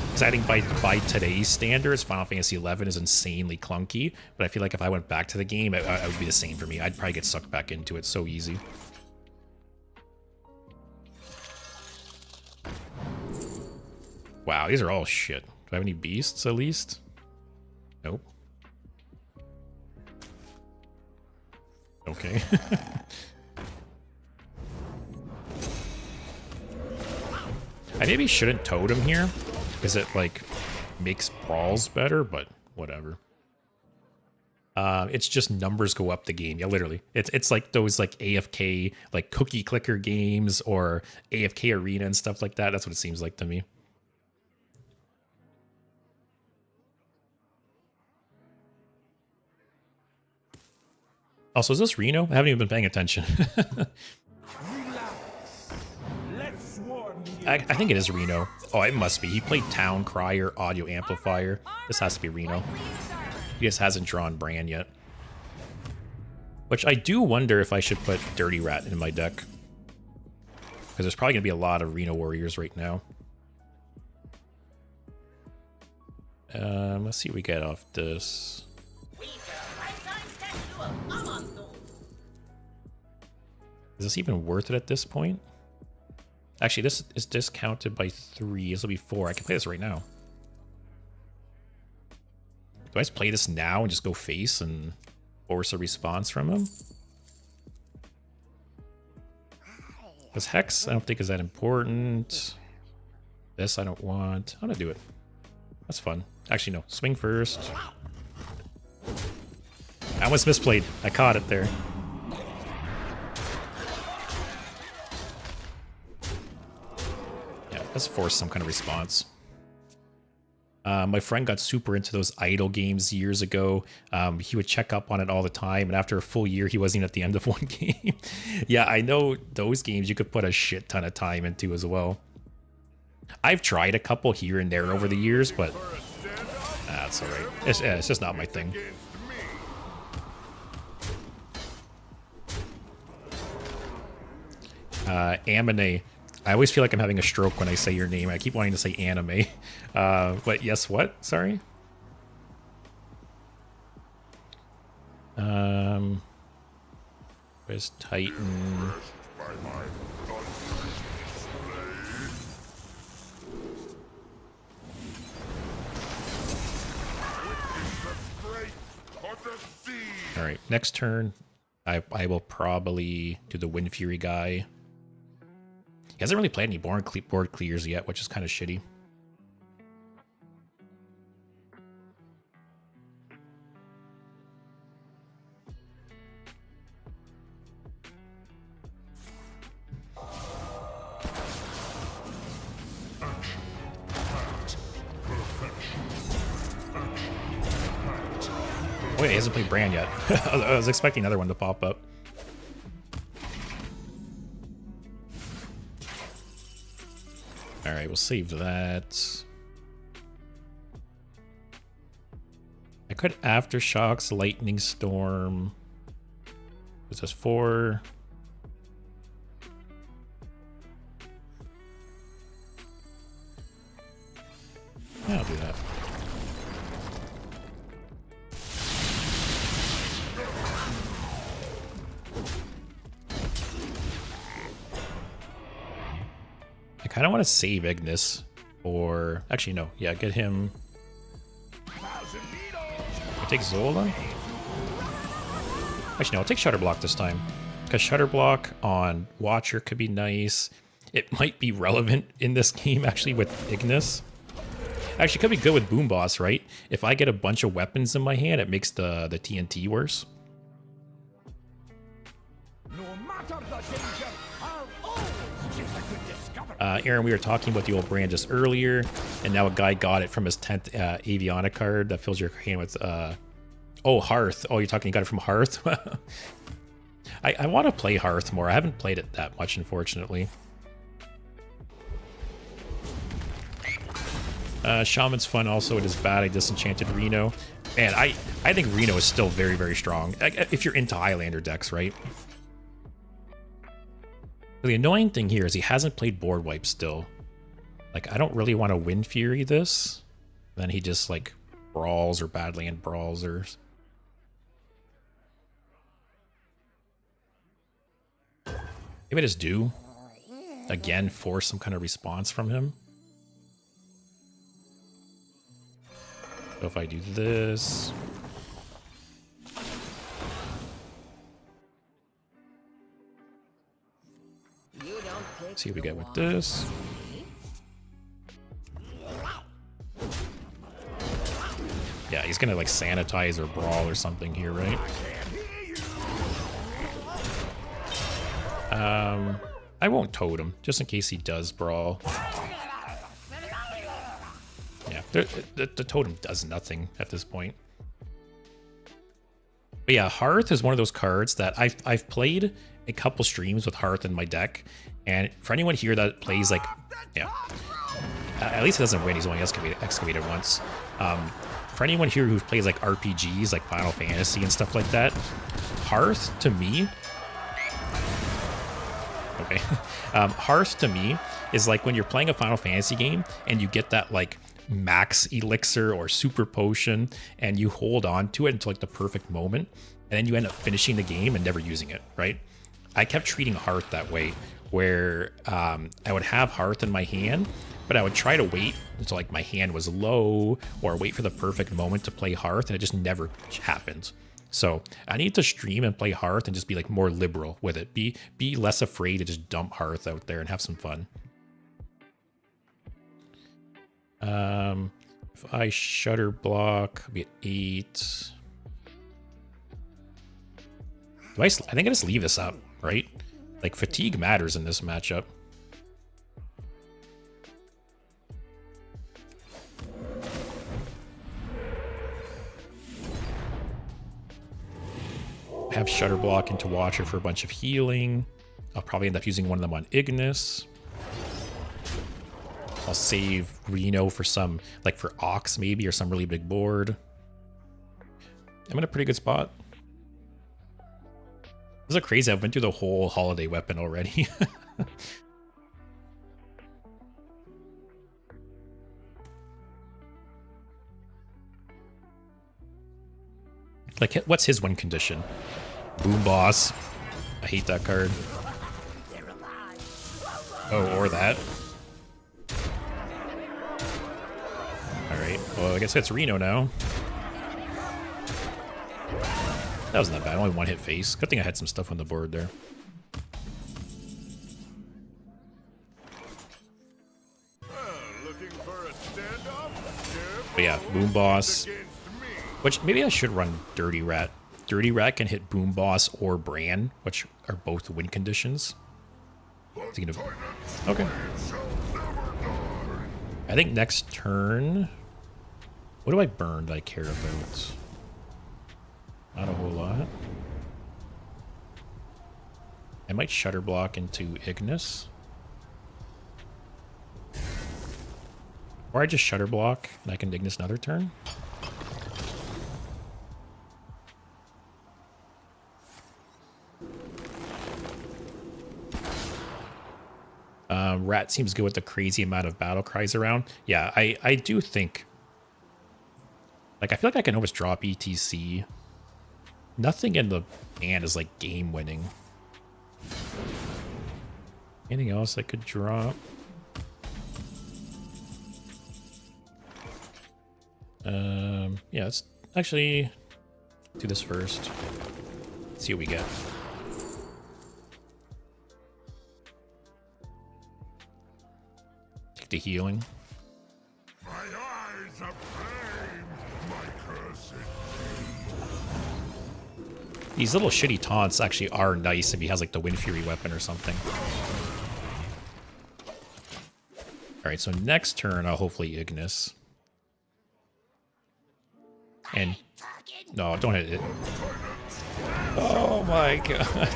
Because I think by today's standards, Final Fantasy XI is insanely clunky. But I feel like if I went back to the game, it would be the same for me. I'd probably get sucked back into it so easy. Wow, these are all shit. Do I have any beasts at least? Nope. Okay. I maybe shouldn't totem here, because it like makes brawls better, but whatever. It's just numbers go up the game. Yeah, literally. It's like those like AFK like cookie clicker games or AFK arena and stuff like that. That's what it seems like to me. Also, is this Reno? I haven't even been paying attention. I think it is Reno. Oh, it must be. He played Town Crier, Audio Amplifier. This has to be Reno. He just hasn't drawn Bran yet. Which I do wonder if I should put Dirty Rat in my deck. Because there's probably going to be a lot of Reno Warriors right now. Let's see what we get off this. Is this even worth it at this point? Actually, this is discounted by 3. This will be 4. I can play this right now. Do I just play this now and just go face and force a response from him? Because Hex, I don't think is that important. This I don't want. I'm gonna do it. That's fun. Actually, no. Swing first. I almost misplayed. I caught it there. Let's force some kind of response. My friend got super into those idle games years ago. He would check up on it all the time, and after a full year, he wasn't even at the end of one game. Yeah, I know those games you could put a shit ton of time into as well. I've tried a couple here and there over the years, but that's all right. It's just not my thing. Amine. I always feel like I'm having a stroke when I say your name. I keep wanting to say anime. But yes, what? Sorry? Where's Titan? Alright, next turn, I will probably do the Wind Fury guy. He hasn't really played any board clears yet, which is kind of shitty. Oh yeah, he hasn't played Bran yet. I was expecting another one to pop up. Alright, we'll save that. I could Aftershocks, Lightning Storm. This is 4. Yeah, I'll do that. I kind of want to save Ignis, or actually no, yeah, get him. I take Zola. Actually no, I'll take Shutter Block this time, because Shutter Block on Watcher could be nice. It might be relevant in this game actually with Ignis. Actually, it could be good with Boom Boss, right? If I get a bunch of weapons in my hand, it makes the TNT worse. No matter the danger, I'll always give a good discovery. Aaron, we were talking about the old brand just earlier, and now a guy got it from his 10th Aviana card that fills your hand with Oh, Hearth. Oh, you're talking, you got it from Hearth? I want to play Hearth more. I haven't played it that much, unfortunately. Shaman's fun also. It is bad. I disenchanted Reno. Man, I think Reno is still very, very strong. If you're into Highlander decks, right? The annoying thing here is he hasn't played board wipe still. Like, I don't really want to Wind Fury this. Then he just, like, brawls or Badland brawls or... Maybe I just do. Again, force some kind of response from him. So if I do this... See what we get with this. Yeah, he's gonna like sanitize or brawl or something here, right? I won't totem, just in case he does brawl. Yeah, the totem does nothing at this point. But yeah, Hearth is one of those cards that I've played a couple streams with Hearth in my deck, and for anyone here that plays like, yeah, at least he doesn't win. He's only excavated once. For anyone here who plays like RPGs, like Final Fantasy and stuff like that, Hearth to me, okay, Hearth to me is like when you're playing a Final Fantasy game and you get that like max elixir or super potion and you hold on to it until like the perfect moment, and then you end up finishing the game and never using it, right? I kept treating Hearth that way, where I would have Hearth in my hand, but I would try to wait until like my hand was low or wait for the perfect moment to play Hearth, and it just never happened. So I need to stream and play Hearth and just be like more liberal with it. Be less afraid to just dump Hearth out there and have some fun. If I shutter block, I'll be at 8. I think I just leave this up, right? Like, fatigue matters in this matchup. Have Shutter Block into Watcher for a bunch of healing. I'll probably end up using one of them on Ignis. I'll save Reno for some, like for Ox maybe, or some really big board. I'm in a pretty good spot. This is crazy. I've been through the whole holiday weapon already. Like, what's his win condition? Boom Boss. I hate that card. Oh, or that. Alright, well, I guess it's Reno now. That wasn't that bad. Only one hit face. Good thing I had some stuff on the board there. Looking for a standoff? But yeah, Boom Boss. Which maybe I should run Dirty Rat. Dirty Rat can hit Boom Boss or Bran, which are both win conditions. Okay. I think next turn... What do I burn that I care about? Not a whole lot. I might Shutter Block into Ignis. Or I just Shutter Block and I can Ignis another turn. Rat seems good with the crazy amount of battle cries around. Yeah, I do think... Like, I feel like I can always drop ETC. Nothing in the hand is, like, game-winning. Anything else I could drop? Yeah, let's actually do this first. See what we get. Take the healing. My eyes are flame, my cursed. These little shitty taunts actually are nice if he has like the Wind Fury weapon or something. Alright, so next turn I'll hopefully Ignis. And no, don't hit it. Oh my god.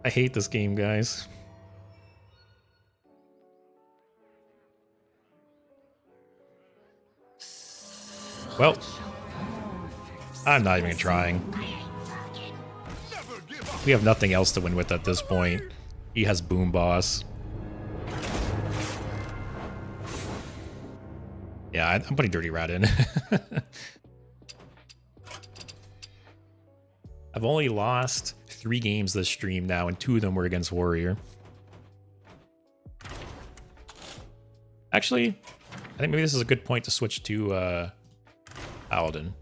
I hate this game, guys. Well, I'm not even trying. We have nothing else to win with at this point. He has Boom Boss. Yeah, I'm putting Dirty Rat in. I've only lost 3 games this stream now, and 2 of them were against Warrior. Actually, I think maybe this is a good point to switch to Paladin.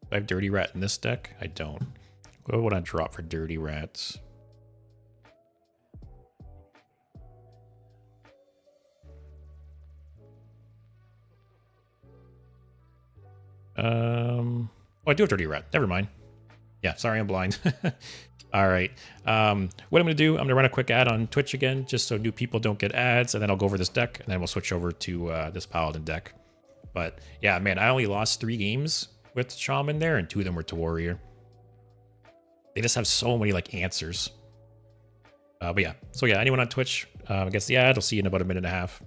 Do I have Dirty Rat in this deck? I don't. What would I drop for Dirty Rats? Oh, I do have Dirty Rat. Never mind. Yeah, sorry, I'm blind. All right. What I'm going to do, I'm going to run a quick ad on Twitch again, just so new people don't get ads, and then I'll go over this deck, and then we'll switch over to this Paladin deck. But yeah, man, I only lost 3 games with Shaman there, and 2 of them were to Warrior. They just have so many like answers. But yeah, so yeah, anyone on Twitch gets the ad. I'll see you in about a minute and a half.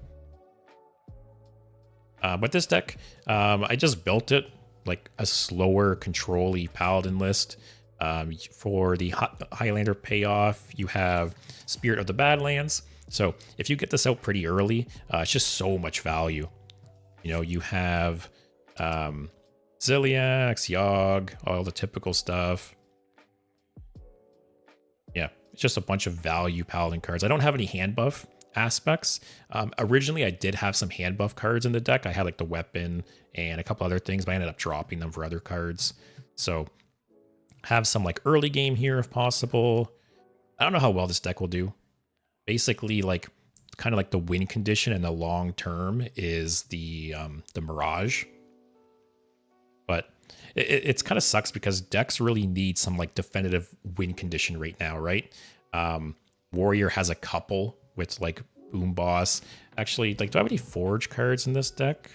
But this deck, I just built it like a slower control-y Paladin list. For the Highlander payoff, you have Spirit of the Badlands. So if you get this out pretty early, it's just so much value. You know, you have Ziliax, Yogg, all the typical stuff. Yeah, it's just a bunch of value Paladin cards. I don't have any hand buff aspects. Originally, I did have some hand buff cards in the deck. I had like the weapon and a couple other things, but I ended up dropping them for other cards. So have some like early game here if possible. I don't know how well this deck will do. Basically, like kind of like the win condition in the long term is the Mirage. But it's kind of sucks because decks really need some like definitive win condition right now, right? Warrior has a couple with like Boom Boss. Actually, like, do I have any Forge cards in this deck?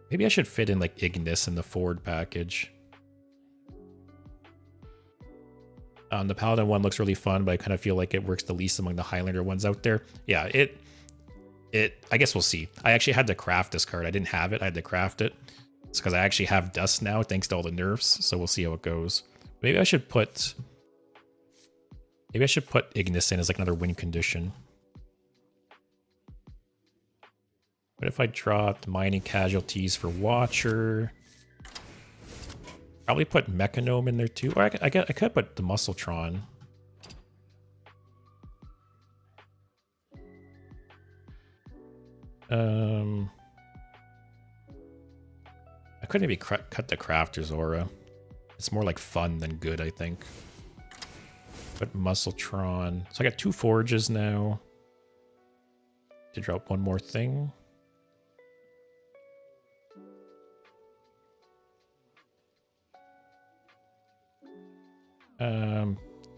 Maybe I should fit in like Ignis in the Ford package. The Paladin one looks really fun, but I kind of feel like it works the least among the Highlander ones out there. Yeah, I guess we'll see. I actually had to craft this card. I didn't have it. I had to craft it. It's because I actually have Dust now, thanks to all the nerfs. So we'll see how it goes. Maybe I should put Ignis in as like another win condition. What if I dropped Mining Casualties for Watcher? Probably put Mechanome in there too. Or I could put the Muscletron. I could maybe cut the Crafter's Aura. It's more like fun than good, I think. Put Muscletron. So I got 2 Forges now. To drop one more thing.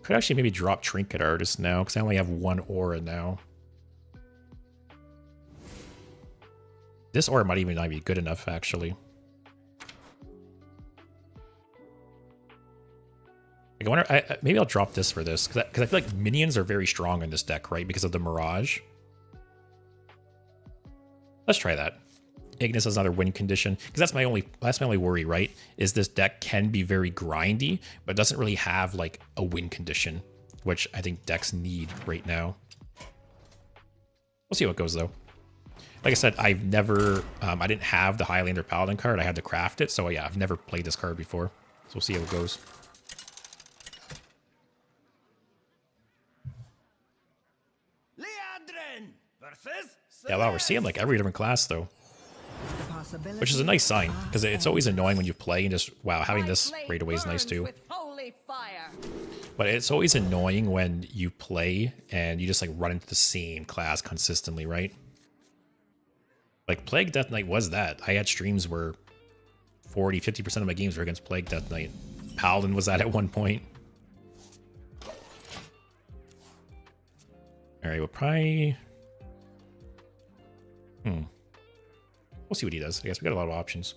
Could actually maybe drop Trinket Artist now, because I only have 1 aura now. This aura might even not be good enough, actually. Like, I wonder, maybe I'll drop this for this, because I feel like minions are very strong in this deck, right? Because of the Mirage. Let's try that. Ignis is another win condition, because that's my only worry, right? Is this deck can be very grindy, but doesn't really have like a win condition, which I think decks need right now. We'll see how it goes though. Like I said, I've never, I didn't have the Highlander Paladin card. I had to craft it, so yeah, I've never played this card before. So we'll see how it goes. Yeah, wow, we're seeing like every different class though. Which is a nice sign, because it's always annoying when you play and just, wow, having this right away is nice too. But it's always annoying when you play and you just like run into the same class consistently, right? Like Plague Death Knight was that. I had streams where 40-50% of my games were against Plague Death Knight. Paladin was that at one point. Alright, we'll probably see what he does. I guess we got a lot of options.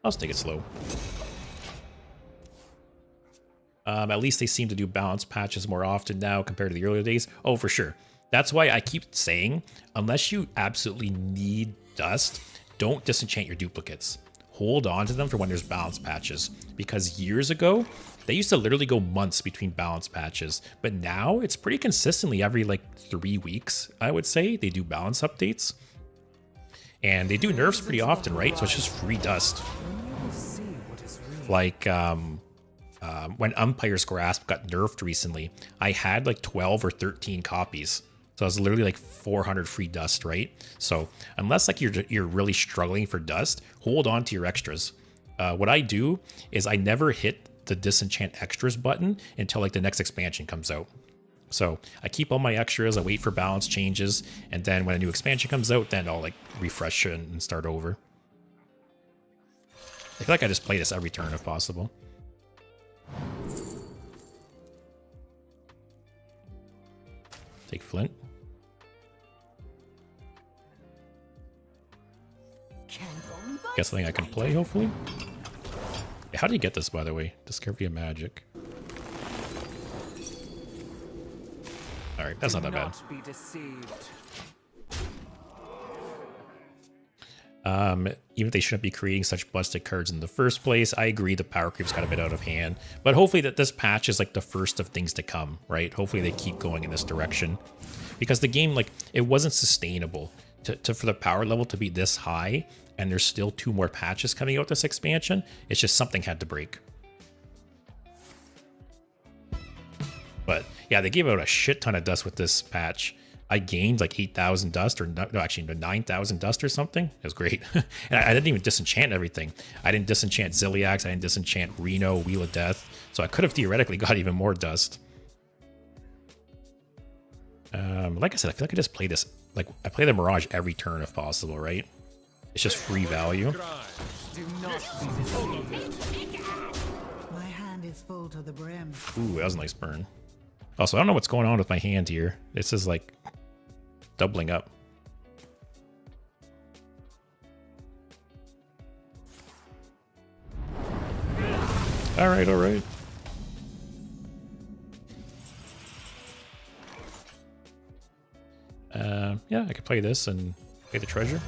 I'll just take it slow. At least they seem to do balance patches more often now compared to the earlier days. Oh, for sure. That's why I keep saying, unless you absolutely need dust, don't disenchant your duplicates. Hold on to them for when there's balance patches. Because years ago, they used to literally go months between balance patches. But now, it's pretty consistently every like 3 weeks, I would say, they do balance updates. And they do nerfs pretty often, right? So it's just free dust. Like, when Umpire's Grasp got nerfed recently, I had like 12 or 13 copies. So I was literally like 400 free dust, right? So unless like you're really struggling for dust, hold on to your extras. What I do is I never hit the disenchant extras button until like the next expansion comes out. So I keep all my extras, I wait for balance changes, and then when a new expansion comes out, then I'll like refresh it and start over. I feel like I just play this every turn if possible. Take Flint. Guess something I can play, hopefully. Yeah, how do you get this, by the way? Discovery of Magic. Alright, that's not that bad. Be deceived. Even if they shouldn't be creating such busted cards in the first place, I agree the power creep's got a bit out of hand. But hopefully that this patch is like the first of things to come, right? Hopefully they keep going in this direction. Because the game, like, it wasn't sustainable for the power level to be this high, and there's still 2 more patches coming out this expansion. It's just something had to break. But yeah, they gave out a shit ton of dust with this patch. I gained like 8,000 dust, or no, actually 9,000 dust or something. It was great. And I didn't even disenchant everything. I didn't disenchant Ziliax, I didn't disenchant Reno, Wheel of Death. So I could have theoretically got even more dust. Like I said, I feel like I just play this, like I play the Mirage every turn if possible, right? It's just free value. Do not be deceived. My hand is full to the brim. Ooh, that was a nice burn. Also, I don't know what's going on with my hand here. This is like doubling up. All right, all right. Yeah, I could play this and play the treasure.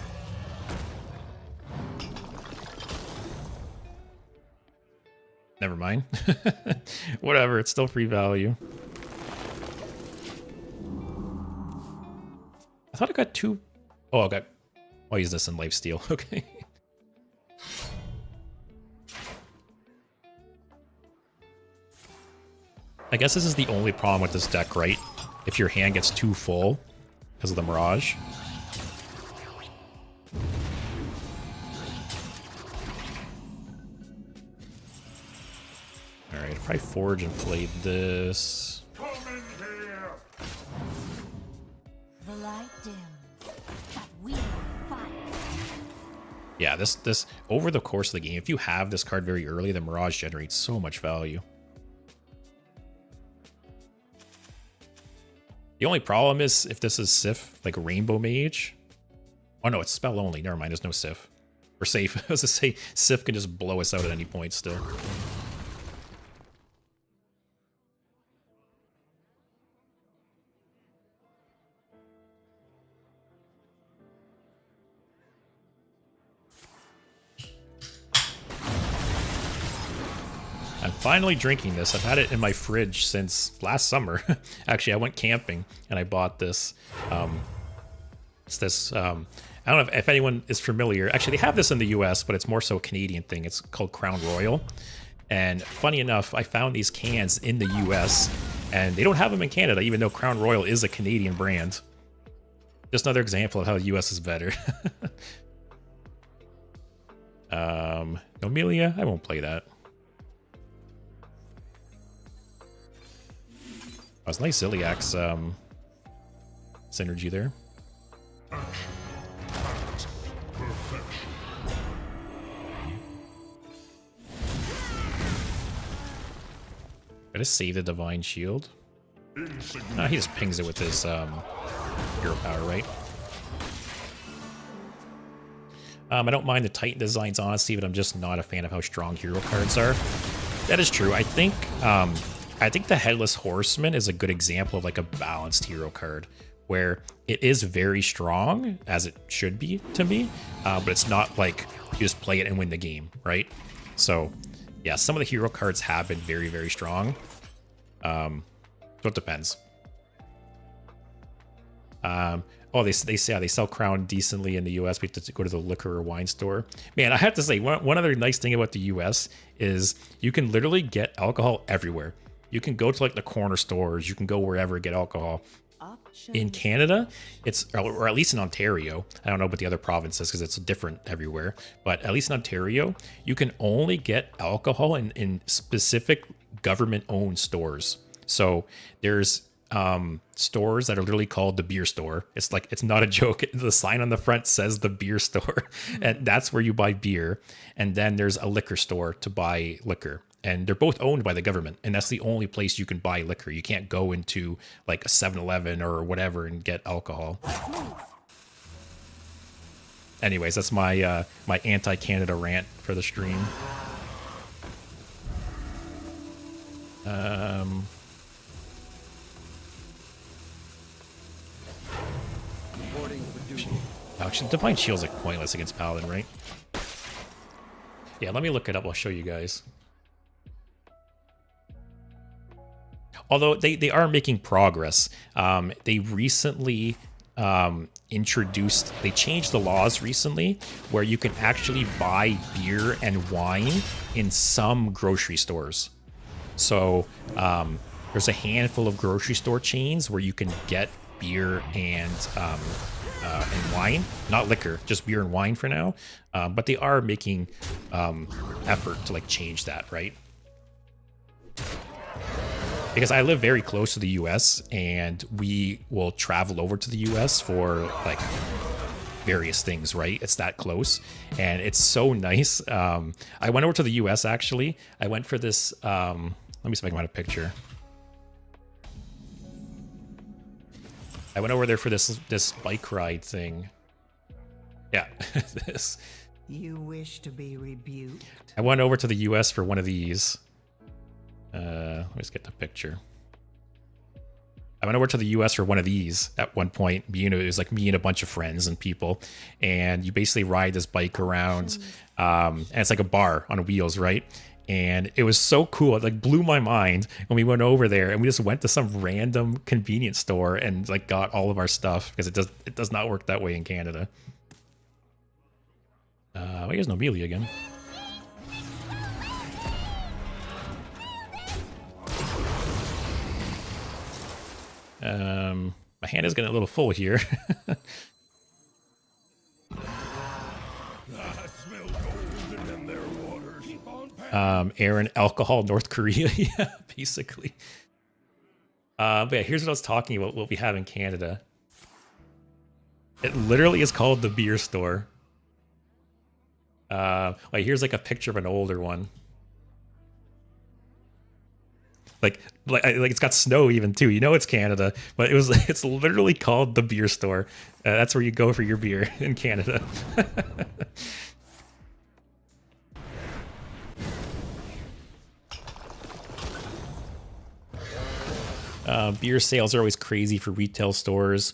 Never mind. Whatever, it's still free value. I thought I got 2. Oh, I got. I'll use this in lifesteal. Okay. I guess this is the only problem with this deck, right? If your hand gets too full because of the Mirage. Alright, if I forge and play this. Come in here! The light dims, but we fight. Yeah, this over the course of the game, if you have this card very early, the Mirage generates so much value. The only problem is if this is Sif, like Rainbow Mage. Oh no, it's spell only. Never mind, there's no Sif. We're safe. I was to say, Sif can just blow us out at any point still. I'm finally drinking this. I've had it in my fridge since last summer. Actually, I went camping and I bought this. It's this, I don't know if anyone is familiar. Actually, they have this in the US, but it's more so a Canadian thing. It's called Crown Royal. And funny enough, I found these cans in the US and they don't have them in Canada, even though Crown Royal is a Canadian brand. Just another example of how the US is better. Nomelia, I won't play that. was nice Iliacs synergy there. I just save the Divine Shield. He just pings it with his hero power, right? I don't mind the Titan designs, honestly, but I'm just not a fan of how strong hero cards are. That is true. I think the Headless Horseman is a good example of like a balanced hero card, where it is very strong, as it should be to me, but it's not like you just play it and win the game, right? So, yeah, some of the hero cards have been very, very strong. So it depends. Oh, they say they sell Crown decently in the US. We have to go to the liquor or wine store. Man, I have to say, one other nice thing about the US is you can literally get alcohol everywhere. You can go to like the corner stores. You can go wherever, get alcohol. In Canada, or at least in Ontario, I don't know about the other provinces because it's different everywhere, but at least in Ontario, you can only get alcohol in specific government-owned stores. So there's stores that are literally called the beer store. It's like, it's not a joke. The sign on the front says the beer store, and that's where you buy beer. And then there's a liquor store to buy liquor. And they're both owned by the government, and that's the only place you can buy liquor. You can't go into like a 7-Eleven or whatever and get alcohol. Anyways, that's my my anti-Canada rant for the stream. Actually, Divine Shield's like pointless against Paladin, right? Yeah, let me look it up. I'll show you guys. Although they are making progress. They recently they changed the laws recently where you can actually buy beer and wine in some grocery stores. So there's a handful of grocery store chains where you can get beer and wine, not liquor, just beer and wine for now. But they are making effort to like change that, right? Because I live very close to the US, and we will travel over to the US for like various things, right? It's that close, and it's so nice. I went over to the US actually. I went for this, let me see if I can find a picture. I went over there for this bike ride thing. Yeah, this. You wish to be rebuked? I went over to the US for one of these. Let me just get the picture. I went over to the US for one of these at one point. It was like me and a bunch of friends and people, and you basically ride this bike around, and it's like a bar on wheels, right? And it was so cool. It like blew my mind when we went over there, and we just went to some random convenience store and like got all of our stuff, because it does not work that way in Canada. Why is Nobilia again? My hand is getting a little full here. Aaron, alcohol, North Korea. Yeah, basically. But yeah, here's what I was talking about, what we have in Canada. It literally is called the beer store. Like here's like a picture of an older one. Like it's got snow even too. You know it's Canada, but it's literally called the beer store. That's where you go for your beer in Canada. Beer sales are always crazy for retail stores.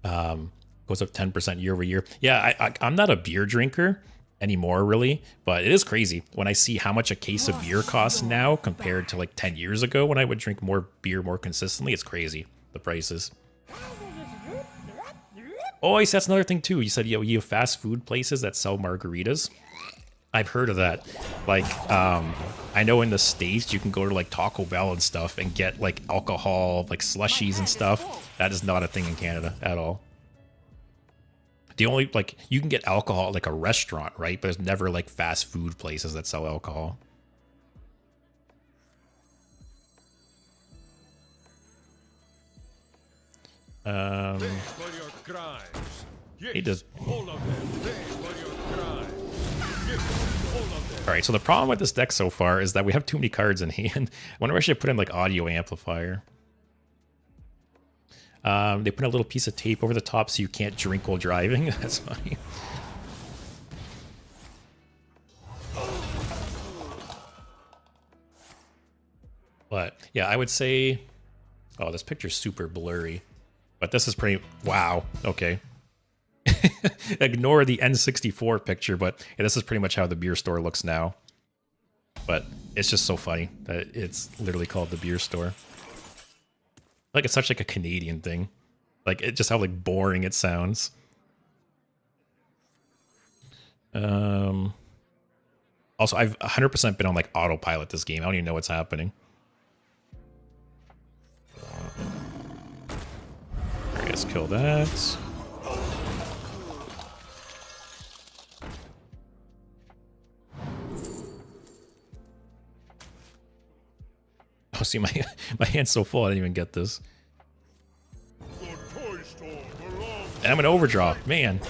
Goes up 10% year over year. Yeah, I'm not a beer drinker anymore, really, but it is crazy when I see how much a case of beer costs now compared to like 10 years ago when I would drink more beer more consistently. It's crazy, the prices. Oh, I see, that's another thing too. You said you have fast food places that sell margaritas. I've heard of that. Like, I know in the States you can go to like Taco Bell and stuff and get like alcohol, like slushies and stuff. That is not a thing in Canada at all. The only, like, you can get alcohol at like a restaurant, right? But there's never like fast food places that sell alcohol. Pay for your crimes. Yes, He does. all of them. Pay for your crimes. Yes, all of them. All right, so the problem with this deck so far is that we have too many cards in hand. I wonder if I should put in like audio amplifier. They put a little piece of tape over the top so you can't drink while driving. That's funny. But yeah, I would say, oh, this picture's super blurry. But this is pretty, wow, okay. Ignore the N64 picture, but yeah, this is pretty much how the beer store looks now. But it's just so funny that it's literally called the beer store. Like it's such like a Canadian thing. Like it just how like boring it sounds. Also, I've 100% been on like autopilot this game. I don't even know what's happening. Alright, let's kill that. Oh, see, my hand's so full I didn't even get this. The toy store belongs And I'm gonna overdraw, man.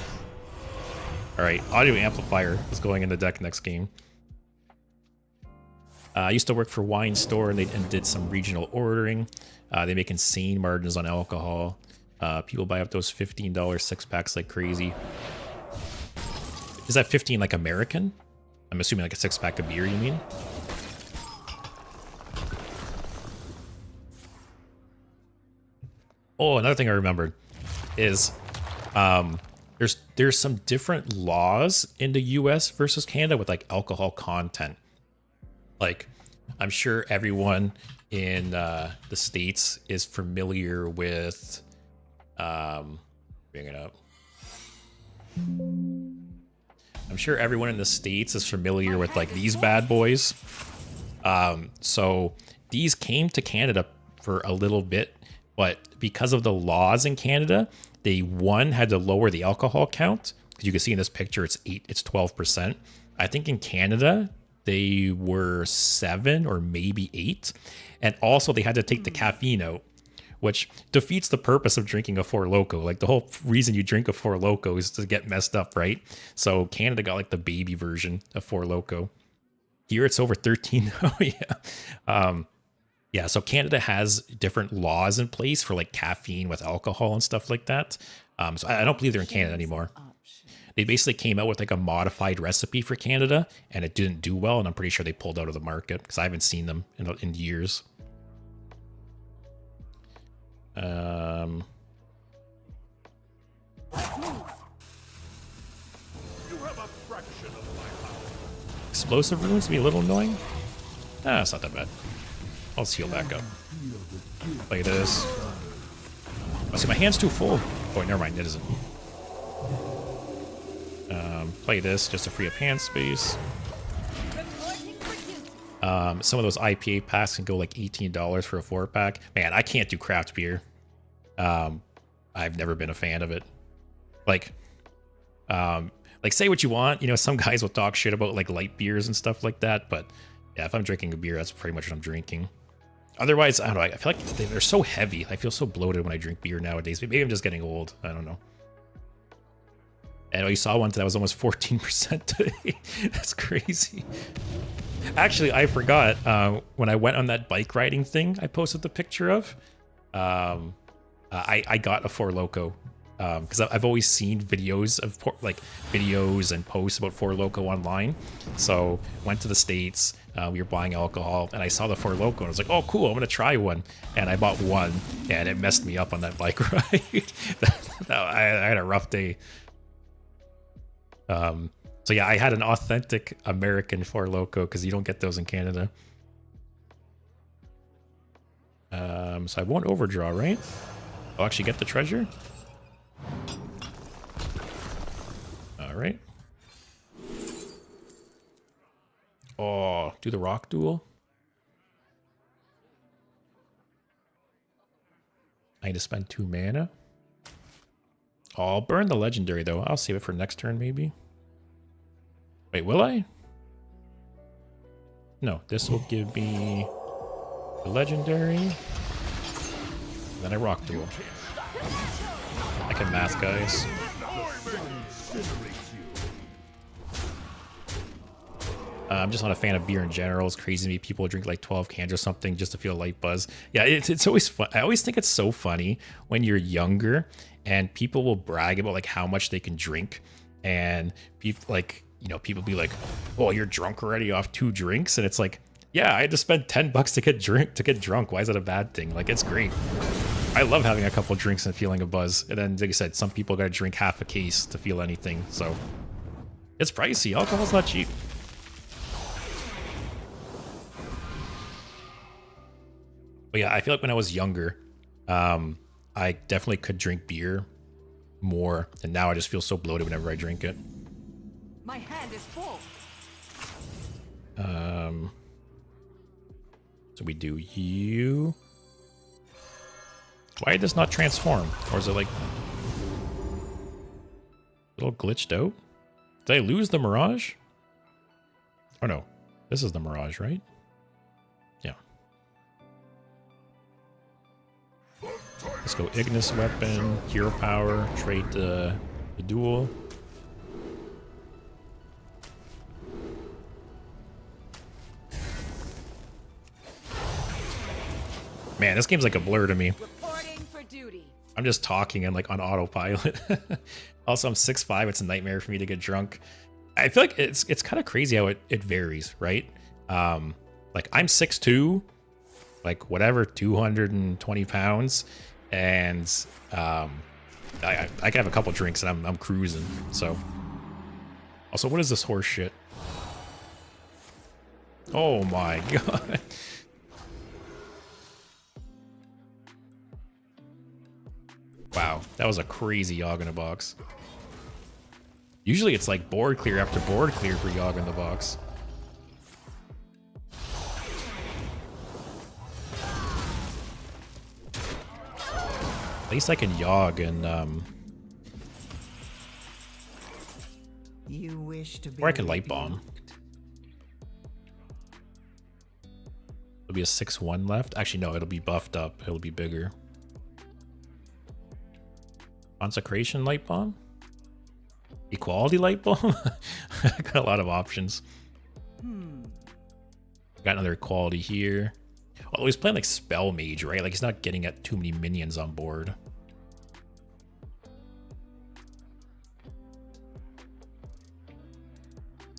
Alright, audio amplifier is going in the deck next game. I used to work for Wine Store and they did some regional ordering. They make insane margins on alcohol. People buy up those $15 six-packs like crazy. Is that 15 like American? I'm assuming like a six-pack of beer, you mean? Oh, another thing I remembered is there's some different laws in the US versus Canada with like alcohol content. Like, I'm sure everyone in the States is familiar with bring it up. I'm sure everyone in the States is familiar with like these bad boys. So these came to Canada for a little bit, but because of the laws in Canada, they had to lower the alcohol count. Because you can see in this picture, it's 12%. I think in Canada, they were 7 or maybe 8. And also they had to take the caffeine out, which defeats the purpose of drinking a Four Loko. Like the whole reason you drink a Four Loko is to get messed up, right? So Canada got like the baby version of Four Loko. Here it's over 13. Oh yeah. Yeah, so Canada has different laws in place for like caffeine with alcohol and stuff like that. So I don't believe they're in Canada anymore. They basically came out with like a modified recipe for Canada and it didn't do well. And I'm pretty sure they pulled out of the market because I haven't seen them in years. You have a fraction of my power. Explosive runes can be a little annoying. Ah, it's not that bad. I'll heal back up. Play this. Oh, see, my hand's too full. Oh, never mind, it isn't. Play this just to free up hand space. Some of those IPA packs can go like $18 for a 4-pack. Man, I can't do craft beer. I've never been a fan of it. Like say what you want. You know, some guys will talk shit about like light beers and stuff like that. But yeah, if I'm drinking a beer, that's pretty much what I'm drinking. Otherwise, I don't know. I feel like they're so heavy. I feel so bloated when I drink beer nowadays. Maybe I'm just getting old. I don't know. And you saw one that was almost 14% today. That's crazy. Actually, I forgot. When I went on that bike riding thing I posted the picture of, I got a Four Loko. Because I've always seen videos of videos and posts about Four Loko online. So went to the States, we were buying alcohol, and I saw the Four Loko, and I was like, "Oh, cool! I'm gonna try one." And I bought one, and it messed me up on that bike ride. I had a rough day. So yeah, I had an authentic American Four Loko because you don't get those in Canada. So I won't overdraw, right? I'll actually get the treasure. All right. Oh, do the rock duel. I need to spend 2 mana. Oh, I'll burn the legendary though. I'll save it for next turn maybe. Wait, will I? No, this will give me the legendary. Then I rock duel. can math, guys. I'm just not a fan of beer in general. It's crazy to me. People drink like 12 cans or something just to feel a light buzz. Yeah, it's always fun. I always think it's so funny when you're younger and people will brag about like how much they can drink, and people like, you know, people be like, "Oh, you're drunk already off 2 drinks," and it's like, yeah, I had to spend $10 to get drunk. Why is that a bad thing? Like, it's great. I love having a couple drinks and feeling a buzz. And then, like I said, some people got to drink half a case to feel anything. So it's pricey. Alcohol's not cheap. But yeah, I feel like when I was younger, I definitely could drink beer more, and now I just feel so bloated whenever I drink it. My hand is full. So we do you. Why did this not transform? Or is it like a little glitched out? Did I lose the Mirage? Oh no, this is the Mirage, right? Yeah. Let's go Ignis Weapon, Hero Power, trade the duel. Man, this game's like a blur to me. Reporting for duty. I'm just talking and like on autopilot. Also, I'm 6'5". It's a nightmare for me to get drunk. I feel like it's kind of crazy how it varies, right? Like I'm 6'2", like whatever, 220 pounds, and I can have a couple drinks and I'm cruising. So, also, what is this horse shit? Oh my god. Wow, that was a crazy Yogg in a box. Usually it's like board clear after board clear for Yogg in the box. At least I can Yogg and You wish to be or I can Light Bomb. There'll be a 6/1 left. Actually, no, it'll be buffed up. It'll be bigger. Consecration Light Bomb? Equality Light Bomb? I got a lot of options. Got another equality here. Oh, he's playing like Spell Mage, right? Like he's not getting at too many minions on board.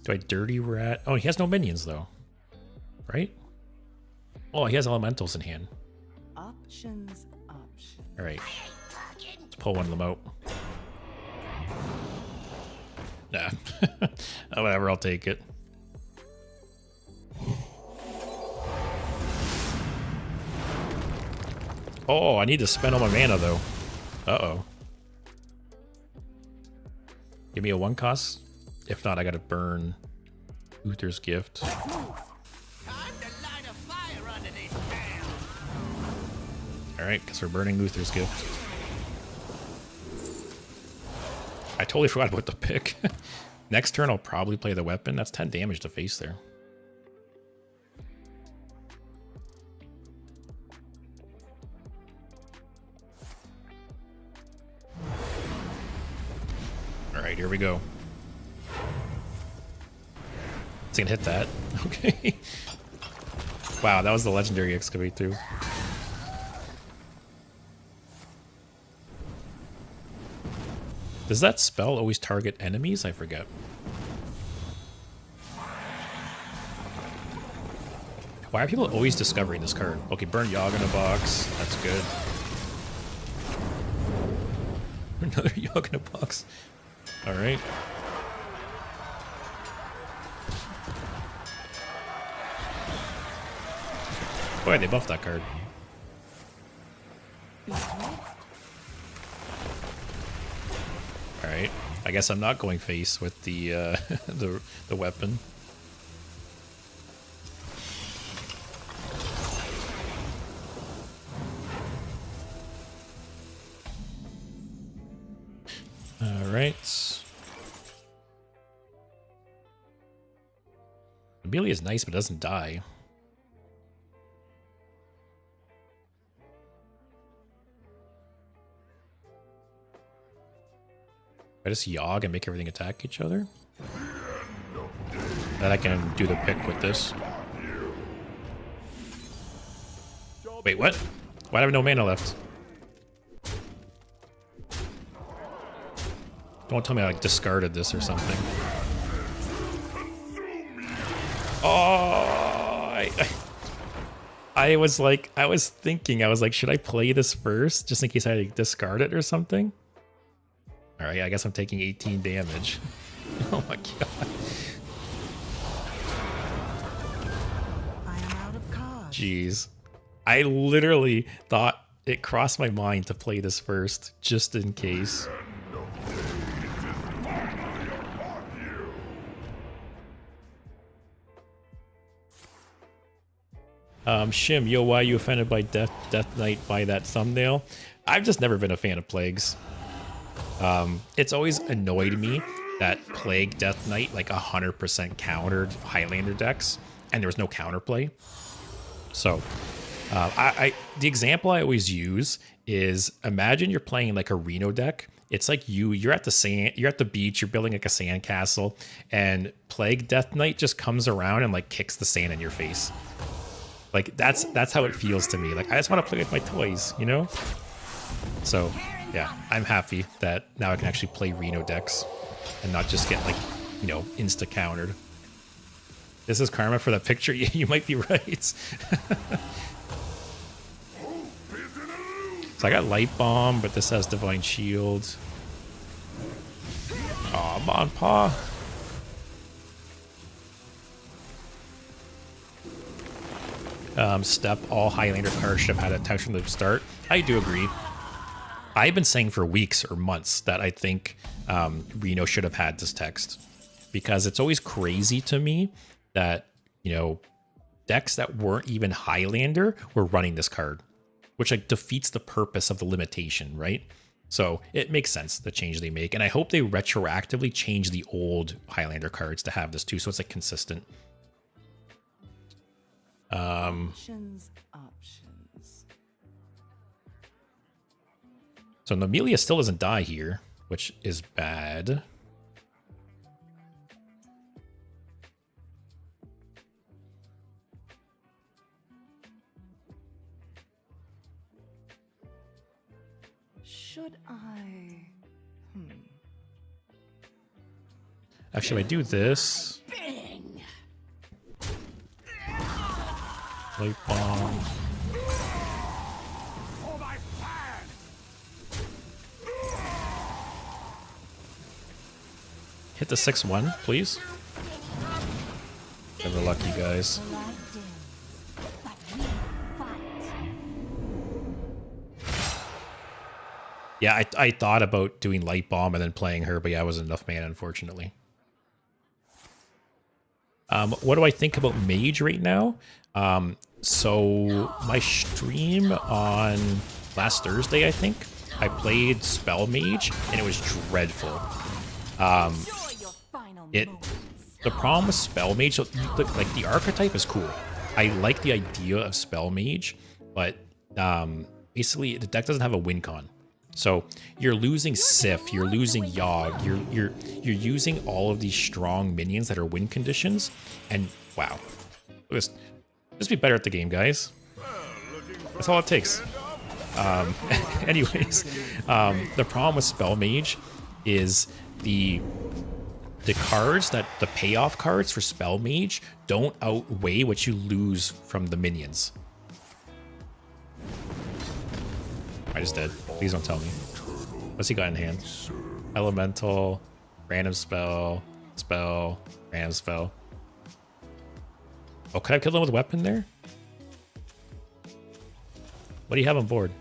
Do I Dirty Rat? Oh, he has no minions though. Right? Oh, he has elementals in hand. options. Alright. Let's pull one of them out. Nah. Oh, whatever, I'll take it. Oh, I need to spend all my mana though. Uh-oh. Give me a 1 cost. If not, I gotta burn Uther's Gift. Time to light a fire under this town. Alright, guess we're burning Uther's Gift. I totally forgot about the pick. Next turn, I'll probably play the weapon. That's 10 damage to face there. Alright, here we go. It's gonna hit that. Okay. Wow, that was the legendary excavate too. Does that spell always target enemies? I forget. Why are people always discovering this card? Okay, burn Yogg in a box. That's good. Another Yogg in a box. Alright. Boy, they buffed that card. Alright. I guess I'm not going face with the the weapon. Alright. Amelia is nice, but doesn't die. I just Yogg and make everything attack each other. Then I can do the pick with this. Wait, what? Why do I have no mana left? Don't tell me I like discarded this or something. Oh, I was thinking, I was like, should I play this first just in case I discard it or something? All right, I guess I'm taking 18 damage. Oh my god. I am out of cards. Jeez. I literally thought it crossed my mind to play this first just in case. Shim, yo, why are you offended by Death Knight by that thumbnail? I've just never been a fan of plagues. It's always annoyed me that Plague Death Knight like 100% countered Highlander decks, and there was no counterplay. So, the example I always use is imagine you're playing like a Reno deck. It's like you're at the beach, you're building like a sand castle, and Plague Death Knight just comes around and like kicks the sand in your face. Like that's how it feels to me. Like I just want to play with my toys, you know? So yeah, I'm happy that now I can actually play Reno decks and not just get like, you know, insta countered. This is karma for that picture. You might be right. So I got Light Bomb, but this has Divine Shield. Aw, Mon Pa. Step, all Highlander cards should have had a text from the start. I do agree. I've been saying for weeks or months that I think Reno should have had this text, because it's always crazy to me that, you know, decks that weren't even Highlander were running this card, which like defeats the purpose of the limitation, right? So it makes sense, the change they make, and I hope they retroactively change the old Highlander cards to have this too, so it's like consistent. Options. So Nomelia still doesn't die here, which is bad. Should I? Actually, if I do this... Light Bomb. For my plan! Hit the 6-1, please. Never lucky, guys. The light dims, but we fight. Yeah, I thought about doing Light Bomb and then playing her, but yeah, it wasn't enough mana, unfortunately. What do I think about Mage right now? So my stream on last Thursday, I think, I played Spell Mage, and it was dreadful. Enjoy your final moments. The problem with Spell Mage, so like the archetype is cool. I like the idea of Spell Mage, but basically the deck doesn't have a win con. So you're losing Sif, you're losing Yogg, you're using all of these strong minions that are win conditions, and wow, just be better at the game, guys. That's all it takes. Anyways, the problem with Spell Mage is the cards the payoff cards for Spell Mage don't outweigh what you lose from the minions. I just did. Please don't tell me. What's he got in hand? Elemental, random spell, random spell. Oh, could I kill him with a weapon there? What do you have on board?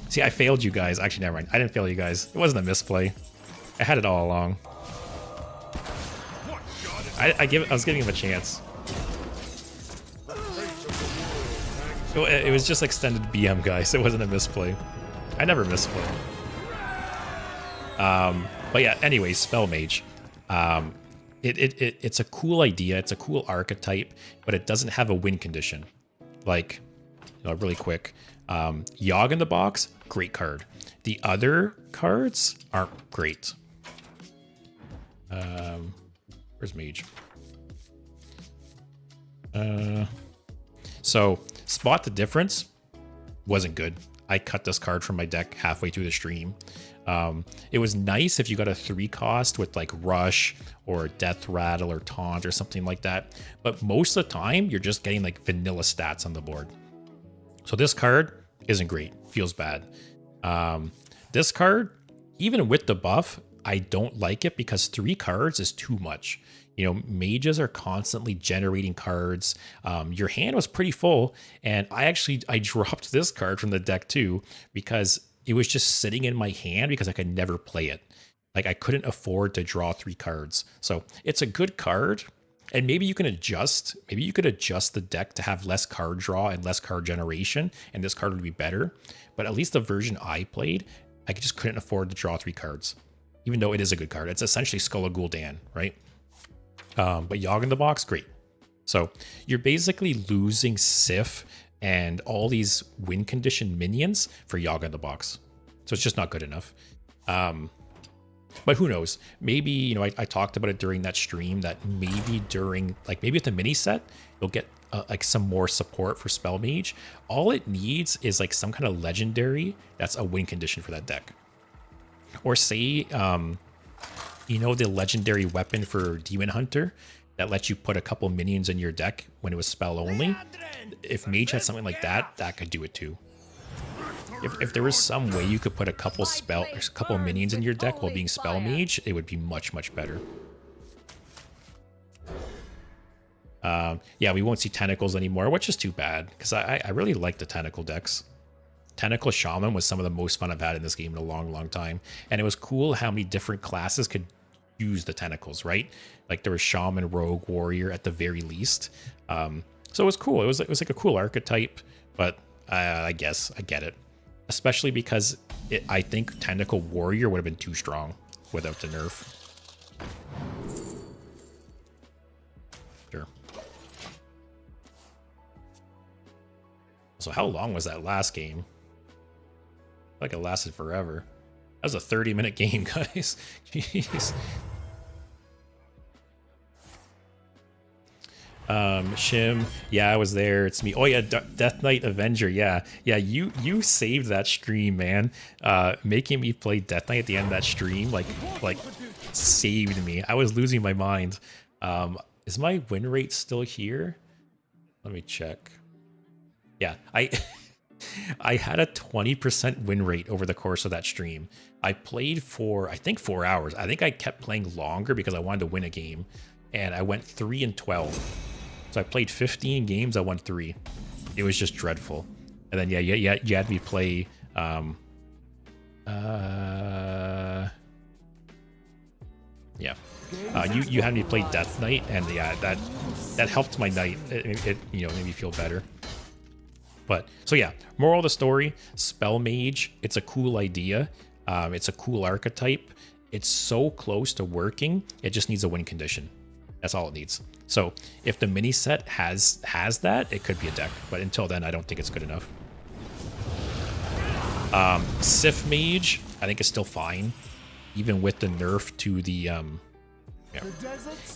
See, I failed you guys. Actually, never mind. I didn't fail you guys. It wasn't a misplay. I had it all along. I was giving him a chance. It was just extended BM, guys. It wasn't a misplay. I never misplay. But yeah, anyways, Spell Mage. It's a cool idea. It's a cool archetype, but it doesn't have a win condition. Like, you know, really quick. Yogg in the box, great card. The other cards aren't great. Where's Mage? So Spot the Difference wasn't good. I cut this card from my deck halfway through the stream. It was nice if you got a 3 cost with like Rush or Death Rattle or Taunt or something like that. But most of the time, you're just getting like vanilla stats on the board. So this card isn't great. Feels bad. This card, even with the buff, I don't like it because 3 cards is too much. You know, mages are constantly generating cards. Your hand was pretty full, and I dropped this card from the deck too because it was just sitting in my hand because I could never play it. Like I couldn't afford to draw 3 cards. So it's a good card, and maybe you can adjust. Maybe you could adjust the deck to have less card draw and less card generation, and this card would be better. But at least the version I played, I just couldn't afford to draw 3 cards, even though it is a good card. It's essentially Skull of Gul'dan, right? But Yogg in the Box, great. So you're basically losing Sif and all these win condition minions for Yogg in the Box. So it's just not good enough. But who knows? Maybe, you know, I talked about it during that stream that maybe during, like maybe with the mini set, you'll get like some more support for Spell Mage. All it needs is like some kind of legendary that's a win condition for that deck. Or say, you know, the legendary weapon for Demon Hunter that lets you put a couple minions in your deck when it was spell only. If Mage had something like that, that could do it too. If there was some way you could put a couple minions in your deck while being Spell Mage, it would be much, much better. Yeah, we won't see Tentacles anymore, which is too bad because I really like the Tentacle decks. Tentacle Shaman was some of the most fun I've had in this game in a long, long time. And it was cool how many different classes could use the tentacles, right? Like there was Shaman, Rogue, Warrior at the very least. So it was cool. It was like a cool archetype, but I guess I get it. Especially because I think Tentacle Warrior would have been too strong without the nerf. Sure. So how long was that last game? Like it lasted forever. That was a 30-minute game, guys. Jeez. Shim, yeah, I was there. It's me. Oh yeah, Death Knight Avenger. Yeah, you saved that stream, man. Making me play Death Knight at the end of that stream, like saved me. I was losing my mind. Is my win rate still here? Let me check. Yeah, I had a 20% win rate over the course of that stream. I played for, I think, 4 hours. I think I kept playing longer because I wanted to win a game. And I went 3-12. So I played 15 games, I won 3. It was just dreadful. And then, yeah, you had me play... you had me play Death Knight, and yeah, that helped my night. It you know, made me feel better. But so yeah, moral of the story: Spell Mage. It's a cool idea. It's a cool archetype. It's so close to working. It just needs a win condition. That's all it needs. So if the mini set has that, it could be a deck. But until then, I don't think it's good enough. Sif Mage, I think is still fine, even with the nerf to the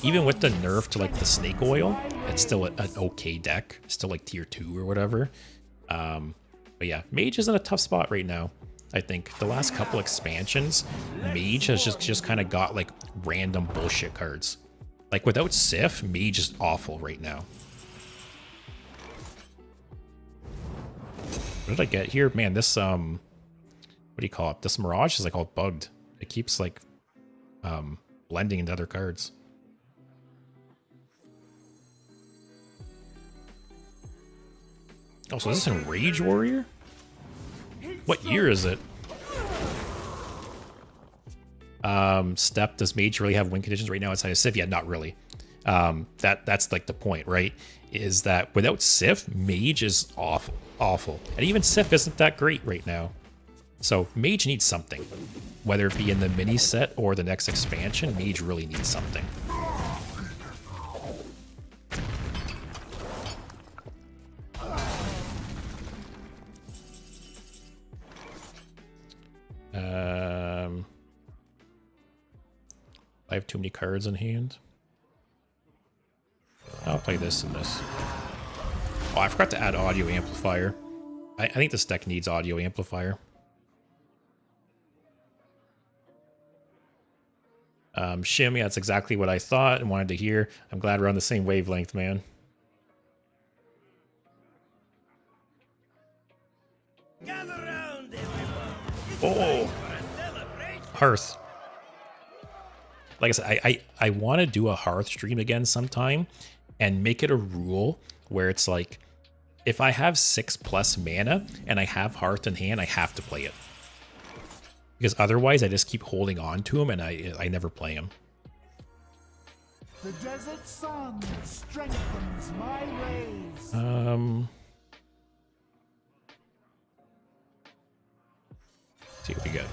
even with the nerf to like the Snake Oil. It's still an okay deck. It's still like tier 2 or whatever. But yeah, Mage is in a tough spot right now. I think the last couple expansions, Mage has just kind of got like random bullshit cards. Like without Sif, Mage is awful right now. What did I get here? Man, this what do you call it? This Mirage is like all bugged. It keeps like blending into other cards. Oh, so is this in Rage Warrior? What year is it? Step, does Mage really have win conditions right now outside of Sif? Yeah, not really. That's like the point, right? Is that without Sif, Mage is awful. And even Sif isn't that great right now. So Mage needs something. Whether it be in the mini set or the next expansion, Mage really needs something. I have too many cards in hand. I'll play this and this. Oh, I forgot to add audio amplifier. I think this deck needs audio amplifier. Shimmy, that's exactly what I thought and wanted to hear. I'm glad we're on the same wavelength, man. Gather round, everyone. Oh, Hearth. Like I said, I want to do a Hearth stream again sometime and make it a rule where it's like, if I have 6+ mana and I have Hearth in hand, I have to play it. Because otherwise I just keep holding on to him and I never play him. The desert sun strengthens my rays. See what we got.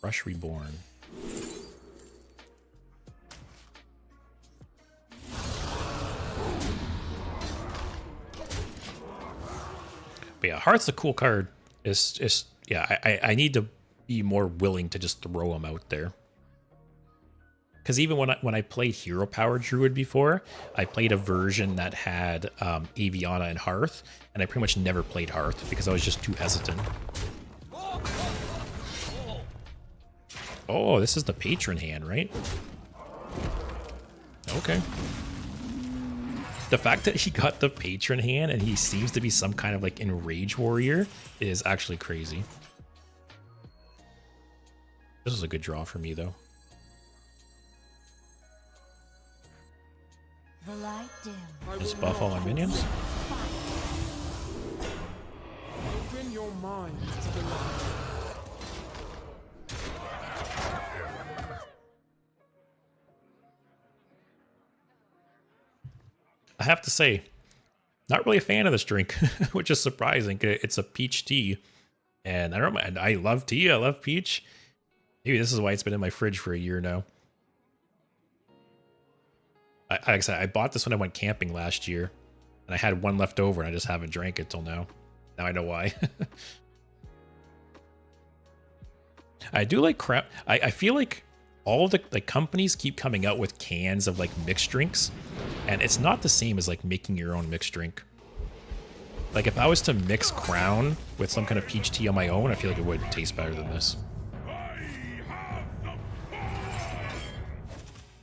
Rush Reborn. But yeah, Heart's a cool card. It's yeah, I need to be more willing to just throw them out there. Because even when I played Hero Power Druid before, I played a version that had Aviana and Hearth, and I pretty much never played Hearth because I was just too hesitant. Oh, this is the patron hand, right? Okay. The fact that he got the patron hand and he seems to be some kind of like enrage warrior is actually crazy. This is a good draw for me though. The light dim. Just buff all my minions. Open your mind to the light. I have to say, not really a fan of this drink, which is surprising. It's a peach tea, and I don't mind. I love tea. I love peach. Maybe this is why it's been in my fridge for a year now. Like I said, I bought this when I went camping last year, and I had one left over, and I just haven't drank it till now. Now I know why. I do like crap. I feel like all the companies keep coming out with cans of like mixed drinks, and it's not the same as like making your own mixed drink. Like if I was to mix Crown with some kind of peach tea on my own, I feel like it would taste better than this.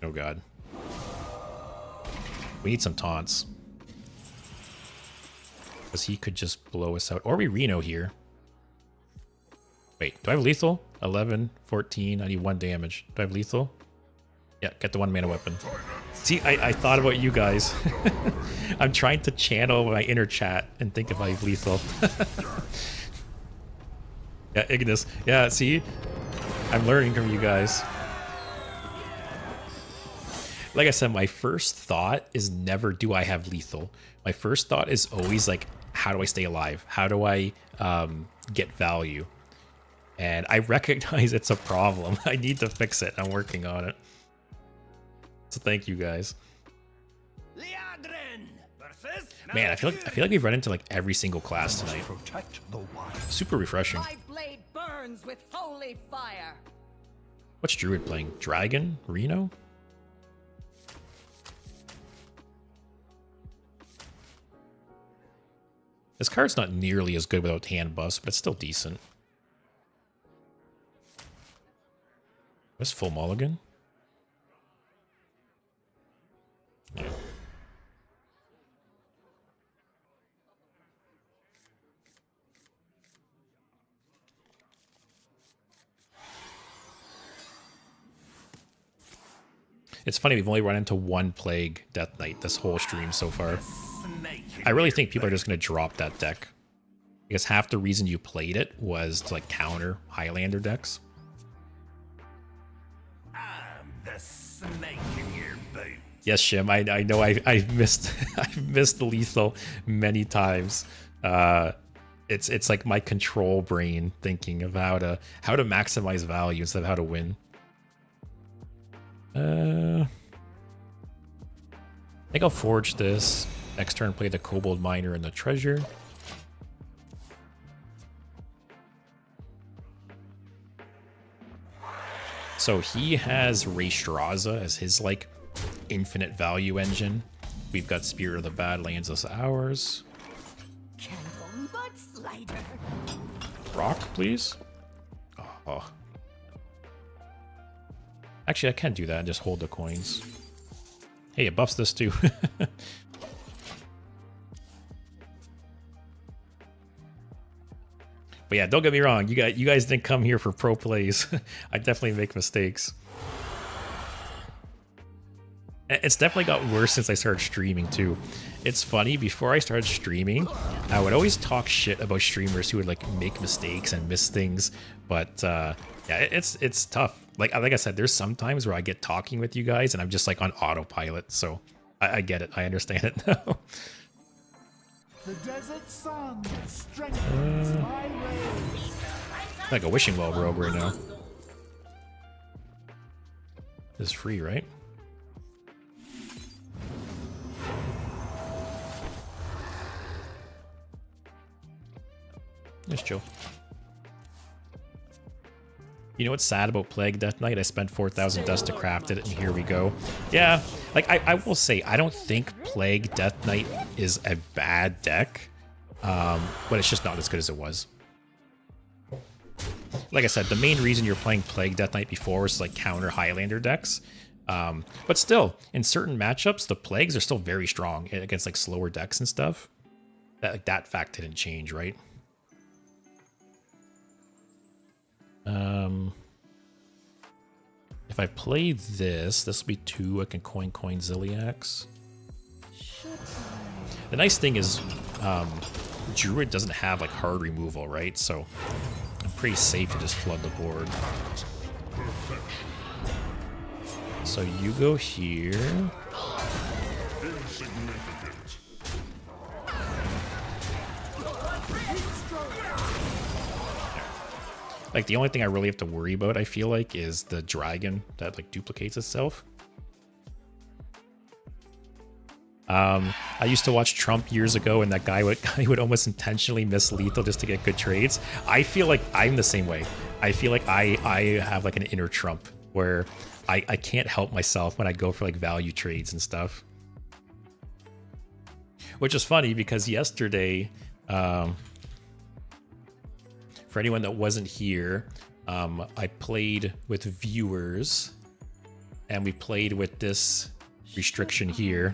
Oh god. We need some taunts. Because he could just blow us out. Or we Reno here. Wait, do I have lethal? 11, 14, I need 1 damage. Do I have lethal? Yeah, get the 1 mana weapon. See, I thought about you guys. I'm trying to channel my inner chat and think if I have lethal. Yeah, Ignis. Yeah, see? I'm learning from you guys. Like I said, my first thought is never do I have lethal. My first thought is always like, how do I stay alive? How do I get value? And I recognize it's a problem. I need to fix it. I'm working on it. So thank you guys. Man, I feel like we've run into like every single class tonight. Protect the wild. Super refreshing. My blade burns with holy fire. What's Druid playing? Dragon? Reno? This card's not nearly as good without hand buffs, but it's still decent. What's full mulligan? Yeah. It's funny, we've only run into 1 Plague Death Knight this whole stream so far. I really think people are just going to drop that deck. Because half the reason you played it was to like counter Highlander decks. I'm the snake in your boot. Yes, Shim, I know I've missed I've missed lethal many times. It's like my control brain thinking of how to maximize value instead of how to win. I think I'll forge this. Next turn, play the Kobold Miner and the Treasure. So he has Raystraza as his like infinite value engine. We've got Spirit of the Badlands as ours. Cannibal Mudslider. Rock, please. Oh. Actually, I can do that and just hold the coins. Hey, it buffs this too. But yeah, don't get me wrong. You guys didn't come here for pro plays. I definitely make mistakes. It's definitely got worse since I started streaming too. It's funny, before I started streaming, I would always talk shit about streamers who would like make mistakes and miss things. But yeah, it's tough. Like I said, there's some times where I get talking with you guys and I'm just like on autopilot. So I get it. I understand it now. The desert sun strengthens my rays. Like a wishing well rogue right now. This is free, right? Just chill. You know what's sad about Plague Death Knight? I spent 4,000 dust to craft it, and here we go. Yeah, like I will say, I don't think Plague Death Knight is a bad deck, but it's just not as good as it was. Like I said, the main reason you're playing Plague Death Knight before is like counter Highlander decks. But still, in certain matchups, the Plagues are still very strong against like slower decks and stuff. That fact didn't change, right? If I play this will be 2. I can coin Ziliax. The nice thing is, Druid doesn't have like hard removal, right? So I'm pretty safe to just flood the board. So you go here. Like the only thing I really have to worry about, I feel like, is the dragon that like duplicates itself. I used to watch Trump years ago, and that guy would almost intentionally miss lethal just to get good trades. I feel like I'm the same way. I feel like I have like an inner Trump where I can't help myself when I go for like value trades and stuff. Which is funny because yesterday, for anyone that wasn't here, I played with viewers, and we played with this restriction here,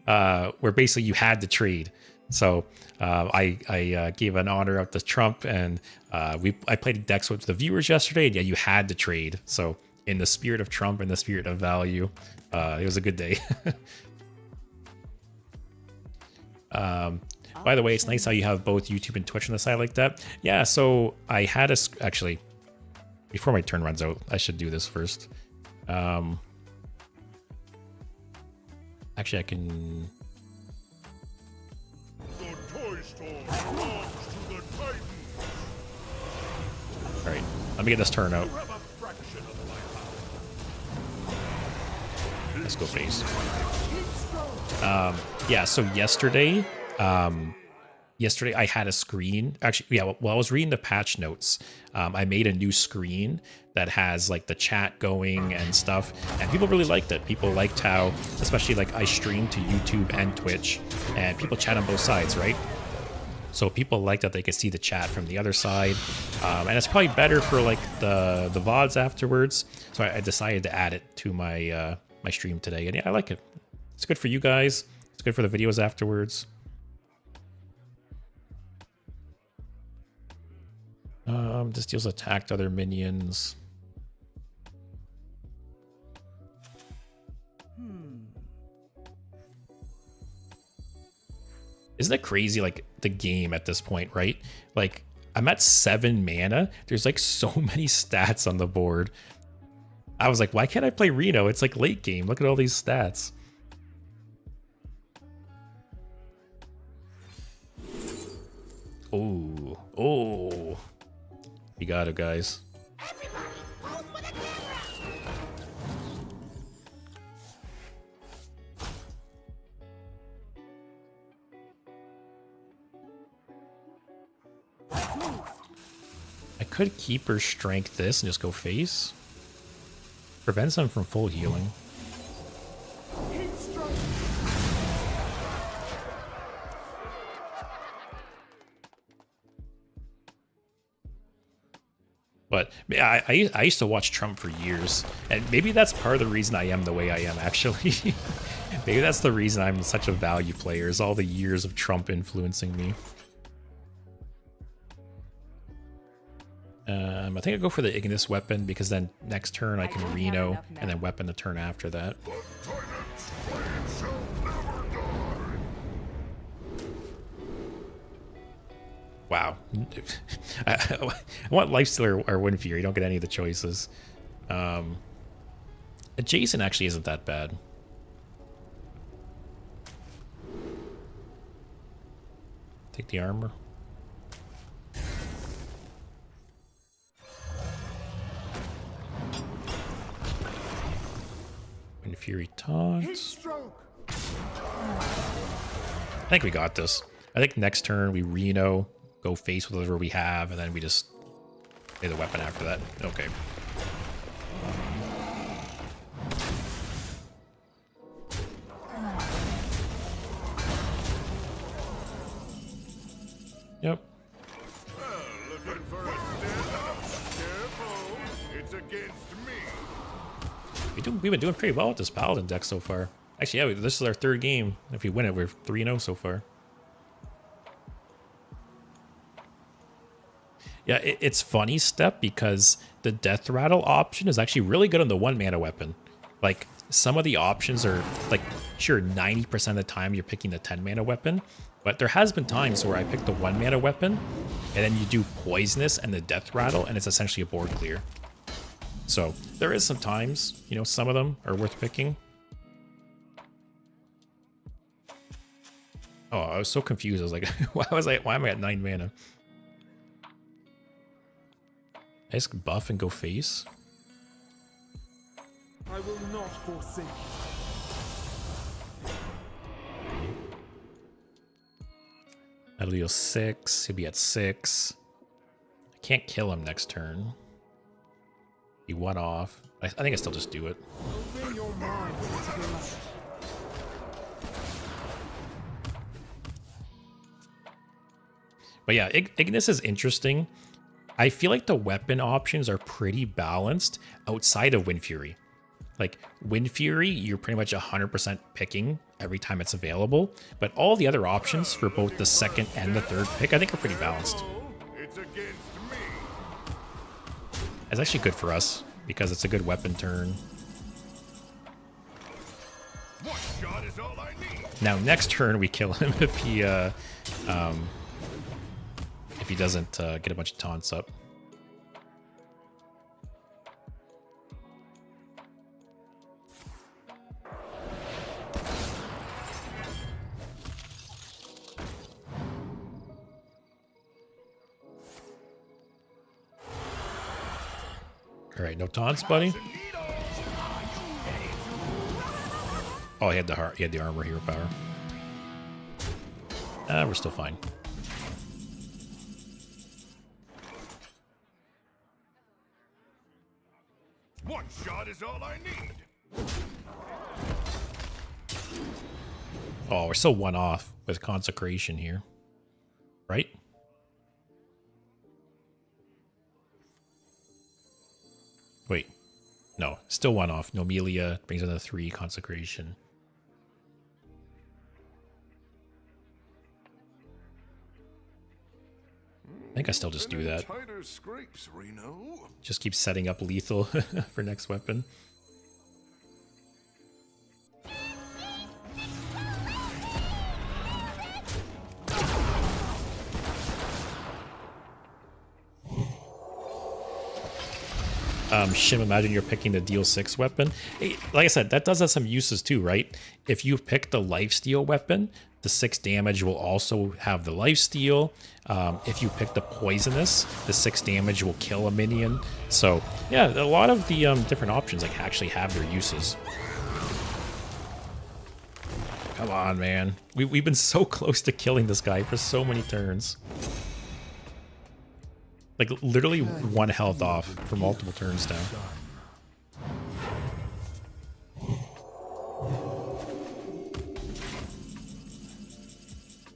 where basically you had to trade. So I gave an honor out to Trump, and I played decks with the viewers yesterday, and yeah, you had to trade. So in the spirit of Trump and the spirit of value, it was a good day. By the way, it's nice how you have both YouTube and Twitch on the side like that. Yeah, so I had actually, before my turn runs out, I should do this first. Actually, I can... The toy store belongs to the Titans. Alright, let me get this turn out. You have a fraction of my power. Let's go face. Yeah, so yesterday, I had a screen. Actually, yeah, while I was reading the patch notes, I made a new screen that has like the chat going and stuff, and people really liked it. People liked how, especially like I stream to YouTube and Twitch, and people chat on both sides, right? So people liked that they could see the chat from the other side, and it's probably better for like the VODs afterwards. So I decided to add it to my my stream today, and yeah, I like it. It's good for you guys. It's good for the videos afterwards. This deals attacked other minions. Isn't it crazy, like, the game at this point, right? Like, I'm at 7 mana. There's, like, so many stats on the board. I was like, why can't I play Reno? It's, like, late game. Look at all these stats. Oh. Oh. You got it, guys. Everybody, move with a camera. I could keep her strength this and just go face. Prevents them from full healing. But I used to watch Trump for years, and maybe that's part of the reason I am the way I am, actually. Maybe that's the reason I'm such a value player, is all the years of Trump influencing me. I think I'll go for the Ignis weapon, because then next turn I can Reno, and then weapon the turn after that. Wow. I want Lifesteal or Windfury. You don't get any of the choices. Adjacent actually isn't that bad. Take the armor. Windfury taunts. I think we got this. I think next turn we Reno, go face with whatever we have, and then we just play the weapon after that. Okay. Yep. Looking for a careful. It's against me. We've been doing pretty well with this Paladin deck so far. Actually, yeah, this is our third game. If we win it, we're 3-0 so far. Yeah, it's funny, Step, because the Death Rattle option is actually really good on the 1-mana weapon. Like, some of the options are, like, sure, 90% of the time you're picking the 10-mana weapon, but there has been times where I pick the 1-mana weapon, and then you do Poisonous and the Death Rattle, and it's essentially a board clear. So, there is some times, you know, some of them are worth picking. Oh, I was so confused. I was like, why am I at 9 mana? I just buff and go face. I will not forsake. That'll deal 6. He'll be at 6. I can't kill him next turn. He 1 off. I think I still just do it. Open your mind to the light. But yeah, Ignis is interesting. I feel like the weapon options are pretty balanced outside of Windfury. Like, Windfury, you're pretty much 100% picking every time it's available. But all the other options for both the second and the third pick, I think are pretty balanced. It's against me. It's actually good for us, because it's a good weapon turn. One shot is all I need. Now, next turn, we kill him if he doesn't get a bunch of taunts up. All right, no taunts, buddy. Oh, he had the armor hero power. We're still fine. One shot is all I need. Oh, we're still 1 off with Consecration here. Right? Wait. No, still 1 off. Nomelia brings another 3 Consecration. I think I still just do that. Tighter scrapes, Reno. Just keep setting up lethal for next weapon. Shim, imagine you're picking the deal 6 weapon. Hey, like I said, that does have some uses too, right? If you pick the lifesteal weapon, the 6 damage will also have the lifesteal. If you pick the poisonous, the 6 damage will kill a minion. So yeah, a lot of the different options like actually have their uses. Come on, man. We've been so close to killing this guy for so many turns. Like literally 1 health off for multiple turns now.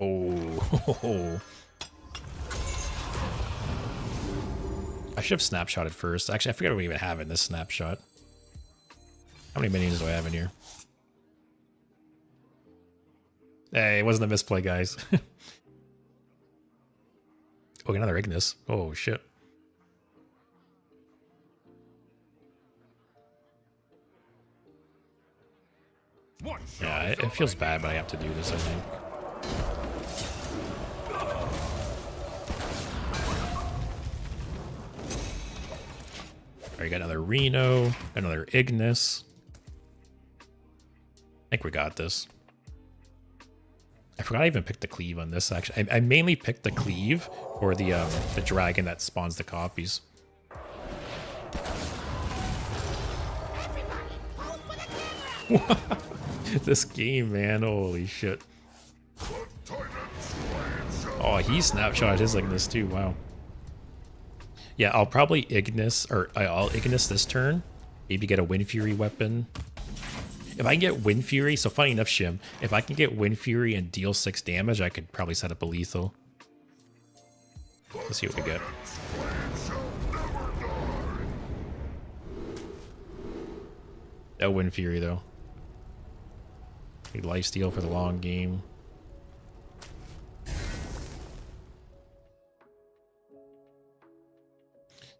Oh. I should have snapshotted first. Actually, I forget what we even have in this snapshot. How many minions do I have in here? Hey, it wasn't a misplay, guys. Oh, another Ignis. Oh, shit. One shot Yeah, is it all feels I bad, but I have to do this, I think. Alright, got another Reno, another Ignis. I think we got this. I forgot I even picked the cleave on this, actually. I mainly picked the cleave for the dragon that spawns the copies. This game, man. Holy shit. Oh, he snapshot his Ignis too. Wow. Yeah, I'll probably Ignis, or I'll Ignis this turn. Maybe get a Wind Fury weapon. If I can get Wind Fury, so funny enough, Shim, if I can get Wind Fury and deal 6 damage, I could probably set up a lethal. Let's see what we get. No Wind Fury, though. Need lifesteal for the long game.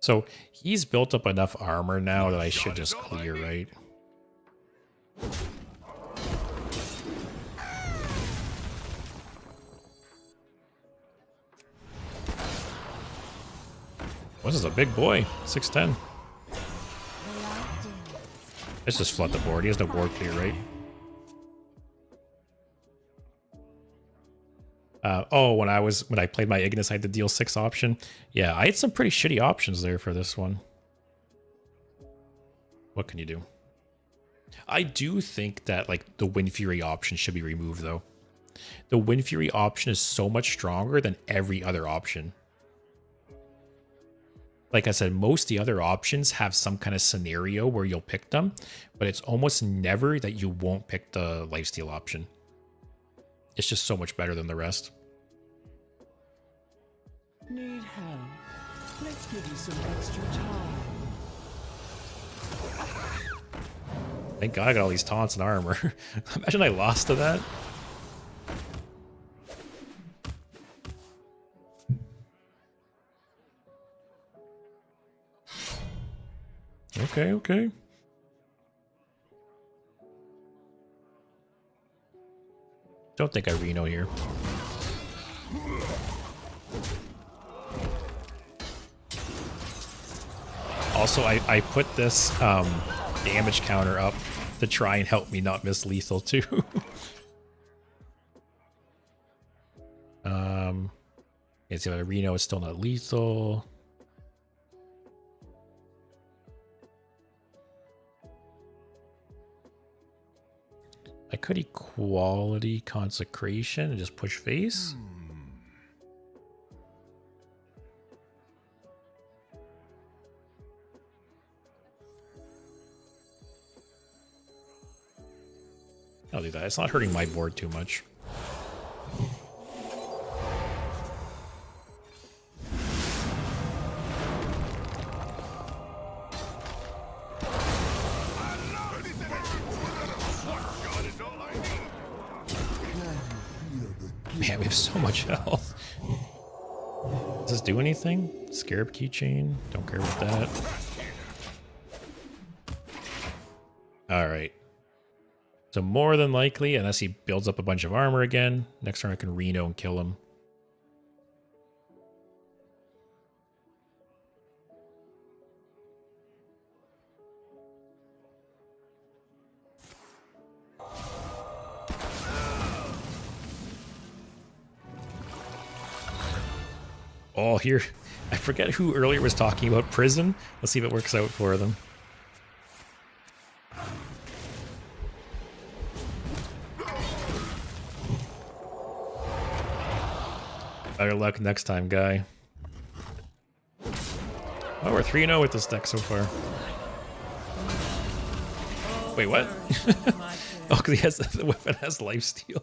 So he's built up enough armor now that I should just clear, right? This is a big boy, 6'10". Let's just flood the board. He has no board clear, right? Oh, when I played my Ignis, I had the deal 6 option. Yeah, I had some pretty shitty options there for this one. What can you do? I do think that like the Wind Fury option should be removed, though. The Wind Fury option is so much stronger than every other option. Like I said, most of the other options have some kind of scenario where you'll pick them, but it's almost never that you won't pick the lifesteal option. It's just so much better than the rest. Need help? Let's give you some extra time. Thank God I got all these taunts and armor. Imagine I lost to that. Okay, okay. Don't think I Reno here. Also, I put this damage counter up to try and help me not miss lethal too. Let's see, Reno is still not lethal. I could equality consecration and just push face. I'll do that. It's not hurting my board too much. Man, we have so much health. Does this do anything? Scarab keychain? Don't care about that. Alright. So more than likely, unless he builds up a bunch of armor again, next turn I can Reno and kill him. Oh, here. I forget who earlier was talking about prison. Let's see if it works out for them. Better luck next time, guy. Oh, we're 3-0 with this deck so far. Wait, what? Oh, because he has the weapon has lifesteal.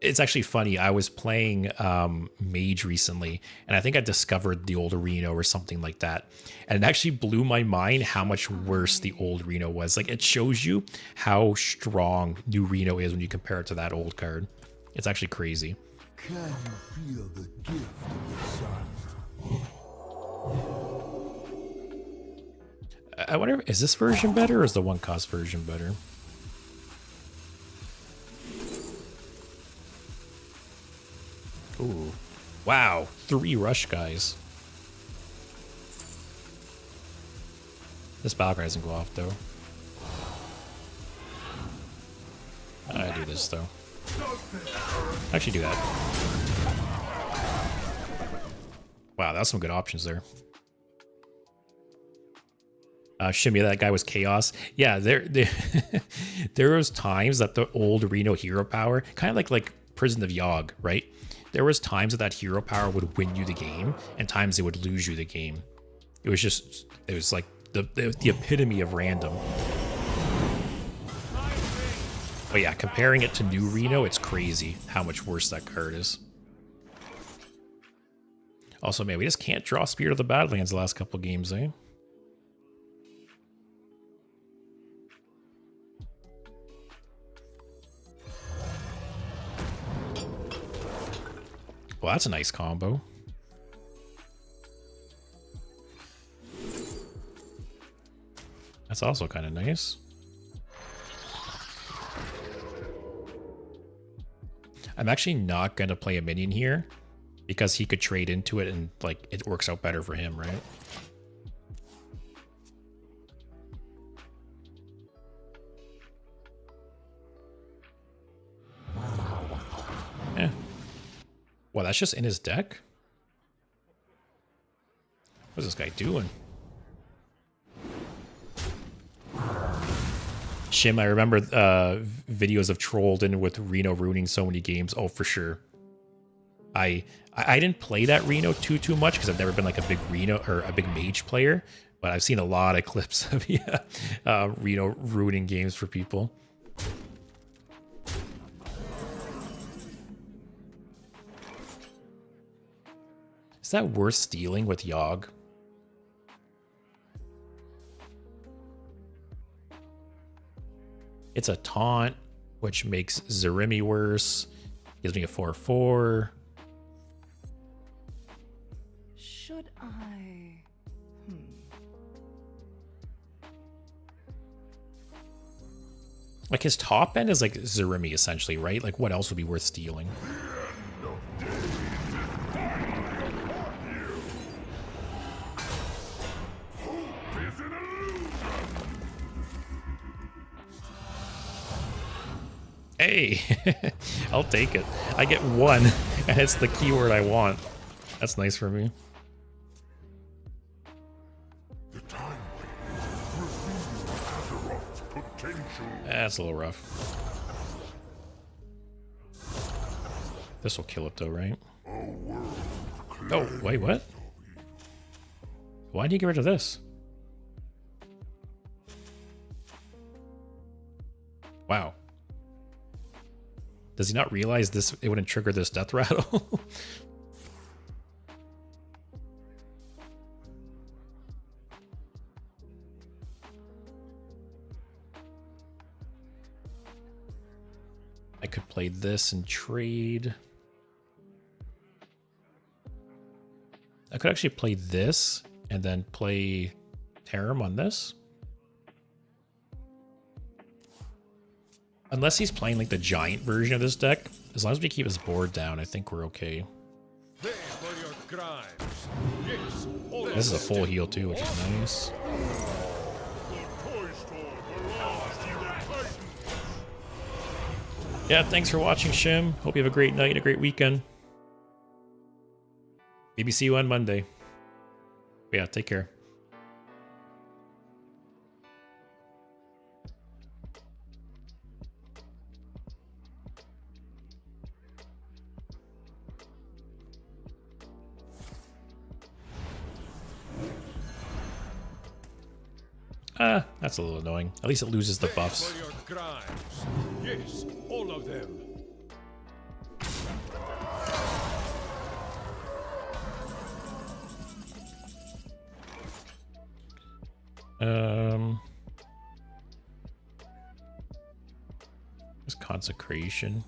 It's actually funny. I was playing Mage recently, and I think I discovered the old Reno or something like that. And it actually blew my mind how much worse the old Reno was. Like, it shows you how strong new Reno is when you compare it to that old card. It's actually crazy. Can you feel the gift of the sun? I wonder, is this version better or is the one cost version better? Ooh, wow, 3 rush guys. This battlecry doesn't go off though. I do this though. Actually do that. Wow, that's some good options there. Shimmy, that guy was chaos. Yeah, there there was times that the old Reno hero power, kind of like Prison of Yogg, right? There was times that hero power would win you the game, and times it would lose you the game. It was like the epitome of random. But yeah, comparing it to new Reno, it's crazy how much worse that card is. Also, man, we just can't draw Spirit of the Badlands the last couple games, eh? Well, that's a nice combo. That's also kind of nice. I'm actually not going to play a minion here because he could trade into it and like it works out better for him, right? Yeah. Well, that's just in his deck? What's this guy doing? Shim, I remember videos of Trolled with Reno ruining so many games. Oh, for sure. I didn't play that Reno too much because I've never been like a big Reno or a big Mage player, but I've seen a lot of clips of Reno ruining games for people. Is that worth stealing with Yogg? It's a taunt, which makes Zarimi worse. Gives me a 4/4. Should I? Like his top end is like Zarimi essentially, right? Like what else would be worth stealing? Hey, I'll take it. I get 1, and it's the keyword I want. That's nice for me. The time reveals Azeroth's potential. That's a little rough. This will kill it though, right? Oh, wait, what? Why did you get rid of this? Wow. Does he not realize this? It wouldn't trigger this death rattle? I could play this and trade. I could actually play this and then play Tarim on this. Unless he's playing like the giant version of this deck, as long as we keep his board down, I think we're okay. This is a full heal too, which is nice. Yeah, thanks for watching, Shim. Hope you have a great night and a great weekend. Maybe see you on Monday. Yeah, take care. That's a little annoying. At least it loses the buffs. Yes, all of them. There's Consecration.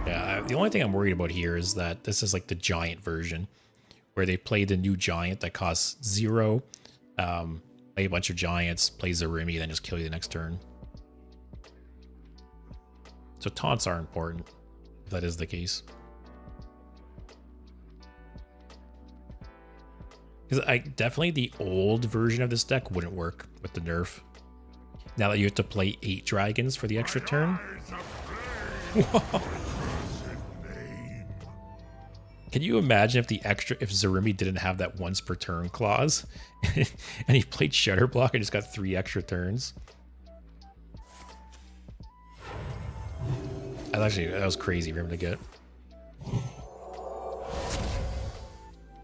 Yeah, the only thing I'm worried about here is that this is like the giant version, where they play the new giant that costs 0, play a bunch of giants, play Zarimi, then just kill you the next turn. So taunts are important, if that is the case. Because definitely the old version of this deck wouldn't work with the nerf. Now that you have to play 8 dragons for the extra turn. Can you imagine if if Zarimi didn't have that once per turn clause and he played Shutter Block and just got 3 extra turns? That was crazy for him to get.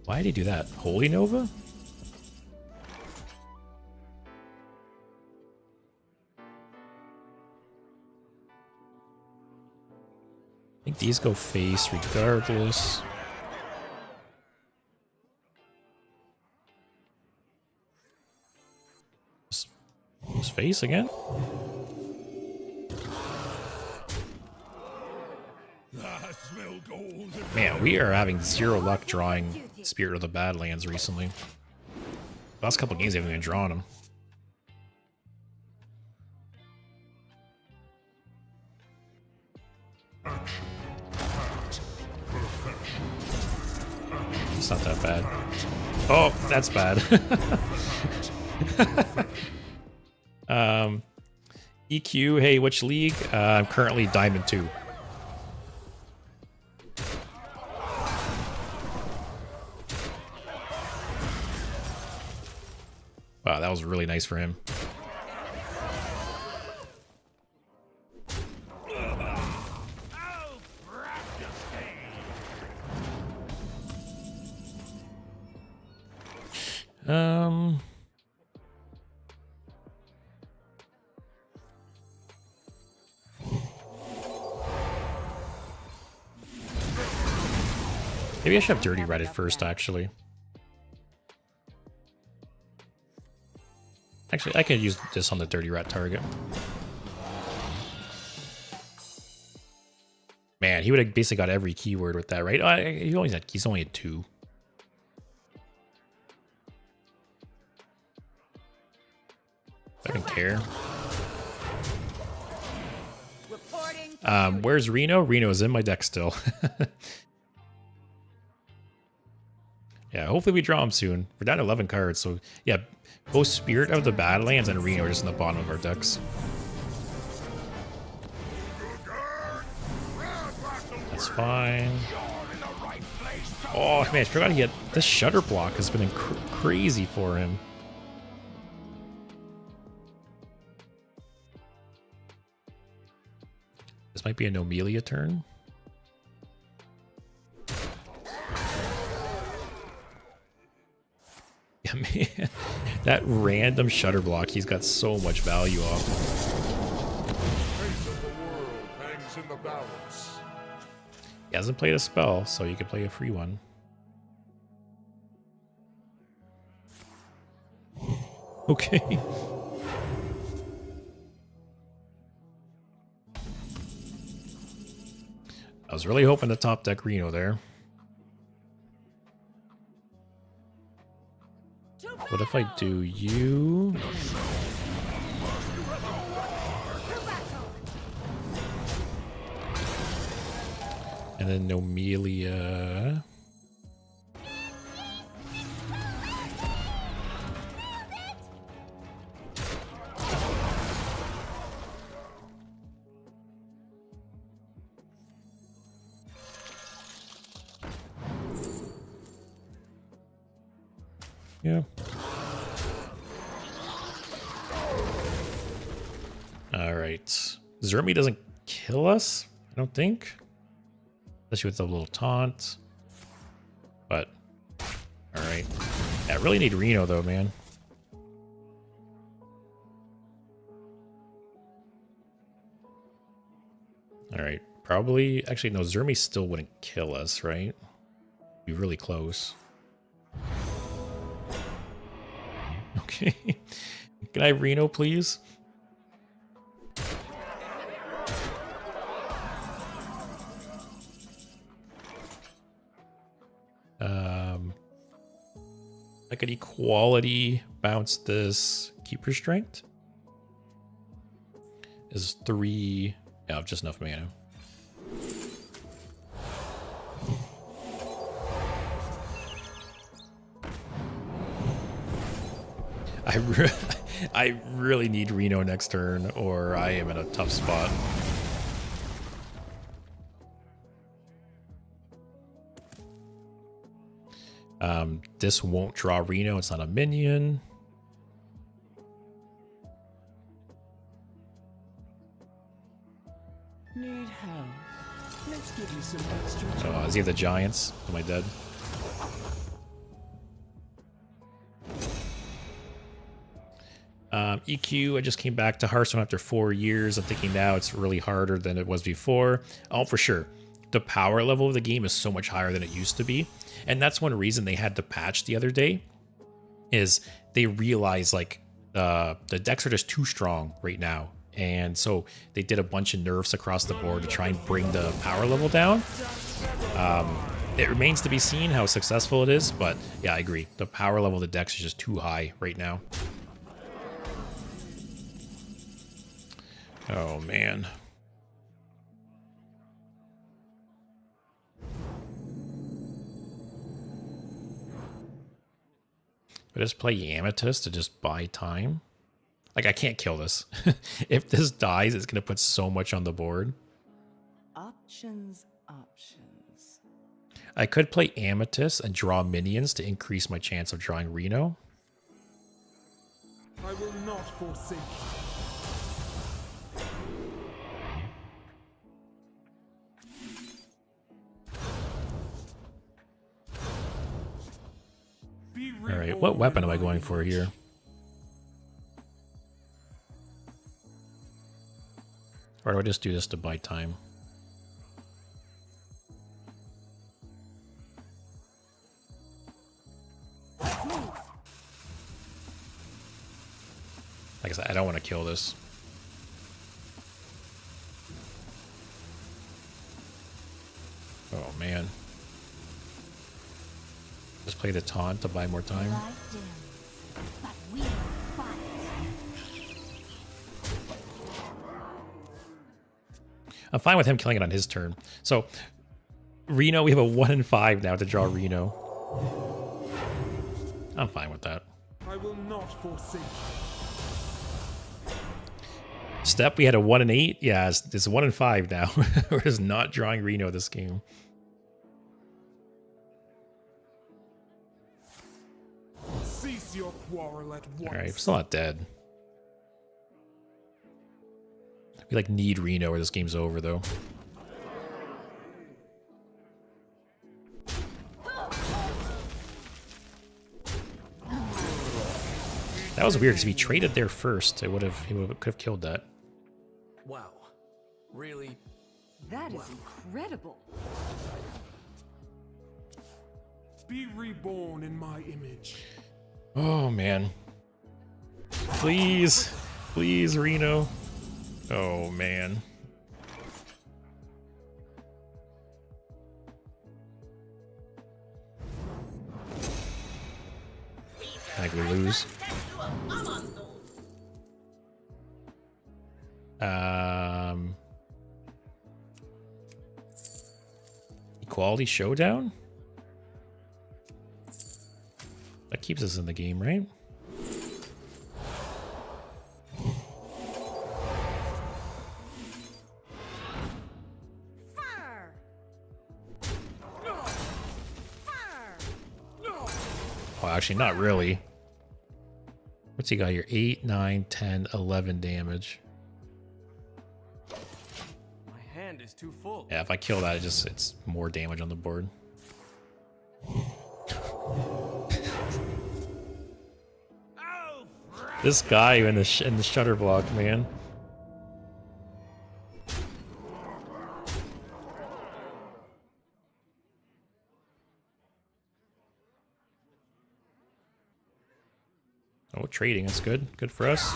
Why did he do that? Holy Nova? I think these go face regardless. Just face again? Man, we are having 0 luck drawing Spirit of the Badlands recently. Last couple games I haven't even drawn them. It's not that bad. Oh, that's bad. EQ, hey, which league? I'm currently Diamond 2. Wow, that was really nice for him. Maybe I should have Dirty Red at first, actually. Actually, I could use this on the Dirty Rat target. Man, he would have basically got every keyword with that, right? He's only at 2. I don't care. Where's Reno? Reno's in my deck still. Yeah, hopefully we draw him soon. We're down to 11 cards, so yeah, both Spirit of the Badlands and Reno are just in the bottom of our decks. That's fine. Oh man, I forgot he had this Shutter Block has been crazy for him. This might be a Nomelia turn. Yeah, man, that random Shutter Block, he's got so much value off. Fate of the world hangs in the balance. He hasn't played a spell, so you can play a free one. Okay. I was really hoping to top deck Reno there. What if I do you? And then Nomelia. Yeah. All right. Zermi doesn't kill us, I don't think. Especially with the little taunt. But, all right. Yeah, I really need Reno though, man. All right, probably. Actually, no. Zermi still wouldn't kill us, right? Be really close. Okay. Can I have Reno, please? I could equality bounce this. Keeper strength is 3. Yeah, just enough mana. I really need Reno next turn, or I am in a tough spot. This won't draw Reno. It's not a minion. Need help? Let's give you some extra So, is he the Giants? Am I dead? EQ, I just came back to Hearthstone after 4 years. I'm thinking now it's really harder than it was before. Oh, for sure. The power level of the game is so much higher than it used to be. And that's one reason they had to patch the other day, is they realized like the decks are just too strong right now. And so they did a bunch of nerfs across the board to try and bring the power level down. It remains to be seen how successful it is, but yeah, I agree. The power level of the decks is just too high right now. Oh, man. I just play Amethyst to just buy time. Like, I can't kill this. If this dies, it's going to put so much on the board. Options. I could play Amethyst and draw minions to increase my chance of drawing Reno. I will not forsake you. All right, what weapon am I going for here? Or do I just do this to buy time? Like I said, I don't want to kill this. Oh, man. Just play the taunt to buy more time. But we will fight. I'm fine with him killing it on his turn. So, Reno, we have a 1 in 5 now to draw Reno. I'm fine with that. I will not forsake you. Step, we had a 1 in 8. Yeah, it's 1 in 5 now. We're just not drawing Reno this game. Cease your quarrel at once. All right, I'm still not dead. We like need Reno or this game's over though. That was weird because if he traded there first, it could have killed that. Wow. Really? That is incredible. Be reborn in my image. Oh man. Please. Please, Reno. Oh man. I think we lose. Equality showdown? That keeps us in the game, right? Oh, actually, not really. What's he got here? 8, 9, 10, 11 damage. My hand is too full. Yeah, if I kill that, it's more damage on the board. This guy in the shutter block, man. trading. That's good. Good for us.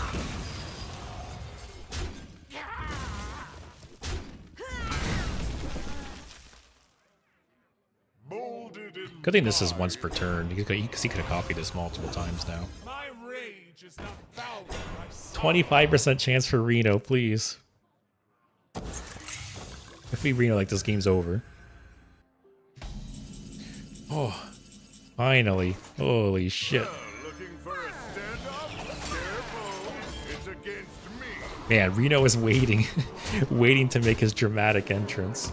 Molded in Good thing this is once per turn because he could have copied this multiple times now. my rage is not bound by 25% chance for Reno, please. If we Reno, like, this game's over. Oh, finally. Holy shit. Looking for a stand-up? Careful, it's against me. Man, Reno is waiting. Waiting to make his dramatic entrance.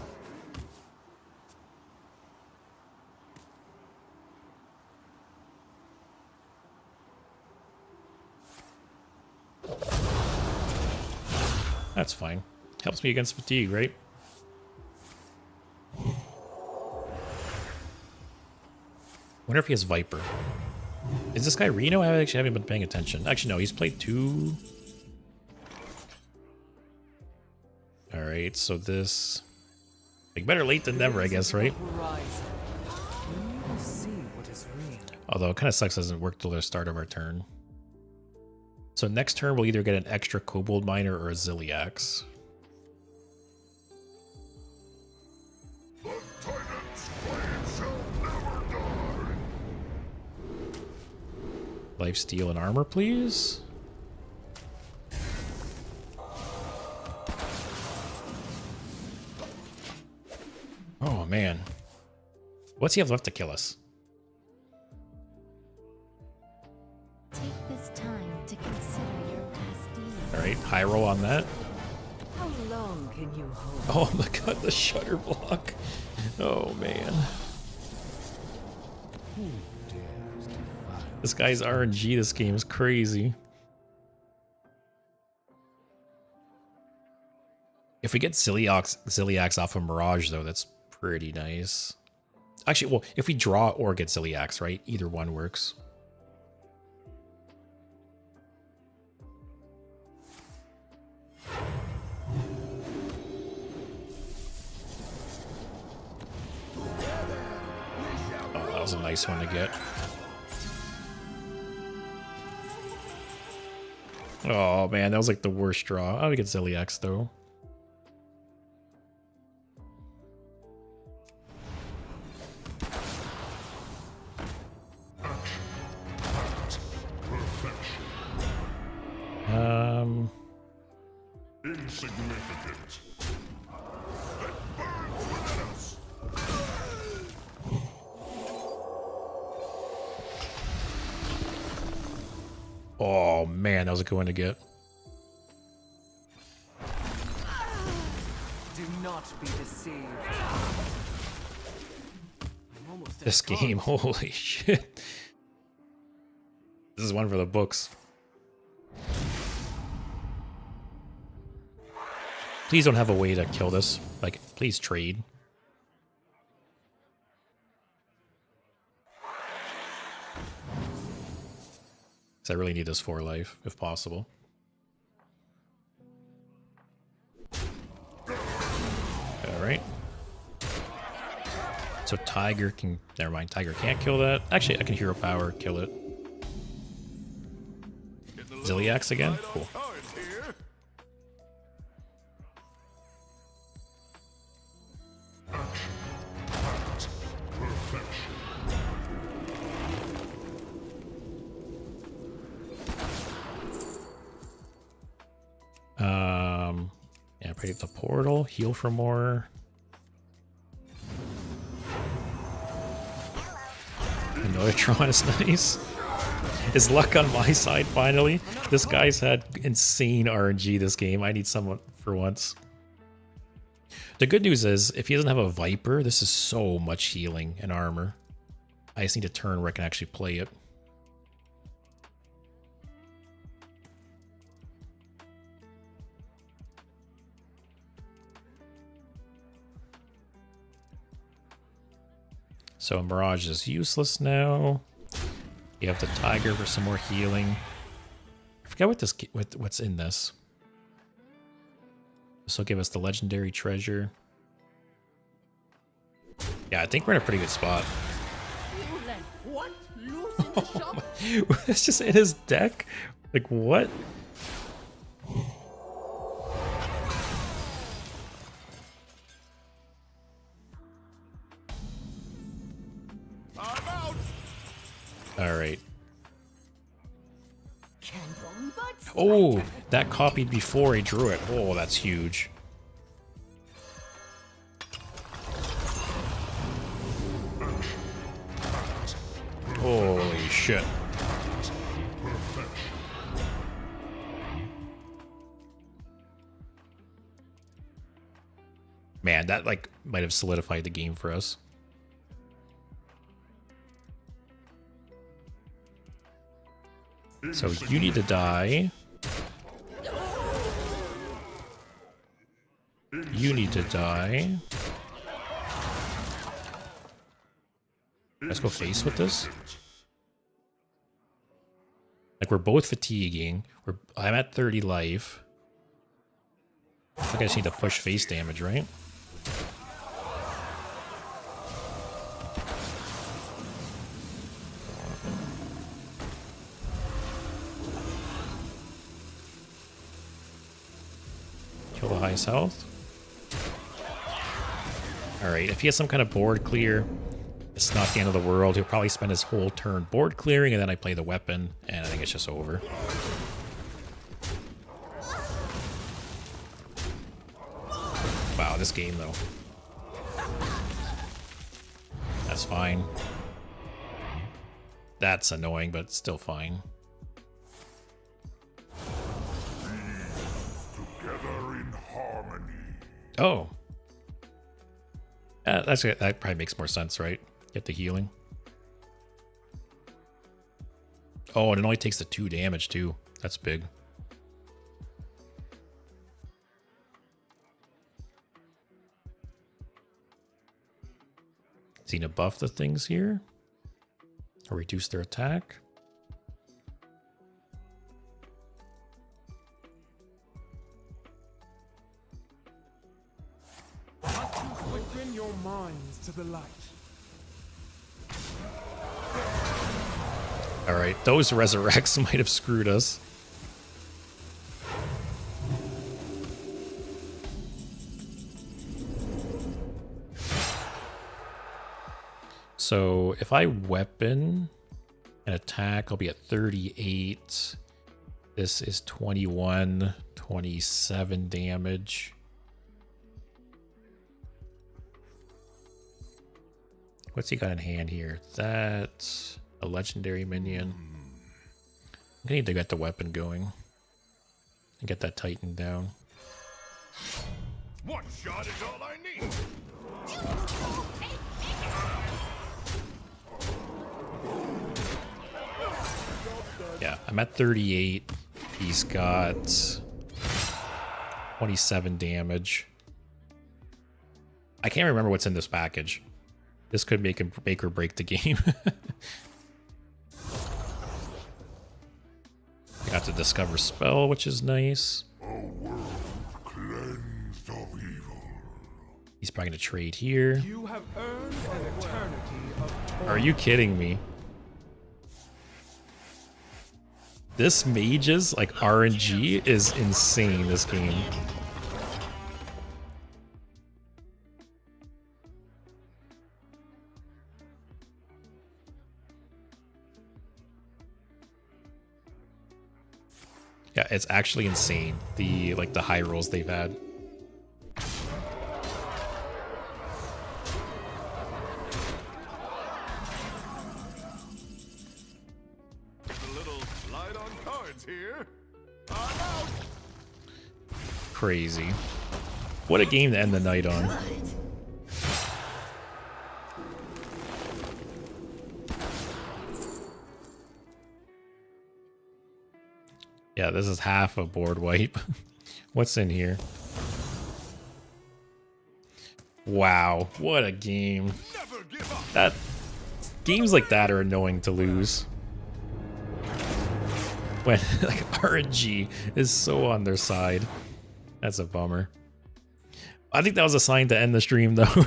That's fine. Helps me against fatigue, right? Wonder if he has Viper. Is this guy Reno? I actually haven't been paying attention. Actually, no, he's played 2. Alright, so this... like, better late than never, I guess, right? Although it kind of sucks it doesn't work till the start of our turn. So next turn we'll either get an extra Kobold Miner or a Ziliax. the Titan's blade shall never die. Life Steal and Armor, please. Oh man. What's he have left to kill us? Take this time to consider your past deeds. Alright, high roll on that. How long can you hold? Oh my god, the shutter block. Oh man. This guy's RNG, this game is crazy. If we get Ziliax off of Mirage, though, that's pretty nice. Actually, well, if we draw or get Ziliax, right? Either one works. Oh, that was a nice one to get. Oh man, that was like the worst draw. Oh, we get Ziliax though. Insignificant. It burns within us. Oh man, that was a good one to get. Do not be deceived. I'm almost This game, holy shit. This is one for the books. Please don't have a way to kill this. Like, please trade. Because I really need this for life, if possible. Alright. So Tiger can... never mind, Tiger can't kill that. Actually, I can Hero Power kill it. Ziliax again? Cool. Oh, it's here. Yeah, probably the portal, heal for more. Annoyatron is nice. Is luck on my side finally? This guy's had insane RNG this game. I need someone for once. The good news is, if he doesn't have a Viper, this is so much healing and armor. I just need a turn where I can actually play it. So Mirage is useless now. You have the Tiger for some more healing. I forget what's in this. This will give us the legendary treasure. Yeah, I think we're in a pretty good spot. What loose in the shop? It's just in his deck? Like, what? I'm out. Alright. Can't but Oh, that copied before he drew it. Oh, that's huge. Holy shit. Man, that like might have solidified the game for us. So you need to die. You need to die. Let's go face with this. Like, we're both fatiguing. I'm at 30 life. I think I just need to push face damage, right? Kill the highest health. Alright, if he has some kind of board clear, it's not the end of the world. He'll probably spend his whole turn board clearing, and then I play the weapon, and I think it's just over. Wow, this game, though. That's fine. That's annoying, but it's still fine. Together in harmony. Oh. That probably makes more sense, right? Get the healing. Oh, and it only takes the 2 damage, too. That's big. Is he gonna buff the things here? Or reduce their attack? Quicken your minds to the light. Alright, those resurrects might have screwed us. So if I weapon and attack, I'll be at 38. This is 21, 27 damage. What's he got in hand here? That's a legendary minion. I need to get the weapon going and get that Titan down. One shot is all I need. Yeah, I'm at 38. He's got 27 damage. I can't remember what's in this package. This could make or break the game. Got to discover spell, which is nice. A world cleansed of evil. He's probably gonna trade here. You have earned an eternity of Are you kidding me? This mage's like RNG is insane this game. Yeah, it's actually insane. The high rolls they've had. A little light on cards here. I'm out. Crazy. What a game to end the night on. Yeah, this is half a board wipe. What's in here? Wow, what a game. Never give up. That games like that are annoying to lose. When like RNG is so on their side. That's a bummer. I think that was a sign to end the stream, though.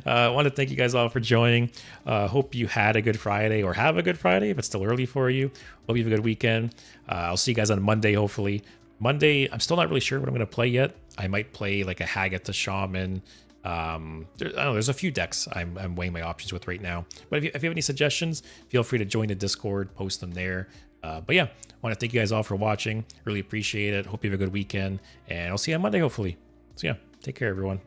I want to thank you guys all for joining. Hope you had a good Friday or have a good Friday if it's still early for you. Hope you have a good weekend. I'll see you guys on Monday, hopefully. Monday, I'm still not really sure what I'm going to play yet. I might play like a Reno Shaman. I don't know, there's a few decks I'm weighing my options with right now. But if you have any suggestions, feel free to join the Discord, post them there. But yeah, I want to thank you guys all for watching. Really appreciate it. Hope you have a good weekend. And I'll see you on Monday, hopefully. So yeah, take care, everyone.